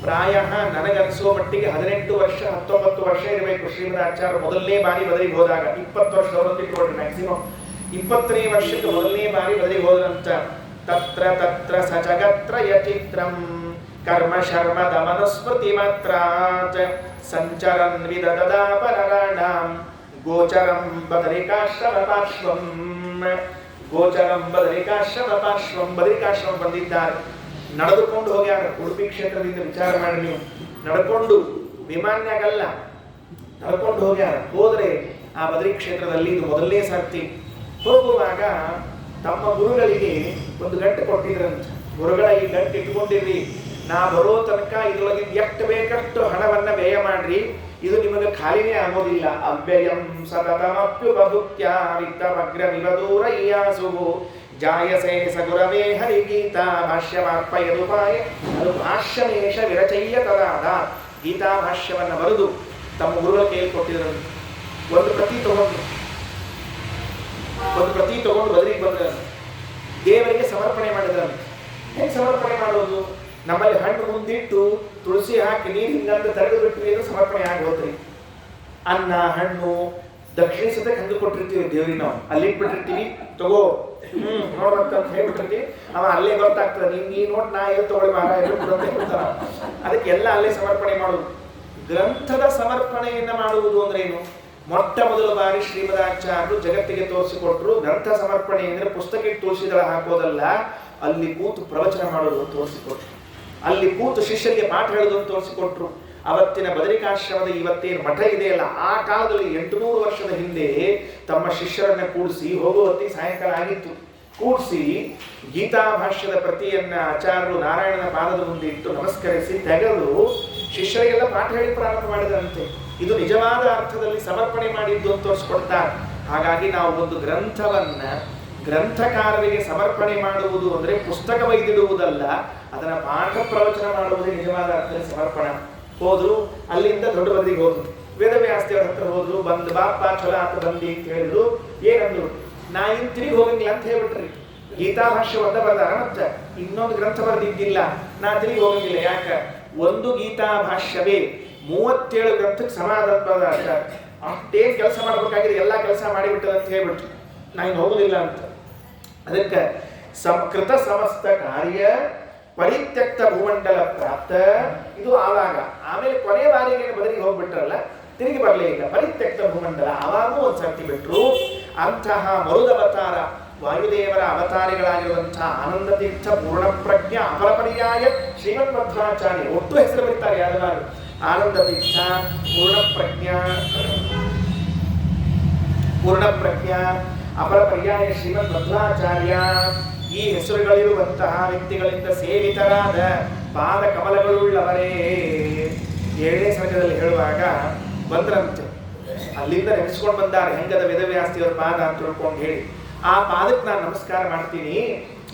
ಪ್ರಾಯ ನನಗನ್ಸೋ ಮಟ್ಟಿಗೆ 18 ವರ್ಷ 19 ವರ್ಷ ಇರಬೇಕು ಶ್ರೀಮದಾಚಾರ್ಯ ಮೊದಲನೇ ಬಾರಿ ಬದರಿಗೆ ಹೋದಾಗ. 20 ವರ್ಷ ಅವರನ್ನು ಇಟ್ಕೊಳ್ರಿ ಮ್ಯಾಕ್ಸಿಮಮ್. 20ನೇ ವರ್ಷಕ್ಕೆ ಮೊದಲನೇ ಬಾರಿ ಬದಲಿಗೆ ಹೋದ್ರಂತ. ತತ್ರ ತತ್ರ ಸಜಗತ್ರಯ ಚಿತ್ರಂ ಕರ್ಮ ಶರ್ಮ ದಮನುಸ್ಮೃತಿ ಮಾತ್ರಾತ್ ಸಂಚರನ್ ವಿದದಾಪನರಾಣಾಂ ಗೋಚರಂ ಬದರಿಕಾಶ್ರಮ ಪಾರ್ಶ್ವಂ. ಗೋಚರಂ ಬದರಿಕಾಶ್ರಮ ಪಾರ್ಶ್ವಂ. ಬದರಿಕಾಶ್ರಮ ಬಂದಿದ್ದಾರೆ, ನಡೆದುಕೊಂಡು ಹೋಗ್ಯಾರ. ಉಡುಪಿ ಕ್ಷೇತ್ರದಿಂದ ವಿಚಾರ ಮಾಡಿ ನೀವು, ನಡ್ಕೊಂಡು, ವಿಮಾನ್ಯಾಗಲ್ಲ, ನಡ್ಕೊಂಡು ಹೋಗ್ಯಾರ. ಹೋದ್ರೆ ಆ ಬದರಿ ಕ್ಷೇತ್ರದಲ್ಲಿ ಇದು ಮೊದಲನೇ ಸರ್ತಿ. ಹೋಗುವಾಗ ತಮ್ಮ ಗುರುಗಳಿಗೆ ಒಂದು ಗಂಟೆ ಕೊಟ್ಟಿದ್ರಂತ. ಗುರುಗಳ ಈ ಗಂಟೆ ಇಟ್ಕೊಂಡಿರ್ರಿ, ನಾ ಬರೋ ತನಕ ಇದ್ರೊಳಗೆ ಎಷ್ಟು ಬೇಕಷ್ಟು ಹಣವನ್ನ ವ್ಯಯ ಮಾಡ್ರಿ, ಇದು ನಿಮಗೆ ಖಾಲಿನೇ ಆಗೋದಿಲ್ಲ. ಅವ್ಯಯಂ ಸತತಮಪ್ಯುಪಭುಕ್ತ್ಯ ವಿತ್ತಮಗ್ರಮಿವದೂರಯ್ಯಾಸು ಜಾಯಸೇ ಸಗುರವೇ ಹರಿಗೀತಾ ಭಾಷ್ಯಮಾರ್ಪಯದುಪಾಯ. ಅದು ಭಾಷ್ಯಮೇಶ ವಿರಚಯ್ಯ ತದಾದ. ಗೀತಾ ಭಾಷ್ಯವನ್ನ ಬರೆದು ತಮ್ಮ ಗುರುಗಳ ಕೈಯಲ್ಲಿ ಕೊಟ್ಟಿದ್ರು. ಒಂದು ಪ್ರತಿ ತಗೊಂಡು ಬದಲಿಗೆ ಬಂದ್ರು. ದೇವರಿಗೆ ಸಮರ್ಪಣೆ ಮಾಡಿದ್ರಂತೆ. ಹೇಗೆ ಸಮರ್ಪಣೆ ಮಾಡೋದು? ನಮ್ಮಲ್ಲಿ ಹಣ್ಣು ಮುಂದಿಟ್ಟು ತುಳಸಿ ಹಾಕಿ ನೀರು ಹಿಂಗಂತ ತೆಗೆದು ಬಿಟ್ವಿ ಅಂದ್ರೆ ಸಮರ್ಪಣೆ ಆಗೋದ್ರಿ. ಅನ್ನ ಹಣ್ಣು ದಕ್ಷಿಣಿಸದಕ್ಕೆ ಹಂಗೆ ಕೊಟ್ಟಿರ್ತೀವಿ ದೇವ್ರಿಗೆ. ನಾವು ಅಲ್ಲಿ ಇಟ್ಬಿಟ್ಟಿರ್ತೀವಿ, ತಗೋ ನೋಡ್ರಂತ ಹೇಳ್ಬಿಟ್ಟಿರ್ತೀವಿ. ಅವ ಅಲ್ಲೇ ಗೊತ್ತಾಗ್ತದೆ, ನಿಮ್ಗೆ ಈ ನೋಟ್ ನಾ ಎಲ್ಲಿ ತಗೊಳ್ಳಿ ಮಾರ ಹೇಳ್ತಾರ. ಅದಕ್ಕೆ ಎಲ್ಲ ಅಲ್ಲೇ ಸಮರ್ಪಣೆ ಮಾಡುದು. ಗ್ರಂಥದ ಸಮರ್ಪಣೆಯನ್ನ ಮಾಡುವುದು ಅಂದ್ರೆ ಏನು? ಮೊಟ್ಟ ಮೊದಲ ಬಾರಿ ಶ್ರೀಮದಾಚಾರ್ಯರು ಜಗತ್ತಿಗೆ ತೋರಿಸಿಕೊಟ್ರು. ಗ್ರಂಥ ಸಮರ್ಪಣೆ ಅಂದ್ರೆ ಪುಸ್ತಕಕ್ಕೆ ತುಳಸಿದಳ ಹಾಕೋದಲ್ಲ, ಅಲ್ಲಿ ಕೂತು ಪ್ರವಚನ ಮಾಡೋದು ತೋರಿಸಿಕೊಟ್ರು. ಅಲ್ಲಿ ಕೂತು ಶಿಷ್ಯರಿಗೆ ಪಾಠ ಹೇಳೋದು ತೋರಿಸಿಕೊಟ್ರು. ಅವತ್ತಿನ ಬದರಿಕಾಶ್ರಮದ ಇವತ್ತೇನು ಮಠ ಇದೆಯಲ್ಲ, ಆ ಕಾಲದಲ್ಲಿ 800 ವರ್ಷದ ಹಿಂದೆ ತಮ್ಮ ಶಿಷ್ಯರನ್ನ ಕೂಡಿಸಿ, ಹೋಗುವ ಹೊತ್ತಿಗೆ ಸಾಯಂಕಾಲ ಆಗಿತ್ತು, ಕೂಡಿಸಿ ಗೀತಾ ಭಾಷ್ಯದ ಪ್ರತಿಯನ್ನ ಆಚಾರ್ಯರು ನಾರಾಯಣನ ಪಾದದ ಮುಂದೆ ಇಟ್ಟು ನಮಸ್ಕರಿಸಿ ತೆಗೆದು ಶಿಷ್ಯರಿಗೆಲ್ಲ ಪಾಠ ಹೇಳಿ ಪ್ರಾರಂಭ ಮಾಡಿದಂತೆ. ಇದು ನಿಜವಾದ ಅರ್ಥದಲ್ಲಿ ಸಮರ್ಪಣೆ ಮಾಡಿದ್ದು ಅಂತ ತೋರಿಸ್ಕೊಡ್ತಾರೆ. ಹಾಗಾಗಿ ನಾವು ಒಂದು ಗ್ರಂಥವನ್ನ ಗ್ರಂಥಕಾರರಿಗೆ ಸಮರ್ಪಣೆ ಮಾಡುವುದು ಅಂದ್ರೆ ಪುಸ್ತಕ ಒಯ್ದಿಡುವುದಲ್ಲ, ಅದನ್ನ ಪಾಠ ಪ್ರವಚನ ಮಾಡುವುದೇ ನಿಜವಾದ ಅರ್ಥದಲ್ಲಿ ಸಮರ್ಪಣೆ. ಹೋದ್ರು, ಅಲ್ಲಿಂದ ದೊಡ್ಡ ಬದಿಗೆ ಹೋದ್ರು, ವೇದವ್ಯಾಸದೇವರ ಹತ್ರ ಹೋದ್ರು. ಬಂದ್ ಬಾಪ ಚಲ ಅಂತ ಬಂದಿ ಅಂತ ಹೇಳಿದ್ರು. ಏನಂದ್ರು? ನಾ ಇನ್ ತಿರುಗಿ ಹೋಗಂಗಿಲ್ಲ ಅಂತ ಹೇಳ್ಬಿಟ್ರಿ. ಗೀತಾ ಭಾಷ್ಯ ಒಂದ ಬರ್ದಾರ, ಮತ್ತೆ ಇನ್ನೊಂದು ಗ್ರಂಥ ಬರೆದಿದ್ದಿಲ್ಲ, ನಾ ತಿರುಗಿ ಹೋಗಂಗಿಲ್ಲ. ಯಾಕ? ಒಂದು ಗೀತಾ ಭಾಷ್ಯವೇ 37 ಗ್ರಂಥಕ್ಕೆ ಸಮಾಧಾನ. ಅಷ್ಟೇನ್ ಕೆಲಸ ಮಾಡ್ಬೇಕಾಗಿದೆ, ಎಲ್ಲಾ ಕೆಲಸ ಮಾಡಿಬಿಟ್ಟದ ಅಂತ ಹೇಳ್ಬಿಟ್ರು. ನಾ ಇನ್ನು ಹೋಗುದಿಲ್ಲ ಅಂತ. ಅದಕ್ಕೆ ಸಂಕೃತ ಸಮಸ್ತ ಕಾರ್ಯ ಪರಿತ್ಯಕ್ತ ಭೂಮಂಡಲ ಪ್ರಾಪ್ತ. ಇದು ಆವಾಗ. ಆಮೇಲೆ ಕೊನೆ ಬಾರಿಗೆ ಬದಲಿಗೆ ಹೋಗ್ಬಿಟ್ರಲ್ಲ, ತಿರುಗಿ ಬರಲೇ ಇಲ್ಲ. ಪರಿತ್ಯಕ್ತ ಭೂಮಂಡಲ ಆವಾಗೂ ಒಂದು ಸರ್ತಿ ಬಿಟ್ರು. ಅಂತಹ ಮರುದವತಾರ ವಾಯುದೇವರ ಅವತಾರಿಗಳಾಗಿರುವಂತಹ ಆನಂದ ತೀರ್ಥ, ಪೂರ್ಣಪ್ರಜ್ಞ, ಅಪರಪರ್ಯಾಯ ಶ್ರೀಮನ್ ಮಧ್ವಾಚಾರ್ಯ. ಒಟ್ಟು ಹೆಸರು ಬರೀತಾರೆ ಯಾರು? ಆನಂದ ತೀರ್ಥ, ಪೂರ್ಣಪ್ರಜ್ಞ, ಅಪರಪರ್ಯಾಯ ಶ್ರೀಮನ್ ಮಧ್ವಾಚಾರ್ಯ. ಈ ಹೆಸರುಗಳಿರುವಂತಹ ವ್ಯಕ್ತಿಗಳಿಂದ ಸೇವಿತರಾದ ಪಾದ ಕಮಲಗಳುಳ್ಳವರೇ. 7ನೇ ಸರ್ಗದಲ್ಲಿ ಹೇಳುವಾಗ ಬಂದ್ರಂತೆ. ಅಲ್ಲಿಂದ ನೆನೆಸ್ಕೊಂಡು ಬಂದಾರೆ, ಹೆಂಗದ ವೇದವ್ಯಾಸದೇವರ ಪಾದ ಅಂತ ತಿಳ್ಕೊಂಡು ಹೇಳಿ. ಆ ಪಾದಕ್ಕೆ ನಾನು ನಮಸ್ಕಾರ ಮಾಡ್ತೀನಿ.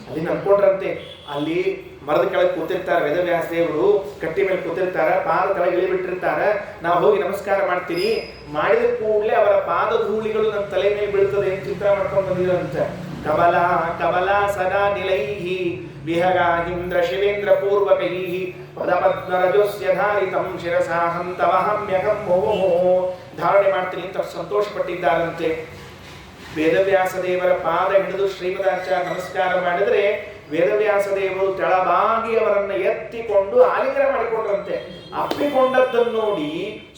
ಅಲ್ಲಿ ಅನ್ಕೊಂಡ್ರಂತೆ, ಅಲ್ಲಿ ಮರದ ಕೆಳಗೆ ಕೂತಿರ್ತಾರೆ ವೇದವ್ಯಾಸದೇವರು, ಕಟ್ಟಿ ಮೇಲೆ ಕೂತಿರ್ತಾರ, ಪಾದ ಕೆಳಗೆ ಇಳಿಬಿಟ್ಟಿರ್ತಾರ. ನಾವು ಹೋಗಿ ನಮಸ್ಕಾರ ಮಾಡ್ತೀನಿ. ಮಾಡಿದ ಕೂಡಲೇ ಅವರ ಪಾದ ಧೂಳಿಗಳು ನನ್ನ ತಲೆ ಮೇಲೆ ಬೀಳ್ತದೆ ಅಂತ ಚಿಂತನೆ ಮಾಡ್ಕೊಂಡು ಬಂದಿರಂತ. ಕಮಲ ಕಮಲ ಸದಾ ನಿಲೈಹಿ ವಿಹಗಾಹಿಂದ್ರ ಶಿವೇಂದ್ರ ಪೂರ್ವಕೈಹಿ ಪದಪದ್ಮರಜೋಸ್ಯ ಧಾರಿತಂ ಶಿರಸಾಹಂ ತವಹಮ್ಯಹಂ ಮೋಮೋ. ಧಾರಣೆ ಮಾಡ್ತೀನಿ ಅಂತ ಸಂತೋಷ ಪಟ್ಟಿದ್ದಾರಂತೆ. ವೇದವ್ಯಾಸ ದೇವರ ಪಾದ ಹಿಡಿದು ಶ್ರೀಮದಾಚಾರ್ಯ ನಮಸ್ಕಾರ ಮಾಡಿದ್ರೆ ವೇದವ್ಯಾಸ ದೇವರು ತೆಳಬಾಗಿ ಅವರನ್ನ ಎತ್ತಿಕೊಂಡು ಆಲಿಂಗನ ಮಾಡಿಕೊಂಡ್ರಂತೆ. ಅಪ್ಪಿಕೊಂಡದ್ದನ್ನು ನೋಡಿ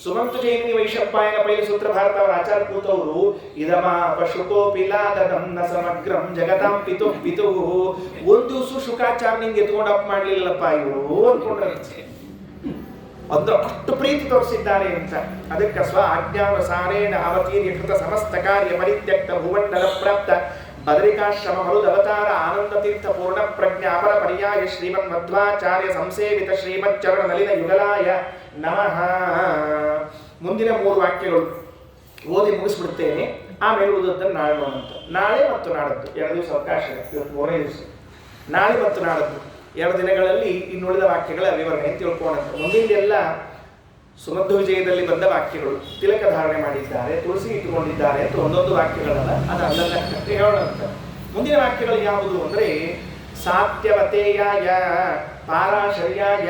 ಸುಮಂತು ಜೈಮಿನಿ ವೈಶಂಪಾಯನ ಪೈಲಿ ಸೂತ್ರ ಭಾರತ ಅವರ ಆಚಾರ್ಯ ಕೂತವರು ಇದಮ ಪಶುಕೋಪಿಲಾದಂ ಸಮಗ್ರಂ ಜಗತಾಂ ಪಿತು ಪಿತು. ಒಂದು ದಿವಸ ಶುಕಾಚಾರ್ಯ ನಿಂಗೆ ಎತ್ಕೊಂಡು ಅಪ್ ಮಾಡ್ಲಿಲ್ಲಪ್ಪ ಇವರು ಅನ್ಕೊಂಡ್ರಂತೆ. ಅಂದ್ರೆ ಅಷ್ಟು ಪ್ರೀತಿ ತೋರಿಸಿದ್ದಾರೆ ಅಂತ. ಅದಕ್ಕೆ ಸ್ವ ಆಜ್ಞಾನುಸಾರೇಣ ಅವತೀರ್ಯಕೃತ ಸಮಸ್ತ ಕಾರ್ಯ ಪರಿತ್ಯಕ್ತ ಭುವಂಡಲ ಪ್ರಾಪ್ತ ಬದರಿಕಾಶ್ರಮ ಮರುದವತಾರ ಆನಂದ ತೀರ್ಥ ಪೂರ್ಣ ಪ್ರಜ್ಞಾ ಅಪರ ಪರ್ಯಾಯ ಶ್ರೀಮನ್ ಮಧ್ವಾಚಾರ್ಯ ಸಂಸೇವಿತ ಶ್ರೀಮಚ್ಚರಣ ನಲಿನ ಯುಗಲಾಯ ನಮಃ. ಮುಂದಿನ 3 ವಾಕ್ಯಗಳು ಓದಿ ಮುಗಿಸ್ಬಿಡ್ತೇನೆ. ಆಮೇಲೆ ಓದೋದನ್ನು ನಾಳೆ ನೋಡಂತ. ನಾಳೆ ಮತ್ತು ನಾಡದ್ದು 2 ದಿವಸ ಅವಕಾಶ ಇದೆ. ಇವತ್ತು 3ನೇ ದಿವಸ. ನಾಳೆ ಮತ್ತು ನಾಡದ್ದು 2 ದಿನಗಳಲ್ಲಿ ಇನ್ನುಳಿದ ವಾಕ್ಯಗಳ ವಿವರಣೆ ತಿಳ್ಕೊಳ್ಳೋಣ. ಮುಂದಿನ ಸುಮಧ್ವ ವಿಜಯದಲ್ಲಿ ಬಂದ ವಾಕ್ಯಗಳು. ತಿಲಕ ಧಾರಣೆ ಮಾಡಿದ್ದಾರೆ, ತುಳಸಿ ಇಟ್ಟುಕೊಂಡಿದ್ದಾರೆ ಅಂತ ಒಂದೊಂದು ವಾಕ್ಯಗಳಲ್ಲ, ಅದಲ್ಲ ಹೇಳೋಣ ಅಂತ. ಮುಂದಿನ ವಾಕ್ಯಗಳು ಯಾವುದು ಅಂದ್ರೆ ಸಾತ್ಯವತೇಯಾಯ ಪಾರಾಶರ್ಯಾಯ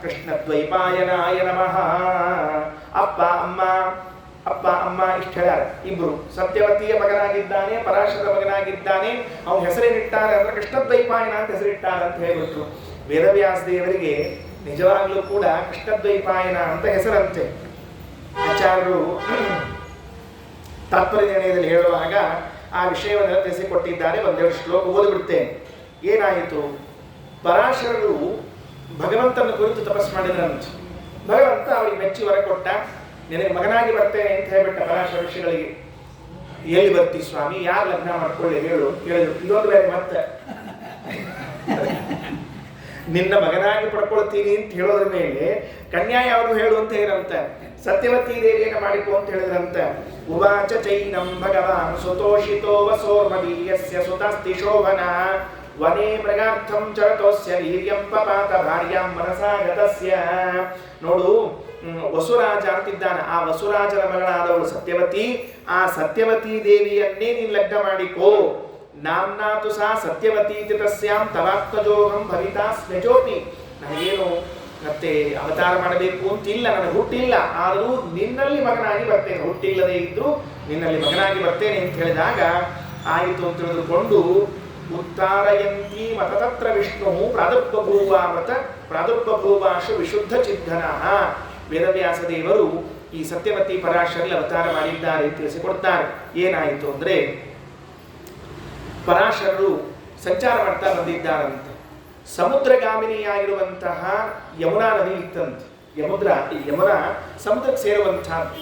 ಕೃಷ್ಣದ್ವೈಪಾಯನಾಯ ನಮಃ. ಅಪ್ಪ ಅಮ್ಮ ಅಪ್ಪ ಅಮ್ಮ ಇಷ್ಟು ಹೇಳ್ಯಾರ. ಇಬ್ರು ಸತ್ಯವತಿಯ ಮಗನಾಗಿದ್ದಾನೆ, ಪರಾಶರ ಮಗನಾಗಿದ್ದಾನೆ. ಅವನ ಹೆಸರೇನಿಟ್ಟಾರೆ ಅಂದ್ರೆ ಕೃಷ್ಣದ್ವೈಪಾಯನ ಅಂತ ಹೆಸರಿಟ್ಟಾರೆ ಅಂತ ಹೇಳ್ಬಿಟ್ರು. ವೇದವ್ಯಾಸ ದೇವರಿಗೆ ನಿಜವಾಗ್ಲೂ ಕೂಡ ಕೃಷ್ಣದ್ವೈಪಾಯನ ಅಂತ ಹೆಸರಂತೆ. ಆಚಾರ್ಯರು ತಾತ್ಪರ್ಯ ನಿರ್ಣಯದಲ್ಲಿ ಹೇಳುವಾಗ ಆ ವಿಷಯವನ್ನು ತಿಳಿಸಿಕೊಟ್ಟಿದ್ದಾರೆ. ಒಂದೆರಡು ಶ್ಲೋಕ ಓದಿಬಿಡ್ತೇನೆ. ಏನಾಯಿತು? ಪರಾಶರರು ಭಗವಂತನ ಕುರಿತು ತಪಸ್ ಮಾಡಿದ್ರಂತೆ. ಭಗವಂತ ಅವರಿಗೆ ಮೆಚ್ಚಿ ವರ ಕೊಟ್ಟ, ನಿನಗೆ ಮಗನಾಗಿ ಬರ್ತೇನೆ ಅಂತ ಹೇಳ್ಬಿಟ್ಟ ಪರಾಶರ ಋಷಿಗಳಿಗೆ. ಎಲ್ಲಿ ಬರ್ತಿ ಸ್ವಾಮಿ, ಯಾರು ಲಗ್ನ ಮಾಡ್ಕೊಳ್ಳಿ ಹೇಳು ಹೇಳಿದ್ರು. ಇದೊಂದು ಬೇರೆ ಮತ್ತೆ ನಿನ್ನ ಮಗನಾಗಿ ಪಡ್ಕೊಳ್ತೀನಿ ಅಂತ ಹೇಳೋದ್ರ ಮೇಲೆ ಕನ್ಯಾ ಯಾವುದು ಹೇಳು ಅಂತ ಹೇಳಿರಂತೆ. ಸತ್ಯವತಿ ದೇವಿಯನ್ನು ಮಾಡಿಕೊ ಅಂತ ಹೇಳಿದ್ರಂತ. ಉವಾಚ ಚೈನಂ ಭಗವಾನ್ ಸುತೋಷಿತೋ ವಸೋರ್ಮದೀಯಸ್ಯ ಸುತಾಸ್ತಿ ಶೋಭನ ವನೇ ಮೃಗಾರ್ಥಂ ಚರತೋಸ್ಯ ವೀರ್ಯಂ ಪಪಾತ ಭಾರ್ಯಾಂ ಮನಸಾಗತಸ್ಯ. ನೋಡು, ವಸುರಾಜ ಅಂತಿದ್ದಾನೆ. ಆ ವಸುರಾಜನ ಮಗಳಾದವಳು ಸತ್ಯವತಿ. ಆ ಸತ್ಯವತಿ ದೇವಿಯನ್ನೇ ನೀನು ಲಗ್ನ ಮಾಡಿಕೋ. ನಾಮ್ನಾತು ಸಾ ಸತ್ಯವತಿ ತಸ್ಯಾಂ ತವಾತ್ಮಜೋಹಂ ಭವಿತಾ ಸ್ಮೆಜೋಪಿ. ನನಗೇನು ಮತ್ತೆ ಅವತಾರ ಮಾಡಬೇಕು ಅಂತಿಲ್ಲ, ನನಗೆ ಹುಟ್ಟಿಲ್ಲ, ಆದರೂ ನಿನ್ನಲ್ಲಿ ಮಗನಾಗಿ ಬರ್ತೇನೆ. ಹುಟ್ಟಿಲ್ಲದೆ ಇದ್ರು ನಿನ್ನಲ್ಲಿ ಮಗನಾಗಿ ಬರ್ತೇನೆ ಅಂತ ಹೇಳಿದಾಗ ಆಯಿತು ಅಂತ ತಿಳಿದುಕೊಂಡು ಉತ್ತಾರಯಂತಿ ಮತತತ್ರ ವಿಷ್ಣು ಪ್ರಾದುರ್ಬಭೂವಾಶು ವಿಶುದ್ಧ ಚಿದ್ಧನ. ವೇದವ್ಯಾಸ ದೇವರು ಈ ಸತ್ಯವತಿ ಪರಾಶರಲ್ಲಿ ಅವತಾರ ಮಾಡಿದ್ದಾರೆ ತಿಳಿಸಿಕೊಡ್ತಾರೆ. ಏನಾಯಿತು ಅಂದ್ರೆ, ಪರಾಶರರು ಸಂಚಾರ ಮಾಡ್ತಾ ಬಂದಿದ್ದಾರಂತೆ. ಸಮುದ್ರಗಾಮಿನಿಯಾಗಿರುವಂತಹ ಯಮುನಾ ನದಿ ಇತ್ತಂತೆ. ಯಮುನಾ ಸಮುದ್ರಕ್ಕೆ ಸೇರುವಂತಹದ್ದು.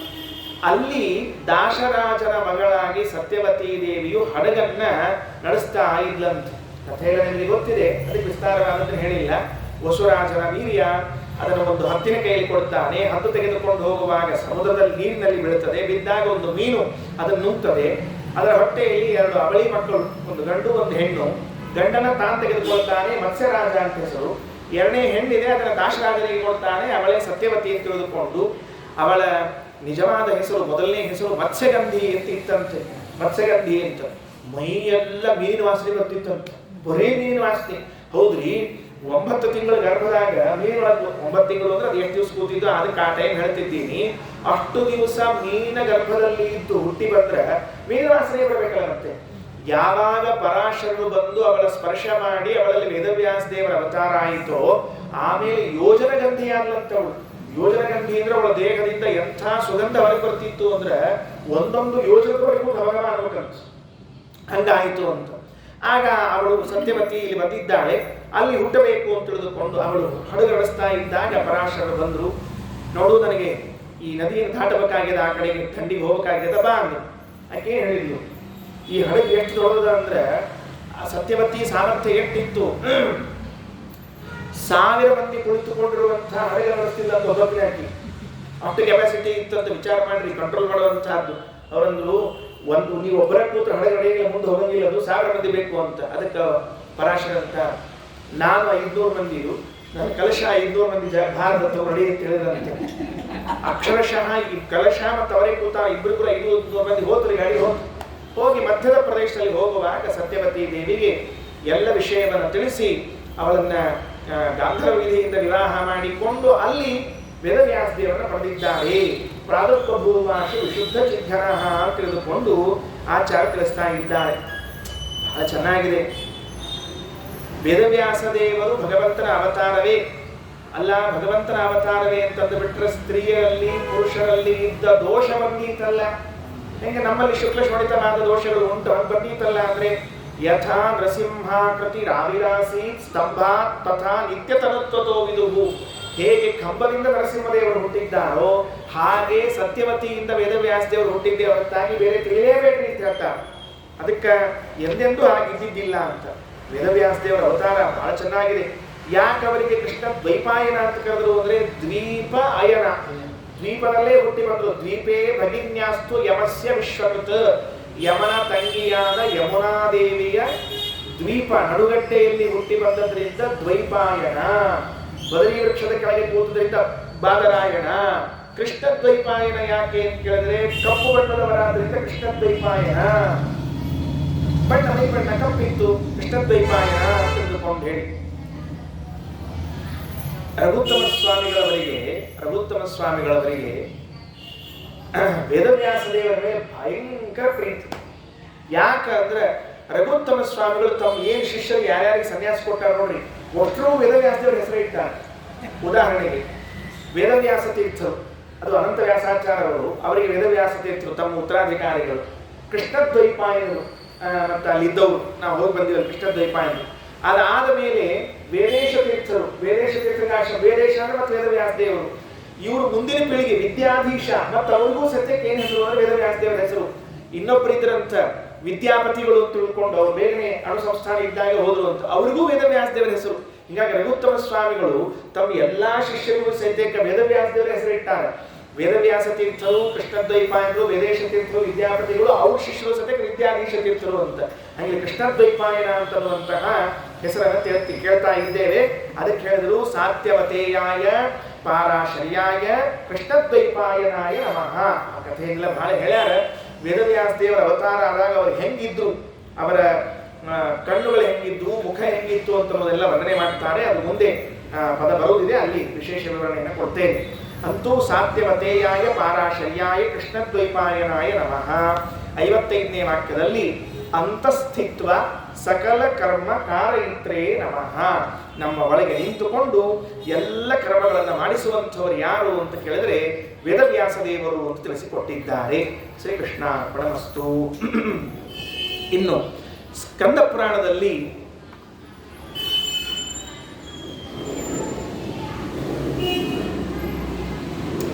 ಅಲ್ಲಿ ದಾಶರಾಜನ ಮಗಳಾಗಿ ಸತ್ಯವತಿ ದೇವಿಯು ಹಡಗನ್ನ ನಡೆಸ್ತಾ ಇದ್ಲಂತೆ. ಕಥೆ ಎಲ್ಲ ನಿಮಗೆ ಗೊತ್ತಿದೆ, ಅದಕ್ಕೆ ವಿಸ್ತಾರವಾದದ್ದು ಹೇಳಿಲ್ಲ. ವಸುರಾಜನ ವೀರ್ಯ ಅದನ್ನು ಒಂದು ಹದ್ದಿನ ಕೈಯಲ್ಲಿ ಕೊಡ್ತಾನೆ. ಹದ್ದು ತೆಗೆದುಕೊಂಡು ಹೋಗುವಾಗ ಸಮುದ್ರದಲ್ಲಿ ನೀರಿನಲ್ಲಿ ಬೀಳುತ್ತದೆ. ಬಿದ್ದಾಗ ಒಂದು ಮೀನು ಅದನ್ನು ನುಂಗ್ತದೆ. ಅದರ ಹೊಟ್ಟೆಯಲ್ಲಿ 2 ಅವಳಿ ಮಕ್ಕಳು, ಒಂದು ಗಂಡು ಒಂದು ಹೆಣ್ಣು. ಗಂಡನ ತಾನು ತೆಗೆದುಕೊಳ್ತಾನೆ, ಮತ್ಸ್ಯರಾಜ ಅಂತ ಹೆಸರು. 2ನೇ ಹೆಣ್ಣಿದೆ, ಅದನ್ನು ದಾಶರಾಜನಿಗೆ ಕೊಡ್ತಾನೆ. ಅವಳೇ ಸತ್ಯವತಿ ಅಂತ ತಿಳಿದುಕೊಂಡು ಅವಳ ನಿಜವಾದ ಹೆಸರು, ಮೊದಲನೇ ಹೆಸರು ಮತ್ಸ್ಯಗಂಧಿ ಅಂತ ಇತ್ತಂತೆ. ಮತ್ಸ್ಯಗಂಧಿ ಅಂತ ಮೈಯೆಲ್ಲ ಮೀನಿನ ವಾಸನೆ ಬರ್ತಿತ್ತಂತೆ. ಬರೇ ಮೀನಿನ ವಾಸನೆ. ಹೌದ್ರಿ, 9 ತಿಂಗಳ ಗರ್ಭದಾಗ ಮೀನೊಳಗೆ, 9 ತಿಂಗಳು ಅಂದ್ರೆ ಅದು ಎಷ್ಟು ದಿವಸ ಕೂತಿದ್ದು ಅದಕ್ಕೆ ಆ ಟೈಮ್ ಹೇಳ್ತಿದ್ದೀನಿ. ಅಷ್ಟು ದಿವಸ ಮೀನಿನ ಗರ್ಭದಲ್ಲಿ ಇದ್ದು ಹುಟ್ಟಿ ಬಂದ್ರೆ ಮೀನಿನ ವಾಸನೆ ಬರಬೇಕಲ್ಲ. ಮತ್ತೆ ಯಾವಾಗ ಪರಾಶರರು ಬಂದು ಅವಳ ಸ್ಪರ್ಶ ಮಾಡಿ ಅವಳಲ್ಲಿ ವೇದವ್ಯಾಸ ದೇವರ ಅವತಾರ ಆಯಿತೋ ಆಮೇಲೆ ಯೋಜನ ಗಂಧಿ ಆಗ್ಲಂತವಳು. ಯೋಜನ ಗಂಧಿ ಅಂದ್ರೆ ಅವಳ ದೇಹದಿಂದ ಎಂಥ ಸುಗಂಧ ಹೊರಗೆ ಬರ್ತಿತ್ತು ಅಂದ್ರೆ 1 ಯೋಜನದವರೆಗೂ ಭಗವ ಮಾಡ್ಬೇಕಂತ. ಹಂಗಾಯಿತು ಅಂತ. ಆಗ ಅವಳು ಸತ್ಯವತಿ ಇಲ್ಲಿ ಬಂದಿದ್ದಾಳೆ. ಅಲ್ಲಿ ಹುಟ್ಟಬೇಕು ಅಂತ ತಿಳಿದುಕೊಂಡು ಅವಳು ಹಡಗು ನಡೆಸ್ತಾ ಇದ್ದಾಗ ಪರಾಶರರು ಬಂದರು. ನೋಡು, ನನಗೆ ಈ ನದಿಯನ್ನು ದಾಟಬೇಕಾಗಿದೆ, ಆ ಕಡೆಗೆ ಥಂಡಿಗೆ ಹೋಗಬೇಕಾಗಿದೆ, ಬಾ ಅಂದ್ರು. ಆಕೆ ಹೇಳಿದ್ಲು, ಈ ಹಡಗು ಎಷ್ಟು ದೊಡ್ಡದ ಅಂದ್ರೆ ಆ ಸತ್ಯವತಿ ಸಾಮರ್ಥ್ಯ ಎಷ್ಟಿತ್ತು. 1000 ಮಂದಿ ಕುಳಿತುಕೊಂಡಿರುವಂತಹ ಹಡಗು ನಡೆಸ್ತಿಲ್ಲ ಅಂತ ಒಬ್ಬೊಬ್ಬನೇ ಹಾಕಿ. ಅಷ್ಟು ಕೆಪಾಸಿಟಿ ಇತ್ತು ಅಂತ ವಿಚಾರ ಮಾಡ್ರಿ, ಕಂಟ್ರೋಲ್ ಮಾಡುವಂತಹದ್ದು. ಅವರಂದ್ರು, ನೀವು ಒಬ್ಬರ ಕೂತ್ರ ಹಡಗು ನಡೆಯಲಿಲ್ಲ, ಮುಂದೆ ಹೋಗಂಗಿಲ್ಲ, ಅದು 1000 ಮಂದಿ ಬೇಕು ಅಂತ. ಅದಕ್ಕೆ ಪರಾಶರ ಅಂತ, ನಾನು 500 ಮಂದಿಯು, ನನ್ನ ಕಲಶ 500 ಮಂದಿ ಭಾರತ ನಡಿ ಅಂತ ಹೇಳಿದಂತೆ. ಅಕ್ಷರಶಃ ಈ ಕಲಶ ಮತ್ತು ಅವರೇ ಕೂತ ಇಬ್ಬರು ಕೂಡ 500 ಮಂದಿ ಹೋದ್ರಿ. ಗಾಡಿ ಹೋಗಿ ಮಧ್ಯದ ಪ್ರದೇಶದಲ್ಲಿ ಹೋಗುವಾಗ ಸತ್ಯವತಿ ದೇವಿಗೆ ಎಲ್ಲ ವಿಷಯವನ್ನು ತಿಳಿಸಿ ಅವಳನ್ನ ಗಾಂಧರ್ವ ವಿಧಿಯಿಂದ ವಿವಾಹ ಮಾಡಿಕೊಂಡು ಅಲ್ಲಿ ವೇದವ್ಯಾಸ ದೇವರನ್ನು ಪಡೆದಿದ್ದಾರೆ. ಪ್ರಾದುರ್ಬಭೂವಾಶು ವಿಶುದ್ಧ ಚಿದ್ಧನ ತಿಳಿದುಕೊಂಡು ಆಚಾರ್ಯ ತಿಳಿಸ್ತಾ ಇದ್ದಾರೆ. ಬಹಳ ಚೆನ್ನಾಗಿದೆ. ವೇದವ್ಯಾಸ ದೇವರು ಭಗವಂತನ ಅವತಾರವೇ ಅಲ್ಲ. ಭಗವಂತನ ಅವತಾರವೇ ಅಂತಂದು ಬಿಟ್ಟರೆ ಸ್ತ್ರೀಯರಲ್ಲಿ ಪುರುಷರಲ್ಲಿ ಇದ್ದ ದೋಷ ಬಂದೀತಲ್ಲ. ಹೆಂಗೆ ನಮ್ಮಲ್ಲಿ ಶುಕ್ಲ ಶೋಣಿತವಾದ ದೋಷಗಳು ಉಂಟು, ಅದು ಬಂದೀತಲ್ಲ. ಅಂದ್ರೆ ಯಥಾ ನೃಸಿಂಹಾಕೃತಿ ರಾವಿರಾಸಿ ಸ್ತಂಭಾ ತಥಾ ನಿತ್ಯತನತ್ವತೋ ವಿದುಹು. ಹೇಗೆ ಕಂಬದಿಂದ ನರಸಿಂಹದೇವರು ಹುಟ್ಟಿದ್ದಾರೋ ಹಾಗೆ ಸತ್ಯವತಿಯಿಂದ ವೇದವ್ಯಾಸ ದೇವರು ಹುಟ್ಟಿದ್ದೇ ಹೊರತಾಗಿ ಬೇರೆ ತಿಳಿಯಲೇಬೇಕ್ರಿ ಅಂತ ಹೇಳ್ತಾರೆ. ಅದಕ್ಕೆ ಎಂದೆಂದೂ ಹಾಗಿದ್ದಿದ್ದಿಲ್ಲ ಅಂತ. ವೇದವ್ಯಾಸ ದೇವರ ಅವತಾರ ಬಹಳ ಚೆನ್ನಾಗಿದೆ. ಯಾಕೆ ಅವರಿಗೆ ಕೃಷ್ಣ ದ್ವೈಪಾಯನ ಅಂತ ಕರೆದ್ರು ಅಂದ್ರೆ ದ್ವೀಪ ಅಯನ, ದ್ವೀಪದಲ್ಲೇ ಹುಟ್ಟಿ ಬಂದರು. ದ್ವೀಪೇ ಭಗಿನ್ಯಾಸ್ತು ಯಮಸ್ಯ ವಿಶ್ವಕೃತ. ಯಮನ ತಂಗಿಯಾದ ಯಮುನಾದೇವಿಯ ದ್ವೀಪ ನಡುಗಟ್ಟೆಯಲ್ಲಿ ಹುಟ್ಟಿ ಬಂದದ್ರಿಂದ ದ್ವೈಪಾಯನ. ಬದರಿ ವೃಕ್ಷದ ಕೆಳಗೆ ಕೂತದ್ರಿಂದ ಬಾದರಾಯಣ. ಕೃಷ್ಣ ದ್ವೈಪಾಯನ ಯಾಕೆ ಅಂತ ಕೇಳಿದ್ರೆ ಕಪ್ಪು ಬಣ್ಣದವರಾದ್ರಿಂದ ಕೃಷ್ಣ ದ್ವೈಪಾಯನ. ಬಣ್ಣ ಮೈ ಬಣ್ಣ ಕಪ್ಪಿತ್ತು, ಕೃಷ್ಣ ದ್ವೈಪಾಯನ ಅಂತ ತಿಳ್ಕೊಂಡು ಹೇಳಿ. ರಘುತ್ತಮ ಸ್ವಾಮಿಗಳವರಿಗೆ ವೇದವ್ಯಾಸ ದೇವರ ಮೇಲೆ ಭಯಂಕರ ಪ್ರೀತಿ. ಯಾಕಂದ್ರೆ ರಘುತ್ತಮ ಸ್ವಾಮಿಗಳು ತಮ್ಮ ಏನು ಶಿಷ್ಯರು ಯಾರ್ಯಾರಿಗೆ ಸನ್ಯಾಸ ಕೊಟ್ಟಾರ ನೋಡ್ರಿ, ಒಟ್ಟರು ವೇದವ್ಯಾಸ ದೇವರ ಹೆಸರು ಇಟ್ಟಾರೆ. ಉದಾಹರಣೆಗೆ ವೇದವ್ಯಾಸ ತೀರ್ಥರು, ಅದು ಅನಂತ ವ್ಯಾಸಾಚಾರ್ಯರು, ಅವರಿಗೆ ವೇದವ್ಯಾಸ ತೀರ್ಥರು ತಮ್ಮ ಉತ್ತರಾಧಿಕಾರಿಗಳು. ಕೃಷ್ಣದ್ವೈಪಾಯನರು ಮತ್ತು ಅಲ್ಲಿದ್ದವರು, ನಾವು ಹೋಗಿ ಬಂದಿವಲ್ಲ ಕೃಷ್ಣದ್ವೈಪಾಯನರು. ಅದಾದ ಮೇಲೆ ವೇದೇಶ ತೀರ್ಥರು, ವೇದೇಶ ತೀರ್ಥರಾಶ, ವೇದೇಶ ಅಂದ್ರೆ ಮತ್ತು ವೇದವ್ಯಾಸ ದೇವರು, ಇವರು ಮುಂದಿನ ಪೀಳಿಗೆ ವಿದ್ಯಾಧೀಶ, ಮತ್ತು ಅವ್ರಿಗೂ ಸತ್ಯಕ್ಕೆ ಏನು ಹೆಸರು ಅಂದ್ರೆ ವೇದವ್ಯಾಸ ದೇವರ ಹೆಸರು. ಇನ್ನೊಬ್ಬರಿದ್ರಂತ ವಿದ್ಯಾಪತಿಗಳು ಅಂತ ತಿಳ್ಕೊಂಡು ಅವ್ರು ಬೇಗನೆ ಅಣು ಸಂಸ್ಥಾನ ಇದ್ದಾಗ ಹೋದ್ರು ಅಂತ, ಅವ್ರಿಗೂ ವೇದವ್ಯಾಸ ದೇವರ ಹೆಸರು. ಹೀಗಾಗಿ ರಘುತ್ತಮ ಸ್ವಾಮಿಗಳು ತಮ್ಮ ಎಲ್ಲಾ ಶಿಷ್ಯರಿಗೂ ಸದ್ಯಕ್ಕೆ ವೇದವ್ಯಾಸ ದೇವರ ಹೆಸರು ಇಟ್ಟಾರೆ. ವೇದವ್ಯಾಸ ತೀರ್ಥರು, ಕೃಷ್ಣದ್ವೈಪಾಯನರು, ವೇದೇಶ ತೀರ್ಥರು, ವಿದ್ಯಾಪತಿಗಳು, ಅವ್ರ ಶಿಷ್ಯರು ಸದ್ಯಕ್ಕೆ ವಿದ್ಯಾಧೀಶ ತೀರ್ಥರು ಅಂತ. ಹಾಗೆ ಕೃಷ್ಣದ್ವೈಪಾಯನ ಅಂತನ್ನುವಂತಹ ಹೆಸರನ್ನು ಕೇಳ್ತಾ ಇದ್ದೇವೆ. ಅದಕ್ಕೆ ಹೇಳಿದ್ರು ಸಾತ್ಯವತೇಯಾಯ ಪಾರಾಶರ್ಯಾಯ ಕೃಷ್ಣದ್ವೈಪಾಯನಾಯ ನಮಃ. ಆ ಕಥೆಯೆಲ್ಲ ಬಹಳ ಹೇಳ್ಯಾರ. ವೇದವ್ಯಾಸ ದೇವರ ಅವತಾರ ಆದಾಗ ಅವ್ರು ಹೆಂಗಿದ್ರು, ಅವರ ಕಣ್ಣುಗಳು ಹೆಂಗಿದ್ರು, ಮುಖ ಹೆಂಗಿತ್ತು ಅಂತ ವರ್ಣನೆ ಮಾಡ್ತಾರೆ. ಅದು ಮುಂದೆ ಪದ ಬರುವುದಿದೆ, ಅಲ್ಲಿ ವಿಶೇಷ ವಿವರಣೆಯನ್ನು ಕೊಡ್ತೇನೆ. ಅಂತೂ ಸಾತ್ಯವತೇಯಾಯ ಪಾರಾಶರ್ಯಾಯ ಕೃಷ್ಣದ್ವೈಪಾಯನಾಯ ನಮಃ. 55ನೇ ವಾಕ್ಯದಲ್ಲಿ ಅಂತಸ್ಥಿತ್ವ ಸಕಲ ಕರ್ಮ ಕಾರಯಿತ್ರೇ ನಮಃ. ನಮ್ಮ ಒಳಗೆ ನಿಂತುಕೊಂಡು ಎಲ್ಲ ಕರ್ಮಗಳನ್ನು ಮಾಡಿಸುವಂಥವರು ಯಾರು ಅಂತ ಕೇಳಿದ್ರೆ ವೇದವ್ಯಾಸ ದೇವರು ಅಂತ ತಿಳಿಸಿಕೊಟ್ಟಿದ್ದಾರೆ. ಶ್ರೀಕೃಷ್ಣ ಅರ್ಪಣಮಸ್ತು. ಇನ್ನು ಸ್ಕಂದ ಪುರಾಣದಲ್ಲಿ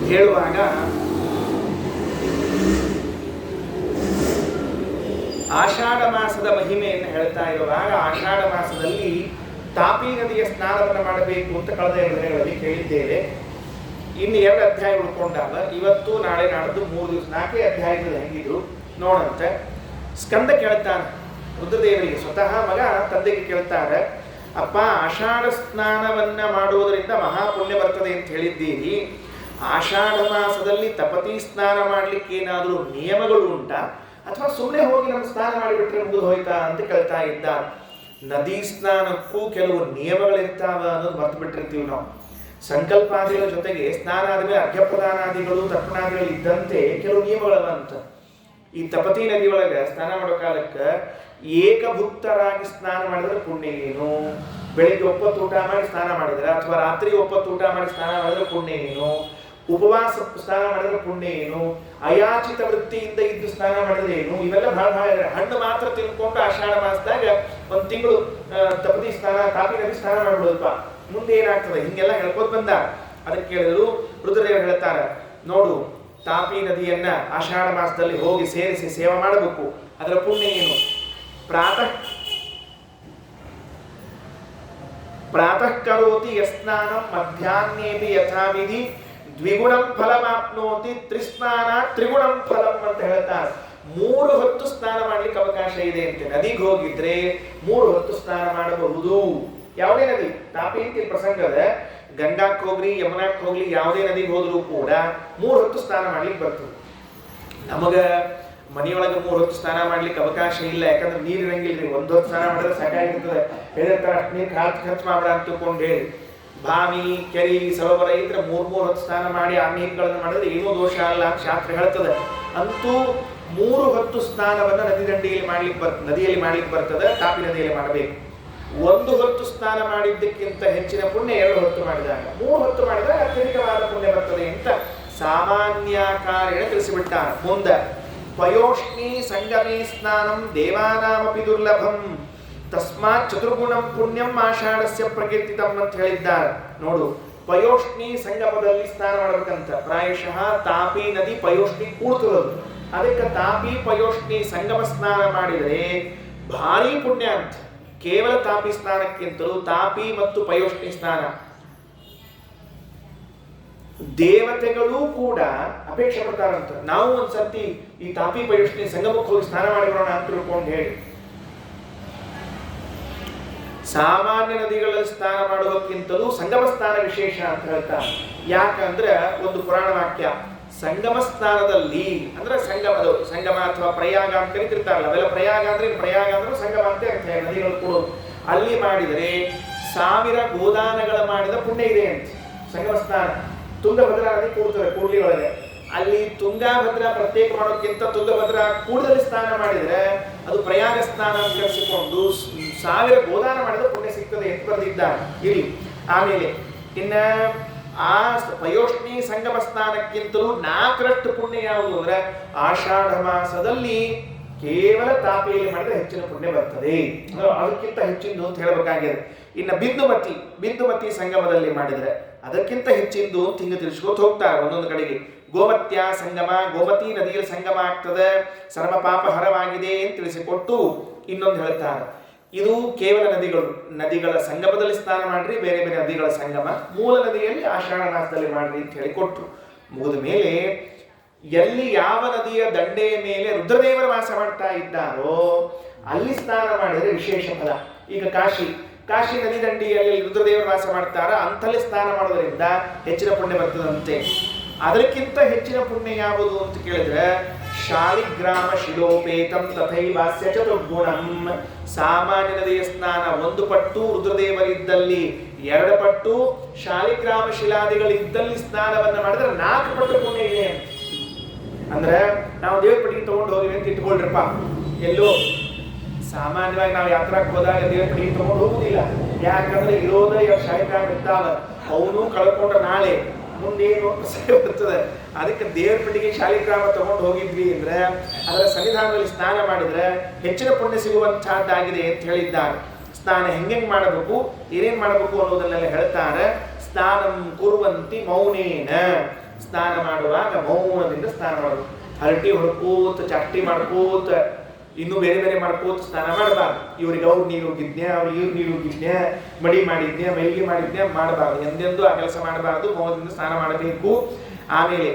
ಹೇಳುವಾಗ ಆಷಾಢ ಮಾಸದ ಮಹಿಮೆಯನ್ನು ಹೇಳ್ತಾ ಇರುವಾಗ, ಆಷಾಢ ಮಾಸದಲ್ಲಿ ತಾಪಿ ನದಿಯ ಸ್ನಾನವನ್ನು ಮಾಡಬೇಕು ಅಂತ ಕಳೆದ 2 ದಿನಗಳಲ್ಲಿ ಕೇಳಿದ್ದೇವೆ. ಇನ್ನು 2 ಅಧ್ಯಾಯ ಉಳ್ಕೊಂಡಾಗ ಇವತ್ತು ನಾಳೆ ನಾಡ್ದು 3 ದಿವಸ 4 ಅಧ್ಯಾಯದಲ್ಲಿ ಹೆಂಗಿದ್ರು ನೋಡಂತೆ. ಸ್ಕಂದ ಕೇಳ್ತಾನೆ ರುದ್ರದೇವರಿಗೆ, ಸ್ವತಃ ಮಗ ತಂದೆಗೆ ಕೇಳ್ತಾರೆ, ಅಪ್ಪ ಆಷಾಢ ಸ್ನಾನವನ್ನ ಮಾಡುವುದರಿಂದ ಮಹಾಪುಣ್ಯ ಬರ್ತದೆ ಅಂತ ಹೇಳಿದ್ದೀರಿ, ಆಷಾಢ ಮಾಸದಲ್ಲಿ ತಪತಿ ಸ್ನಾನ ಮಾಡ್ಲಿಕ್ಕೆ ಏನಾದರೂ ನಿಯಮಗಳು ಉಂಟಾ, ಅಥವಾ ಸುಮ್ಮನೆ ಹೋಗಿ ನಮ್ಮ ಸ್ನಾನ ಮಾಡಿಬಿಟ್ರೆ ಮುಗಿದು ಹೋಯ್ತಾ ಅಂತ ಕೇಳ್ತಾ ಇದ್ದಾರೆ. ನದಿ ಸ್ನಾನಕ್ಕೂ ಕೆಲವು ನಿಯಮಗಳಿರ್ತಾವ ಅನ್ನೋದು ಮರ್ತು ಬಿಟ್ಟಿರ್ತೀವಿ ನಾವು. ಸಂಕಲ್ಪಾದಿಗಳ ಜೊತೆಗೆ ಸ್ನಾನ ಆದ್ಮೇಲೆ ಅರ್ಘ್ಯಪ್ರದಾನಾದಿಗಳು ತರ್ಪಣಾದಿಗಳು ಇದ್ದಂತೆ ಕೆಲವು ನಿಯಮಗಳವ ಅಂತ. ಈ ತಪತಿ ನದಿ ಒಳಗೆ ಸ್ನಾನ ಮಾಡೋ ಕಾಲಕ್ಕೆ ಏಕಭುಕ್ತರಾಗಿ ಸ್ನಾನ ಮಾಡಿದ್ರೆ ಪುಣ್ಯ ಏನು, ಬೆಳಿಗ್ಗೆ 9 ಊಟ ಮಾಡಿ ಸ್ನಾನ ಮಾಡಿದ್ರೆ ಅಥವಾ ರಾತ್ರಿ 9 ಊಟ ಮಾಡಿ ಸ್ನಾನ ಮಾಡಿದ್ರೆ ಪುಣ್ಯ ಏನು, ಉಪವಾಸ ಸ್ನಾನ ಮಾಡಿದ್ರೆ ಪುಣ್ಯ ಏನು, ಅಯಾಚಿತ ವೃತ್ತಿಯಿಂದ ಇದ್ದು ಸ್ನಾನ ಮಾಡಿದ್ರೆ ಏನು, ಇವೆಲ್ಲ ಬಹಳ ಹಣ್ಣು ಮಾತ್ರ ತಿನ್ಕೊಂಡು ಆಷಾಢ ಮಾಸದಾಗ 1 ತಿಂಗಳು ತಪತಿ ಸ್ನಾನ, ತಾಪಿ ನದಿ ಸ್ನಾನ ಮಾಡ್ಬೋದಪ್ಪ, ಮುಂದೆ ಏನಾಗ್ತದೆ ಹಿಂಗೆಲ್ಲ ಹೇಳ್ಕೊತ ಬಂದ. ಅದಕ್ಕೆ ಕೇಳಿದ್ರು ರುದ್ರದೇವರು ಹೇಳ್ತಾರೆ, ನೋಡು ತಾಪಿ ನದಿಯನ್ನ ಆಷಾಢ ಮಾಸದಲ್ಲಿ ಹೋಗಿ ಸೇರಿಸಿ ಸೇವೆ ಮಾಡಬೇಕು, ಅದರ ಪುಣ್ಯ ಏನು. ಪ್ರಾತಃ ಕರೋತಿ ಯಸ್ನಾನಂ ಮಧ್ಯಾಹ್ನೇಪಿ ಯಥಾವಿಧಿ ದ್ವಿಗುಣಂ ಫಲಮಾಪ್ನೋತಿ ತ್ರಿಸ್ನಾನ ತ್ರಿಗುಣಂ ಫಲಂ ಅಂತ ಹೇಳ್ತಾರೆ. 3 ಹೊತ್ತು ಸ್ನಾನ ಮಾಡ್ಲಿಕ್ಕೆ ಅವಕಾಶ ಇದೆ ಅಂತೆ. ನದಿಗೆ ಹೋಗಿದ್ರೆ 3 ಹೊತ್ತು ಸ್ನಾನ ಮಾಡಬಹುದು. ಯಾವುದೇ ನದಿ, ತಾಪಿ ಅಂತ ಪ್ರಸಂಗದ, ಗಂಗಾಕ್ಕೆ ಹೋಗ್ಲಿ ಯಮುನಾಕ್ಕೆ ಹೋಗ್ಲಿ ಯಾವುದೇ ನದಿಗೆ ಹೋದ್ರೂ ಕೂಡ 3 ಹೊತ್ತು ಸ್ನಾನ ಮಾಡ್ಲಿಕ್ಕೆ ಬರ್ತದೆ. ನಮಗ ಮನೆಯೊಳಗೆ 3 ಹೊತ್ತು ಸ್ನಾನ ಮಾಡ್ಲಿಕ್ಕೆ ಅವಕಾಶ ಇಲ್ಲ, ಯಾಕಂದ್ರೆ ನೀರು ಇರಂಗಿಲ್ರಿ. 1 ಹೊತ್ತು ಸ್ನಾನ ಮಾಡಿದ್ರೆ ಸಾಕಾಗಿರ್ತದೆ. ಹೇಳಿರ್ತಾರೆ ಅಷ್ಟು ನೀರು ಖರ್ಚು ಮಾಡಬೇಡ ಅಂತ ತಿಳ್ಕೊಂಡು ಹೇಳಿ. ಬಾವಿ ಕೆರಿ ಸರೋವರ ಇದ್ರೆ 3 ಹೊತ್ತು ಸ್ನಾನ ಮಾಡಿ ಆ ನೀರುಗಳನ್ನು ಮಾಡಿದ್ರೆ ಏನೂ ದೋಷ ಅಲ್ಲ ಅಂತ ಶಾಸ್ತ್ರ ಹೇಳ್ತದೆ. ಅಂತೂ 3 ಹೊತ್ತು ಸ್ನಾನವನ್ನು ನದಿಯಲ್ಲಿ ಮಾಡ್ಲಿಕ್ಕೆ ಬರ್ತದೆ. ತಾಪಿ ನದಿಯಲ್ಲಿ ಮಾಡಬೇಕು. 1 ಹೊತ್ತು ಸ್ನಾನ ಮಾಡಿದ್ದಕ್ಕಿಂತ ಹೆಚ್ಚಿನ ಪುಣ್ಯ 2 ಹೊತ್ತು ಮಾಡಿದಾಗ, 3 ಹೊತ್ತು ಮಾಡಿದಾಗ ಅತ್ಯಧಿಕವಾದ ಪುಣ್ಯ ಬರ್ತದೆ ಅಂತ ಸಾಮಾನ್ಯಕಾರೇಣ ತಿಳಿಸಿಬಿಟ್ಟಾರ. ಮುಂದೆ ಪಯೋಷ್ಣಿ ಸಂಗಮೇ ಸ್ನಾನಂ ದೇವಾನಾಮಪಿ ದುರ್ಲಭಂ ತಸ್ಮಾತ್ ಚತುರ್ಗುಣಂ ಪುಣ್ಯಂ ಆಷಾಢಸ್ಯ ಪ್ರಕೀರ್ತಿತಂ ಅಂತ ಹೇಳಿದ್ದಾರೆ. ನೋಡು, ಪಯೋಷ್ಣಿ ಸಂಗಮದಲ್ಲಿ ಸ್ನಾನ ಮಾಡಬೇಕಂತ. ಪ್ರಾಯಶಃ ತಾಪಿ ನದಿ ಪಯೋಷ್ಣಿ ಕೂಡ್ತದದು. ಅದಕ್ಕೆ ತಾಪಿ ಪಯೋಷ್ಣಿ ಸಂಗಮ ಸ್ನಾನ ಮಾಡಿದರೆ ಭಾರಿ ಪುಣ್ಯ ಅಂತ. ಕೇವಲ ತಾಪಿ ಸ್ನಾನಕ್ಕಿಂತಲೂ ತಾಪಿ ಮತ್ತು ಪಯೋಷ್ಣಿ ಸ್ನಾನ ದೇವತೆಗಳು ಕೂಡ ಅಪೇಕ್ಷೆ ಪಡ್ತಾರಂತ. ನಾವು ಒಂದ್ಸರ್ತಿ ಈ ತಾಪಿ ಪಯೋಷ್ಣಿ ಸಂಗಮಕ್ಕೆ ಹೋಗಿ ಸ್ನಾನ ಮಾಡಿರೋಣ ಅಂತ ತಿಳ್ಕೊಂಡು ಹೇಳಿ. ಸಾಮಾನ್ಯ ನದಿಗಳಲ್ಲಿ ಸ್ನಾನ ಮಾಡುವಕ್ಕಿಂತಲೂ ಸಂಗಮ ಸ್ನಾನ ವಿಶೇಷ ಅಂತ ಹೇಳ್ತಾರೆ. ಯಾಕಂದ್ರೆ ಒಂದು ಪುರಾಣ ವಾಕ್ಯ, ಸಂಗಮ ಸ್ನಾನದಲ್ಲಿ ಅಂದ್ರೆ ಸಂಗಮ ಅಥವಾ ಪ್ರಯಾಗ ಅಂತ ಕರಿತಿರ್ತಾರಲ್ಲ, ಅವೆಲ್ಲ ಪ್ರಯಾಗ ಅಂದ್ರೆ ಸಂಗಮ ಅಂತ ಇರ್ತದೆ. ನದಿಗಳು ಕೂಡ ಅಲ್ಲಿ ಮಾಡಿದರೆ 1000 ಗೋದಾನಗಳ ಮಾಡಿದ ಪುಣ್ಯ ಇದೆ ಅಂತ. ಸಂಗಮ ಸ್ನಾನ ತುಂಗಭದ್ರಾ ನದಿ ಕೂಡ್ತದೆ ಕೂಡ್ಲಿ ಒಳಗೆ. ಅಲ್ಲಿ ತುಂಗಾಭದ್ರಾ ಪ್ರತ್ಯೇಕ ಮಾಡೋಕ್ಕಿಂತ ತುಂಗಭದ್ರಾ ಕೂಡದಲ್ಲಿ ಸ್ನಾನ ಮಾಡಿದ್ರೆ ಅದು ಪ್ರಯಾಗ ಸ್ನಾನ ಅಂತ ಕರೆಸಿಕೊಂಡು 1000 ಗೋದಾನ ಮಾಡಿದ್ರೆ ಪುಣ್ಯ ಸಿಗ್ತದೆ ಅಂತ ಬರೆದಿದ್ದಾರೆ. ಇಲ್ಲಿ ಆಮೇಲೆ ಇನ್ನ ಆ ಪಯೋಷ್ಣಿ ಸಂಗಮ ಸ್ನಾನಕ್ಕಿಂತಲೂ 4ರಷ್ಟು ಪುಣ್ಯ ಯಾವುದು ಅಂದ್ರೆ ಆಷಾಢ ಮಾಸದಲ್ಲಿ ಕೇವಲ ತಾಪಿಯಲ್ಲಿ ಮಾಡಿದ್ರೆ ಹೆಚ್ಚಿನ ಪುಣ್ಯ ಬರ್ತದೆ. ಅದಕ್ಕಿಂತ ಹೆಚ್ಚಿಂದು ಅಂತ ಹೇಳಬೇಕಾಗಿದೆ. ಇನ್ನು ಬಿಂದುಮತಿ ಸಂಗಮದಲ್ಲಿ ಮಾಡಿದ್ರೆ ಅದಕ್ಕಿಂತ ಹೆಚ್ಚಿಂದು ಹಿಂಗೆ ತಿಳಿಸ್ಕೋತ ಹೋಗ್ತಾರೆ ಒಂದೊಂದು ಕಡೆಗೆ. ಗೋಮತ್ಯ ಸಂಗಮ, ಗೋಮತಿ ನದಿಯಲ್ಲಿ ಸಂಗಮ ಆಗ್ತದೆ, ಸರ್ವ ಪಾಪ ಹರವಾಗಿದೆ ಅಂತ ತಿಳಿಸಿಕೊಟ್ಟು ಇನ್ನೊಂದು ಹೇಳ್ತಾರೆ, ಇದು ಕೇವಲ ನದಿಗಳ ಸಂಗಮದಲ್ಲಿ ಸ್ನಾನ ಮಾಡ್ರಿ, ಬೇರೆ ಬೇರೆ ನದಿಗಳ ಸಂಗಮ ಮೂಲ ನದಿಯಲ್ಲಿ ಆಷಾಢ ಮಾಸದಲ್ಲಿ ಮಾಡ್ರಿ ಅಂತ ಹೇಳಿ ಕೊಟ್ಟರು. ಮುಗಿದ ಮೇಲೆ ಎಲ್ಲಿ ಯಾವ ನದಿಯ ದಂಡೆಯ ಮೇಲೆ ರುದ್ರದೇವರ ವಾಸ ಮಾಡ್ತಾ ಇದ್ದಾರೋ ಅಲ್ಲಿ ಸ್ನಾನ ಮಾಡಿದರೆ ವಿಶೇಷ ಫಲ. ಈಗ ಕಾಶಿ ನದಿ ದಂಡೆಯಲ್ಲಿ ರುದ್ರದೇವರ ವಾಸ ಮಾಡ್ತಾರ, ಅಂತಲ್ಲಿ ಸ್ನಾನ ಮಾಡೋದ್ರಿಂದ ಹೆಚ್ಚಿನ ಪುಣ್ಯ ಬರ್ತದಂತೆ. ಅದಕ್ಕಿಂತ ಹೆಚ್ಚಿನ ಪುಣ್ಯ ಯಾವುದು ಅಂತ ಕೇಳಿದ್ರೆ ಶಾಲಿಗ್ರಾಮ ಶಿಲೋಪೇತಂ ತಥೈವಾಸ್ಯ ಚತುರ್ಗುಣಂ. ಸಾಮಾನ್ಯ ನದಿಯ ಸ್ನಾನ 1 ಪಟ್ಟು, ರುದ್ರದೇವರಿದ್ದಲ್ಲಿ 2 ಪಟ್ಟು, ಶಾಲಿಗ್ರಾಮ ಶಿಲಾದಿಗಳಿದ್ದಲ್ಲಿ ಸ್ನಾನವನ್ನ ಮಾಡಿದ್ರೆ 4 ಪಟ್ಟು ಪುಣ್ಯ ಇದೆ. ಅಂದ್ರೆ ನಾವು ದೇವ್ರ ಪಟ್ಟಿಗೆ ತಗೊಂಡು ಹೋಗಿವಿ ಅಂತ ಇಟ್ಕೊಳ್ರಪ್ಪ, ಎಲ್ಲೋ ಸಾಮಾನ್ಯವಾಗಿ ನಾವು ಯಾತ್ರಾಕ್ಕೆ ಹೋದಾಗ ದೇವ್ರ ಪಟ್ಟಿಗೆ ತಗೊಂಡು ಹೋಗುದಿಲ್ಲ. ಯಾಕಂದ್ರೆ ಇರೋದೇ ಶಾಲಿಗ್ರಾಮ ಇರ್ತಾವ, ಅವನು ಕಳ್ಕೊಂಡ್ರೆ ನಾಳೆ ಮುಂದೇನು ಬರ್ತದೆ. ಅದಕ್ಕೆ ದೇವ್ರ ಪಟ್ಟಿಗೆ ಶಾಲಿಗ್ರಾಮ ತಗೊಂಡು ಹೋಗಿದ್ವಿ ಅಂದ್ರೆ ಅದರ ಸನ್ನಿಧಾನದಲ್ಲಿ ಸ್ನಾನ ಮಾಡಿದ್ರೆ ಹೆಚ್ಚಿನ ಪುಣ್ಯ ಸಿಗುವಂತಹದ್ದಾಗಿದೆ ಅಂತ ಹೇಳಿದ್ದಾರೆ. ಸ್ನಾನ ಹೆಂಗೆ ಮಾಡಬೇಕು, ಏನೇನ್ ಮಾಡಬೇಕು ಅನ್ನೋದನ್ನೆಲ್ಲ ಹೇಳ್ತಾರೆ. ಸ್ನಾನಂ ಕುರುವಂತಿ ಮೌನೇನ, ಸ್ನಾನ ಮಾಡುವಾಗ ಮೌನದಿಂದ ಸ್ನಾನ ಮಾಡಬೇಕು. ಹರಟಿ ಹೊಡ್ಕೋತ ಚಾಟಿ ಮಾಡ್ಕೋತ ಇನ್ನು ಬೇರೆ ಬೇರೆ ಮಾಡ್ಕೋತ ಸ್ನಾನ ಮಾಡಬಾರ್ದು. ಇವ್ರಿಗೆ ಅವ್ರು ನೀರು ಹೋಗಿದ್ನೆ, ಅವ್ರಿಗೆ ಇವ್ರು ನೀರು ಹೋಗಿದ್ನೆ, ಮಡಿ ಮಾಡಿದ್ನೆ, ಮೈಗೆ ಮಾಡಿದ್ನೆ ಮಾಡಬಾರ್ದು. ಎಂದೆಂದು ಆ ಕೆಲಸ ಮಾಡಬಾರ್ದು, ಮೌನದಿಂದ ಸ್ನಾನ ಮಾಡಬೇಕು. ಆಮೇಲೆ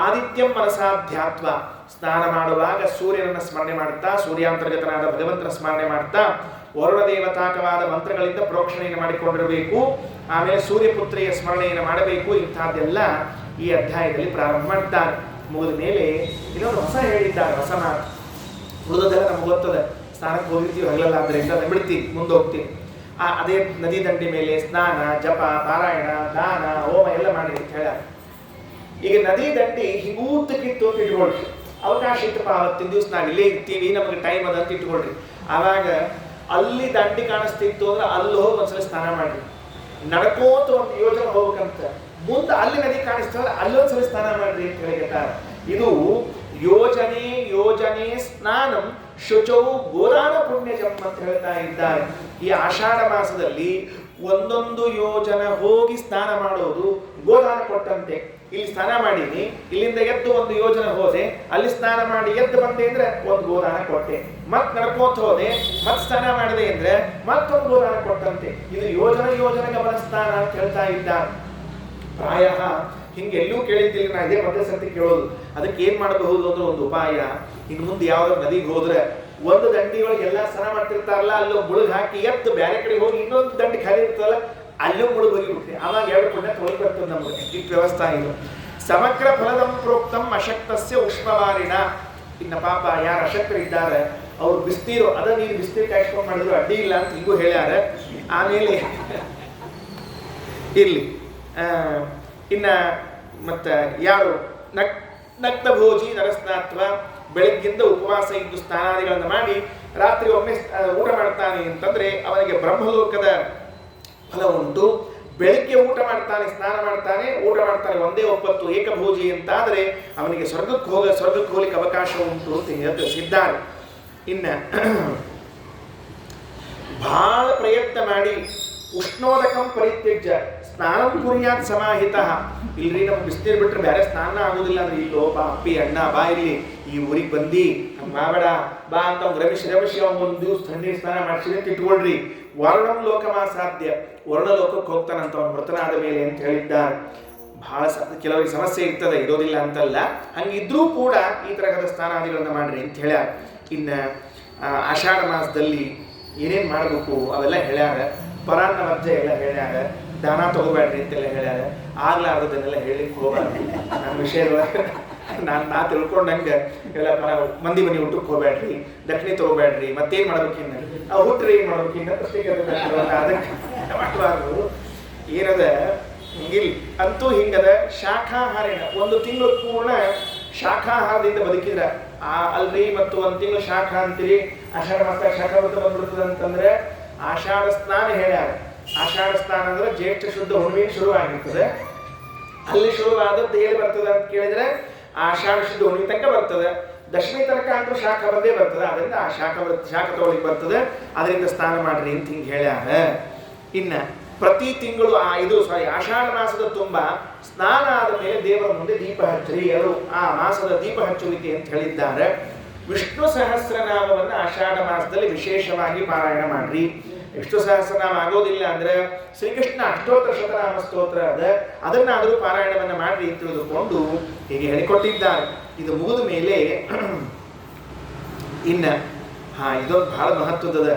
ಆದಿತ್ಯಂ ಮನಸಾಧ್ಯಾತ್ವ, ಸ್ನಾನ ಮಾಡುವಾಗ ಸೂರ್ಯನನ್ನ ಸ್ಮರಣೆ ಮಾಡ್ತಾ, ಸೂರ್ಯಾಂತರ್ಗತನಾದ ಭಗವಂತನ ಸ್ಮರಣೆ ಮಾಡ್ತಾ ವರುಣ ದೇವತಾಕವಾದ ಮಂತ್ರಗಳಿಂದ ಪ್ರೋಕ್ಷಣೆಯನ್ನು ಮಾಡಿಕೊಂಡಿರಬೇಕು. ಆಮೇಲೆ ಸೂರ್ಯಪುತ್ರಿಯ ಸ್ಮರಣೆಯನ್ನು ಮಾಡಬೇಕು. ಇಂಥದ್ದೆಲ್ಲ ಈ ಅಧ್ಯಾಯದಲ್ಲಿ ಪ್ರಾರಂಭ ಮಾಡ್ತಾರೆ. ಮುಗಿದ ಮೇಲೆ ಇನ್ನೊಂದು ಹೊಸ ಹೇಳಿದ್ದಾರೆ, ಹೊಸ ಮಾತು. ಉಳಿದದೆಲ್ಲ ನಮ್ಗೆ ಗೊತ್ತದೆ, ಸ್ನಾನಕ್ಕೆ ಹೋಗಿರ್ತೀವಿ ಹಗಲಲ್ಲ, ಆದ್ದರಿಂದ ಅದನ್ನ ಬಿಡ್ತೀವಿ, ಮುಂದೆ ಹೋಗ್ತೀವಿ. ಅದೇ ನದಿ ದಂಡೆ ಮೇಲೆ ಸ್ನಾನ, ಜಪ, ಪಾರಾಯಣ, ದಾನ, ಹೋಮ ಎಲ್ಲ ಮಾಡಿ ಅಂತ ಹೇಳ. ಈಗ ನದಿ ದಂಡಿ ಹಿಂಗೂತಕ್ಕಿತ್ತು ಅಂತ ಇಟ್ಕೊಳ್ರಿ, ಅವಕಾಶ ಇತ್ತಪ್ಪ ಅವತ್ತಿನ ದಿವಸ ನಾವು ಇಲ್ಲೇ ಇರ್ತೀವಿ, ನಮಗೆ ಟೈಮ್ ಅದಂತ ಇಟ್ಕೊಳ್ರಿ. ಆವಾಗ ಅಲ್ಲಿ ದಂಡಿ ಕಾಣಿಸ್ತಿತ್ತು ಅಂದ್ರೆ ಅಲ್ಲಿ ಹೋಗಿ ಒಂದ್ಸಲ ಸ್ನಾನ ಮಾಡ್ರಿ. ನಡ್ಕೋತ ಒಂದು ಯೋಜನೆ ಹೋಗ್ಬೇಕಂತ ಮುಂದೆ ಅಲ್ಲಿ ನದಿ ಕಾಣಿಸ್ತಂದ್ರೆ ಅಲ್ಲೊಂದ್ಸಲ ಸ್ನಾನ ಮಾಡ್ರಿ ಅಂತ ಹೇಳಿದ್ದಾರೆ. ಇದು ಯೋಜನೆ ಸ್ನಾನಂ ಶುಚೌ ಗೋದಾನ ಪುಣ್ಯಜಂ ಅಂತ ಹೇಳ್ತಾ ಇದ್ದಾರೆ. ಈ ಆಷಾಢ ಮಾಸದಲ್ಲಿ 1 ಯೋಜನ ಹೋಗಿ ಸ್ನಾನ ಮಾಡೋದು ಗೋದಾನ ಕೊಟ್ಟಂತೆ. ಇಲ್ಲಿ ಸ್ನಾನ ಮಾಡೀನಿ, ಇಲ್ಲಿಂದ ಎದ್ದು 1 ಯೋಜನ ಹೋದೆ, ಅಲ್ಲಿ ಸ್ನಾನ ಮಾಡಿ ಎದ್ದು ಬಂದೆ ಅಂದ್ರೆ 1 ಗೋದಾನ ಕೊಟ್ಟೆ. ಮತ್ ನಡ್ಕೋತ ಹೋದೆ, ಮತ್ ಸ್ನಾನ ಮಾಡಿದೆ ಅಂದ್ರೆ ಮತ್ತೊಂದು ಗೋದಾನ ಕೊಟ್ಟಂತೆ. ಇದು ಯೋಜನ ಗಮನ ಸ್ನಾನ ಅಂತ ಹೇಳ್ತಾ ಇದ್ದಾರೆ. ಪ್ರಾಯ ಹಿಂಗೆಲ್ಲೂ ಕೇಳಿದ್ದಿಲ್ಲ, ನಾ ಇದೇ ಮತ್ತೆ ಸರ್ತಿ ಕೇಳೋದು. ಅದಕ್ಕೆ ಏನ್ ಮಾಡಬಹುದು ಅಂದ್ರೆ ಒಂದು ಉಪಾಯ, ಇನ್ನು ಮುಂದೆ ಯಾವ್ದಾದ್ರು ನದಿಗೆ ಹೋದ್ರೆ ಒಂದು ದಂಡಿ ಒಳಗೆ ಎಲ್ಲ ಸ್ನಾನ ಮಾಡ್ತಿರ್ತಾರಲ್ಲ, ಅಲ್ಲೂ ಮುಳುಗ್ ಹಾಕಿ ಎದ್ದು ಬೇರೆ ಕಡೆ ಹೋಗಿ ಇನ್ನೊಂದು ದಂಡಿ ಖಾಲಿ ಇರ್ತಲ್ಲ, ಅಲ್ಲೂ ಮುಳುಗ್ ಹೋಗಿಬಿಡ್ತೀವಿ. ಆವಾಗ 2 ಪುಣ್ಯ ತೊಳಿ ಬರ್ತದೆ ನಮ್ಗೆ. ಈ ವ್ಯವಸ್ಥೆ ಇದು ಸಮಗ್ರ ಫಲದಂ ಪ್ರೋಕ್ತಂ ಅಶಕ್ತಸ್ಯ ಉಷ್ಣವಾರಿಣ. ಇನ್ನ ಪಾಪ ಯಾರು ಅಶಕ್ತರಿದ್ದಾರೆ ಅವ್ರು ಬಿಸ್ತೀರು ಅದ ನೀರು ಬಿಸ್ತೀರು ಕಾಯಿಸ್ಕೊಂಡು ಮಾಡಿದ್ರು ಅಡ್ಡಿ ಇಲ್ಲ ಅಂತ ಹಿಂಗೂ ಹೇಳ್ಯಾರ. ಆಮೇಲೆ ಇರ್ಲಿ, ಇನ್ನ ಮತ್ತೆ ಯಾರು ನಕ್ತ ಭೋಜಿ ನರಸ್ನಾತ್ವ, ಬೆಳಗ್ಗಿಂದ ಉಪವಾಸ ಇದ್ದು ಸ್ನಾನಾದಿಗಳನ್ನು ಮಾಡಿ ರಾತ್ರಿ ಒಮ್ಮೆ ಊಟ ಮಾಡ್ತಾನೆ ಅಂತಂದ್ರೆ ಅವನಿಗೆ ಬ್ರಹ್ಮಲೋಕದ ಫಲ ಉಂಟು. ಬೆಳಗ್ಗೆ ಊಟ ಮಾಡ್ತಾನೆ, ಸ್ನಾನ ಮಾಡ್ತಾನೆ, ಊಟ ಮಾಡ್ತಾನೆ, ಒಂದೇ ಒಪ್ಪತ್ತು ಏಕಭೋಜಿ ಅಂತಾದರೆ ಅವನಿಗೆ ಸ್ವರ್ಗಕ್ಕೆ ಹೋಗ್ಲಿಕ್ಕೆ ಅವಕಾಶ ಉಂಟು ಅಂತ ತಿಳಿಸಿದ್ದಾರೆ. ಇನ್ನ ಬಹಳ ಪ್ರಯತ್ನ ಮಾಡಿ ಉಷ್ಣೋದಕಂ ಪರಿತ್ಯಜ್ಯ ಸ್ನಾನಂ ಕುರ್ಯಾತ್ ಸಮಾಹಿತ. ಇಲ್ರಿ ನಮ್ಗೆ ಬಿಸಿನೀರು ಬಿಟ್ರೆ ಬೇರೆ ಸ್ನಾನ ಆಗುದಿಲ್ಲ ಅಂದ್ರೆ, ಇಲ್ಲೋ ಬಾ ಅಪ್ಪಿ ಅಣ್ಣ ಬಾ ಇಲ್ಲಿ ಈ ಊರಿಗೆ ಬಂದಿ ಮಾಡಬೇಡ ಬಾ ಅಂತ ಅವ್ನು ರಮೇಶ್ ಒಂದು ದಿವಸ ತಣ್ಣೀರು ಸ್ನಾನ ಮಾಡಿಸಿದ್ರೆ ಅಂತ ಇಟ್ಕೊಳ್ರಿ. ವರ್ಣಂ ಲೋಕಮಾಸಾಧ್ಯ, ವರ್ಣ ಲೋಕಕ್ಕೆ ಹೋಗ್ತಾನಂತ ಅವನು ಮೃತನಾದ ಮೇಲೆ ಅಂತ ಹೇಳಿದ್ದಾರೆ. ಬಹಳ ಕೆಲವರಿಗೆ ಸಮಸ್ಯೆ ಇರ್ತದೆ, ಇರೋದಿಲ್ಲ ಅಂತಲ್ಲ, ಹಂಗಿದ್ರೂ ಕೂಡ ಈ ತರಹದ ಸ್ನಾನಾದಿಗಳನ್ನು ಮಾಡ್ರಿ ಅಂತ ಹೇಳ್ಯಾರ. ಇನ್ನು ಆಷಾಢ ಮಾಸದಲ್ಲಿ ಏನೇನು ಮಾಡಬೇಕು ಅವೆಲ್ಲ ಹೇಳ್ಯಾರ. ಪರಾನ್ನ ವರ್ಜ ಎಲ್ಲ ಹೇಳ್ಯಾರ. ದಾನ ತಗೋಬೇಡ್ರಿ ಅಂತೆಲ್ಲ ಹೇಳ್ಯಾರ. ಆಗ್ಲಾರ್ದನ್ನೆಲ್ಲ ಹೇಳಿಕ್ಕೆ ಹೋಗ್ಬಾರ್ದು. ನನ್ನ ವಿಷಯದೊಳಗೆ ನಾ ತಿಳ್ಕೊಂಡಂಗೆ ಎಲ್ಲ ಮಂದಿ ಮನೆ ಊಟಕ್ಕೆ ಹೋಗ್ಬೇಡ್ರಿ, ದಕ್ಷಿಣೆ ತಗೋಬೇಡ್ರಿ, ಮತ್ತೇನು ಮಾಡ್ಬೇಕಿನ್ನ ಹುಟ್ಟ್ರಿ ಏನು ಮಾಡ್ಬೇಕಿನ್ನ ಪ್ರಶ್ನೆ ಅದಕ್ಕೆ ಮಾಡಬಾರ್ದು. ಏನದ ಹಿಂಗಿಲ್ಲ. ಅಂತೂ ಹಿಂಗದ ಶಾಖಾಹಾರಿನ 1 ತಿಂಗಳು ಪೂರ್ಣ ಶಾಖಾಹಾರದಿಂದ ಬದುಕಿದ್ರ ಅಲ್ರಿ. ಮತ್ತು 1 ತಿಂಗಳು ಶಾಖ ಅಂತೀರಿ, ಆಷಾಢ ಮಾಸ ಶಾಖ ವ್ರತ ಬಂದ್ಬಿಡ್ತದೆ ಅಂತಂದ್ರೆ ಆಷಾಢ ಸ್ನಾನ ಹೇಳ್ಯಾರ. ಆಷಾಢ ಸ್ನಾನ ಅಂದ್ರೆ ಜ್ಯೇಷ್ಠ ಶುದ್ಧ ಹುಣ್ಣಿಮೆ ಶುರುವಾಗಿರ್ತದೆ. ಅಲ್ಲಿ ಶುರುವಾದದ್ದು ಹೇಳಿ ಬರ್ತದೆ ಅಂತ ಕೇಳಿದ್ರೆ ಆಷಾಢ ಶುದ್ಧ ಹುಣ್ಣಿಮೆ ತನಕ ಬರ್ತದೆ. ದಶಮಿ ತನಕ ಅಂತೂ ಶಾಖ ಬಂದೇ ಬರ್ತದೆ. ಅದರಿಂದ ಆ ಶಾಖ ತಗೊಳ್ಳಿಕ್ಕೆ ಬರ್ತದೆ. ಅದರಿಂದ ಸ್ನಾನ ಮಾಡ್ರಿ ಅಂತ ಹಿಂಗೆ ಹೇಳ್ಯಾರ. ಇನ್ನ ಪ್ರತಿ ತಿಂಗಳು ಆಷಾಢ ಮಾಸದ ತುಂಬ ಸ್ನಾನ ಆದ ಮೇಲೆ ದೇವರ ಮುಂದೆ ದೀಪ ಹಚ್ಚಿರಿ. ಅದು ಆ ಮಾಸದ ದೀಪ ಹಚ್ಚುವಿಕೆ ಅಂತ ಹೇಳಿದ್ದಾರೆ. ವಿಷ್ಣು ಸಹಸ್ರನಾಮವನ್ನು ಆಷಾಢ ಮಾಸದಲ್ಲಿ ವಿಶೇಷವಾಗಿ ಪಾರಾಯಣ ಮಾಡ್ರಿ. ವಿಷ್ಣು ಸಹಸ್ರನಾಮ ಆಗೋದಿಲ್ಲ ಅಂದ್ರೆ ಶ್ರೀಕೃಷ್ಣ ಅಷ್ಟೋತ್ತರ ಶತನಾಮ ಸ್ತೋತ್ರ ಅದ, ಅದನ್ನಾದರೂ ಪಾರಾಯಣವನ್ನು ಮಾಡ್ರಿ ಅಂತ ತಿಳಿದುಕೊಂಡು ಹೀಗೆ ಹೇಳಿಕೊಟ್ಟಿದ್ದಾರೆ. ಇದು ಮುಗಿದ ಮೇಲೆ ಇನ್ನ ಇದೊಂದು ಬಹಳ ಮಹತ್ವದ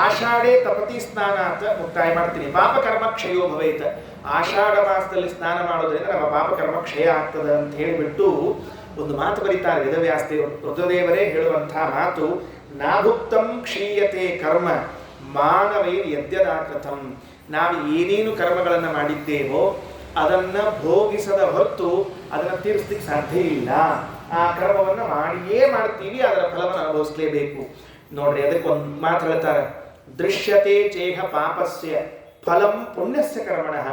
ಆಷಾಢೆ ತಪತಿ ಸ್ನಾನ ಅಂತ ಮುಕ್ತಾಯ ಮಾಡ್ತೀನಿ. ಪಾಪಕರ್ಮ ಕ್ಷಯೋ ಭವೇತ. ಆಷಾಢ ಮಾಸದಲ್ಲಿ ಸ್ನಾನ ಮಾಡೋದ್ರಿಂದ ನಮ್ಮ ಪಾಪಕರ್ಮ ಕ್ಷಯ ಆಗ್ತದೆ ಅಂತ ಹೇಳಿಬಿಟ್ಟು ಒಂದು ಮಾತು ಬರೀತಾರೆ ವೇದವ್ಯಾಸದೇವರು. ರುದ್ರದೇವರೇ ಹೇಳುವಂತಹ ಮಾತು, ನಾಭುಕ್ತಂ ಕ್ಷೀಯತೆ ಕರ್ಮ ಮಾನವೈ ಯದ್ಯದಾಕೃತಂ. ನಾವು ಏನೇನು ಕರ್ಮಗಳನ್ನು ಮಾಡಿದ್ದೇವೋ ಅದನ್ನು ಭೋಗಿಸದ ಹೊರತು ಅದನ್ನು ತೀರಿಸ್ಲಿಕ್ಕೆ ಸಾಧ್ಯ ಇಲ್ಲ. ಆ ಕರ್ಮವನ್ನು ಮಾಡಿಯೇ ಮಾಡ್ತೀವಿ, ಅದರ ಫಲವನ್ನು ಅನುಭವಿಸಲೇಬೇಕು. ನೋಡ್ರಿ, ಅದಕ್ಕೆ ಒಂದು ಮಾತು ಹೇಳ್ತಾರೆ, ದೃಶ್ಯತೆ ಚೇಹ ಪಾಪಸ್ಯ ಫಲಂ ಪುಣ್ಯಸ್ಯ ಕರ್ಮಣಃ.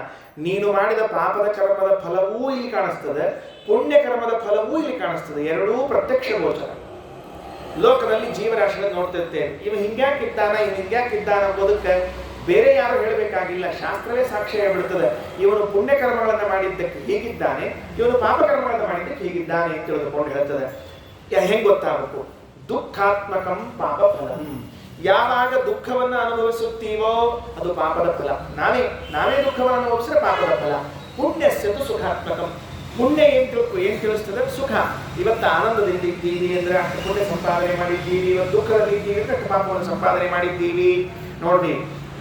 ನೀನು ಮಾಡಿದ ಪಾಪದ ಕರ್ಮದ ಫಲವೂ ಇಲ್ಲಿ ಕಾಣಿಸ್ತದೆ, ಪುಣ್ಯ ಕರ್ಮದ ಫಲವೂ ಇಲ್ಲಿ ಕಾಣಿಸ್ತದೆ. ಎರಡೂ ಪ್ರತ್ಯಕ್ಷ ಗೋಚರ. ಲೋಕದಲ್ಲಿ ಜೀವರಾಶಿಗಳನ್ನು ನೋಡ್ತಿರ್ತೇವೆ. ಇವ ಹಿಂಗ್ಯಾಕಿದ್ದಾನ ಅನ್ನೋದಕ್ಕೆ ಬೇರೆ ಯಾರು ಹೇಳಬೇಕಾಗಿಲ್ಲ, ಶಾಸ್ತ್ರವೇ ಸಾಕ್ಷ್ಯ ಹೇಳ್ಬಿಡ್ತದೆ. ಇವನು ಪುಣ್ಯಕರ್ಮಗಳನ್ನು ಮಾಡಿದ್ದಕ್ಕೆ ಹೀಗಿದ್ದಾನೆ, ಇವನು ಪಾಪಕರ್ಮಗಳನ್ನು ಮಾಡಿದ್ದಕ್ಕೆ ಹೀಗಿದ್ದಾನೆ ಅಂತ ತಿಳಿದುಕೊಂಡು ಹೇಳ್ತದೆ. ಹೆಂಗೆ ಗೊತ್ತಾಗಬೇಕು? ದುಃಖಾತ್ಮಕಂ ಪಾಪ ಫಲಂ. ಯಾವಾಗ ದುಃಖವನ್ನು ಅನುಭವಿಸುತ್ತೀವೋ ಅದು ಪಾಪದ ಫಲ. ನಾವೇ ದುಃಖವನ್ನು ಅನುಭವಿಸಿದ್ರೆ ಪಾಪದ ಫಲ. ಪುಣ್ಯಸ್ಯದು ಸುಖಾತ್ಮಕಂ. ಪುಣ್ಯ ಏನ್ ತಿಳಿಸ್ತದೆ? ಸುಖ. ಇವತ್ತು ಆನಂದದಿಂದ ಇದ್ದೀವಿ ಅಂದ್ರೆ ಅಷ್ಟು ಪುಣ್ಯ ಸಂಪಾದನೆ ಮಾಡಿದ್ದೀವಿ, ಇವತ್ತು ದುಃಖದಲ್ಲಿ ಇದ್ದೀವಿ ಅಂದ್ರೆ ಅಷ್ಟು ಪಾಪವನ್ನು ಸಂಪಾದನೆ ಮಾಡಿದ್ದೀವಿ. ನೋಡಿ,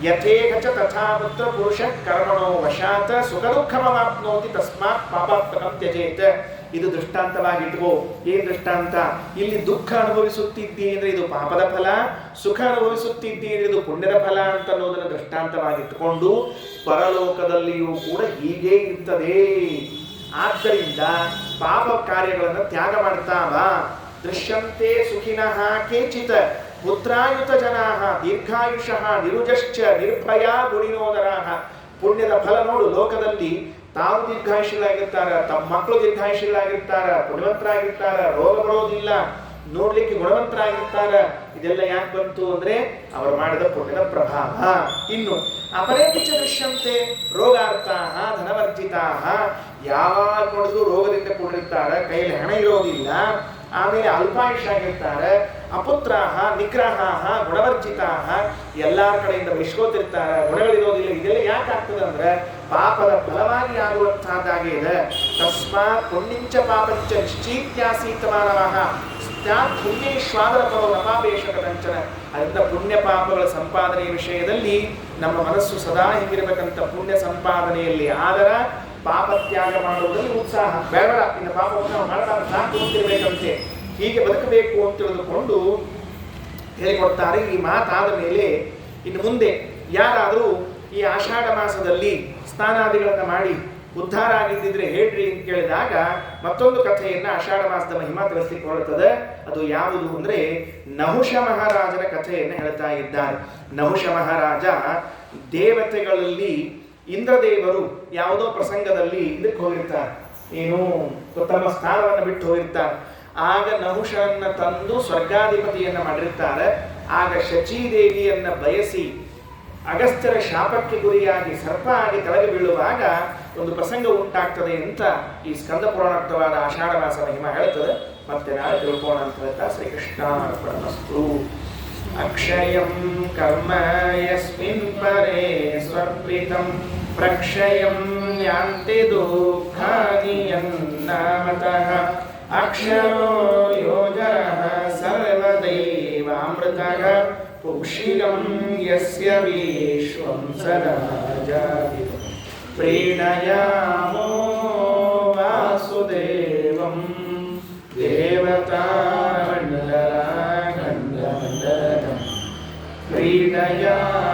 ಯಥೇಕಚ ತಥಾ ಪುತ್ರ ಪುರುಷ ಕರ್ಮಣೋ ವಶಾತ ಸುಖ ದುಃಖಮವಾಪ್ನೋತಿ ತಸ್ಮಾತ್ ಪಾಪಾತ್ಮಕಂ ತ್ಯಜೇತ್. ಇದು ದೃಷ್ಟಾಂತವಾಗಿ ಇಟ್ಕೋ. ಏನ್ ದೃಷ್ಟಾಂತ? ಇಲ್ಲಿ ದುಃಖ ಅನುಭವಿಸುತ್ತಿದ್ದೀ ಅಂದ್ರೆ ಇದು ಪಾಪದ ಫಲ, ಸುಖ ಅನುಭವಿಸುತ್ತಿದ್ದೀ ಅಂದ್ರೆ ಇದು ಪುಣ್ಯದ ಫಲ ಅಂತ ಅನ್ನೋದನ್ನು ದೃಷ್ಟಾಂತವಾಗಿ ಇಟ್ಕೊಂಡು ಪರಲೋಕದಲ್ಲಿಯೂ ಕೂಡ ಹೀಗೆ ಇರ್ತದೆ. ಆದ್ದರಿಂದ ಪಾಪ ಕಾರ್ಯಗಳನ್ನು ತ್ಯಾಗ ಮಾಡ್ತಾವ. ದೃಶ್ಯಂತೆ ಸುಖಿನಃ ಕೇಚಿತ್ ಪುತ್ರಾಯುತ ಜನಾಃ ದೀರ್ಘಾಯುಷಃ ನಿರುಜಶ್ಚ ನಿರ್ಭಯಾ ಗುಣಿನೋದರಾಃ. ಪುಣ್ಯದ ಫಲ ನೋಡು, ಲೋಕದಲ್ಲಿ ತಾವು ದೀರ್ಘಾಯುಷ್ಯರಾಗಿರ್ತಾರ, ತಮ್ಮ ಮಕ್ಕಳು ದೀರ್ಘಾಯುಷ್ಯರಾಗಿರ್ತಾರ, ಪುಣ್ಯವಂತರಾಗಿರ್ತಾರ, ರೋಗ ಬರೋದಿಲ್ಲ, ನೋಡ್ಲಿಕ್ಕೆ ಗುಣವಂತರಾಗಿರ್ತಾರ. ಇದೆಲ್ಲ ಯಾಕೆ ಬಂತು ಅಂದ್ರೆ ಅವರು ಮಾಡಿದ ಪುಣ್ಯದ ಪ್ರಭಾವ. ಇನ್ನು ಅಪರೇಕಿಚ ದೃಶ್ಯಂತೆ ರೋಗಾರ್ಥಾಃ ಧನವರ್ಜಿತಾಃ. ಯಾವಾಗ ನೋಡಿದ್ರು ರೋಗದಿಂದ ಕೂಡಿರ್ತಾರೆ, ಕೈಯಲ್ಲಿ ಹಣ ಇರೋದಿಲ್ಲ, ಆಮೇಲೆ ಅಲ್ಪಾಯುಷಾಗಿರ್ತಾರೆ, ಅಪುತ್ರಾಹ ನಿಗ್ರಹಾಹ ಗುಣವರ್ಜಿತಾಹ. ಎಲ್ಲರ ಕಡೆಯಿಂದ ಬೈಸ್ಕೋತಿರ್ತಾರೆ, ಗುಣಗಳಿರೋದಿಲ್ಲ. ಇದೆಲ್ಲ ಯಾಕೆ ಆಗ್ತದೆ ಅಂದ್ರೆ ಪಾಪದ ಫಲವಾಗಿ ಆಗುವಂತಹದ್ದಾಗಿ ಇದೆ. ತಸ್ಮಾತ್ ಪುಣ್ಯಂಚ ಪಾಪಂಚ ನಿಶ್ಚೀತ್ಯಾಸೀತ ಮಾನವಃ ಸ್ಯಾತ್ ಪುಣ್ಯೇಶ್ವಾದರ ಪರೋ ನಪಾಪೇಶ ಕದಂಚನ. ಅದರಿಂದ ಪುಣ್ಯ ಪಾಪಗಳ ಸಂಪಾದನೆಯ ವಿಷಯದಲ್ಲಿ ನಮ್ಮ ಮನಸ್ಸು ಸದಾ ಹಿಂಗಿರಬೇಕಂತ. ಪುಣ್ಯ ಸಂಪಾದನೆಯಲ್ಲಿ ಆದರ ಪಾಪ ತ್ಯಾಗ ಮಾಡುವುದರಲ್ಲಿ ಉತ್ಸಾಹ. ಬೇಡ, ಇನ್ನು ಪಾಪವನ್ನು ನಾವು ಮಾಡಬಾರ್ದು, ಸಾಕು ಅಂತಿರ್ಬೇಕಂತೆ, ಹೀಗೆ ಬದುಕಬೇಕು ಅಂತ ತಿಳಿದುಕೊಂಡು ಹೇಳಿಕೊಡ್ತಾರೆ. ಈ ಮಾತಾದ ಮೇಲೆ ಇನ್ನು ಮುಂದೆ ಯಾರಾದರೂ ಈ ಆಷಾಢ ಮಾಸದಲ್ಲಿ ಸ್ನಾನಾದಿಗಳನ್ನು ಮಾಡಿ ಉದ್ಧಾರ ಆಗಿದ್ದಿದ್ರೆ ಹೇಳ್ರಿ ಅಂತ ಕೇಳಿದಾಗ ಮತ್ತೊಂದು ಕಥೆಯನ್ನು ಆಷಾಢ ಮಾಸದ ಮಹಿಮಾ ತಿಳಿಸ್ಲಿಕ್ಕೆ ಹೊರಡ್ತದೆ. ಅದು ಯಾವುದು ಅಂದ್ರೆ ನಹುಷ ಮಹಾರಾಜನ ಕಥೆಯನ್ನು ಹೇಳ್ತಾ ಇದ್ದಾರೆ. ನಹುಷ ಮಹಾರಾಜ ದೇವತೆಗಳಲ್ಲಿ ಇಂದ್ರದೇವರು ಯಾವುದೋ ಪ್ರಸಂಗದಲ್ಲಿ ಇದಕ್ಕೆ ಹೋಗಿರ್ತಾರೆ, ಏನು ತಮ್ಮ ಸ್ಥಾನವನ್ನು ಬಿಟ್ಟು ಹೋಗಿರ್ತಾರೆ. ಆಗ ನಹುಷರನ್ನ ತಂದು ಸ್ವರ್ಗಾಧಿಪತಿಯನ್ನ ಮಾಡಿರ್ತಾರೆ. ಆಗ ಶಚೀದೇವಿಯನ್ನ ಬಯಸಿ ಅಗಸ್ತ್ಯರ ಶಾಪಕ್ಕೆ ಗುರಿಯಾಗಿ ಸರ್ಪ ಆಗಿ ಕೆಳಗೆ ಬೀಳುವಾಗ ಒಂದು ಪ್ರಸಂಗ ಉಂಟಾಗ್ತದೆ ಅಂತ ಈ ಸ್ಕಂದ ಪುರಾಣಾರ್ಥವಾದ ಆಷಾಢ ಮಾಸ ಮಹಿಮಾ ಹೇಳ್ತದೆ. ಮತ್ತೆ ನಾಳೆ ತಿಳ್ಕೋಣ ಅಂತ ಹೇಳ್ತಾ ಶ್ರೀಕೃಷ್ಣಾರ್ಪಣಮಸ್ತು. ಅಕ್ಷಯಂ ಕರ್ಮ ಯಸ್ಮಿನ್ ಪರೇ ಸ್ವರ್ಪಿತಂ ಪ್ರಕ್ಷಯಂ ಯಾಂತಿ ದುಃಖಾನಿ ಯನ್ನಾಮತಃ. ಅಕ್ಷರೋ ಯೋಜನಃ ಸರ್ವದೈವಾಮೃತಃ ಪುಕ್ಷಿಗಂ ಯಸ್ಯ ವಿಶ್ವಂ ಸದಾ ಜಾತಿ. ಪ್ರೀಣಯಾಮೋ ವಾಸುದೇವಂ ದೇವತಾಮಂಡಲಂ ಪ್ರೀಣಯಾಮೋ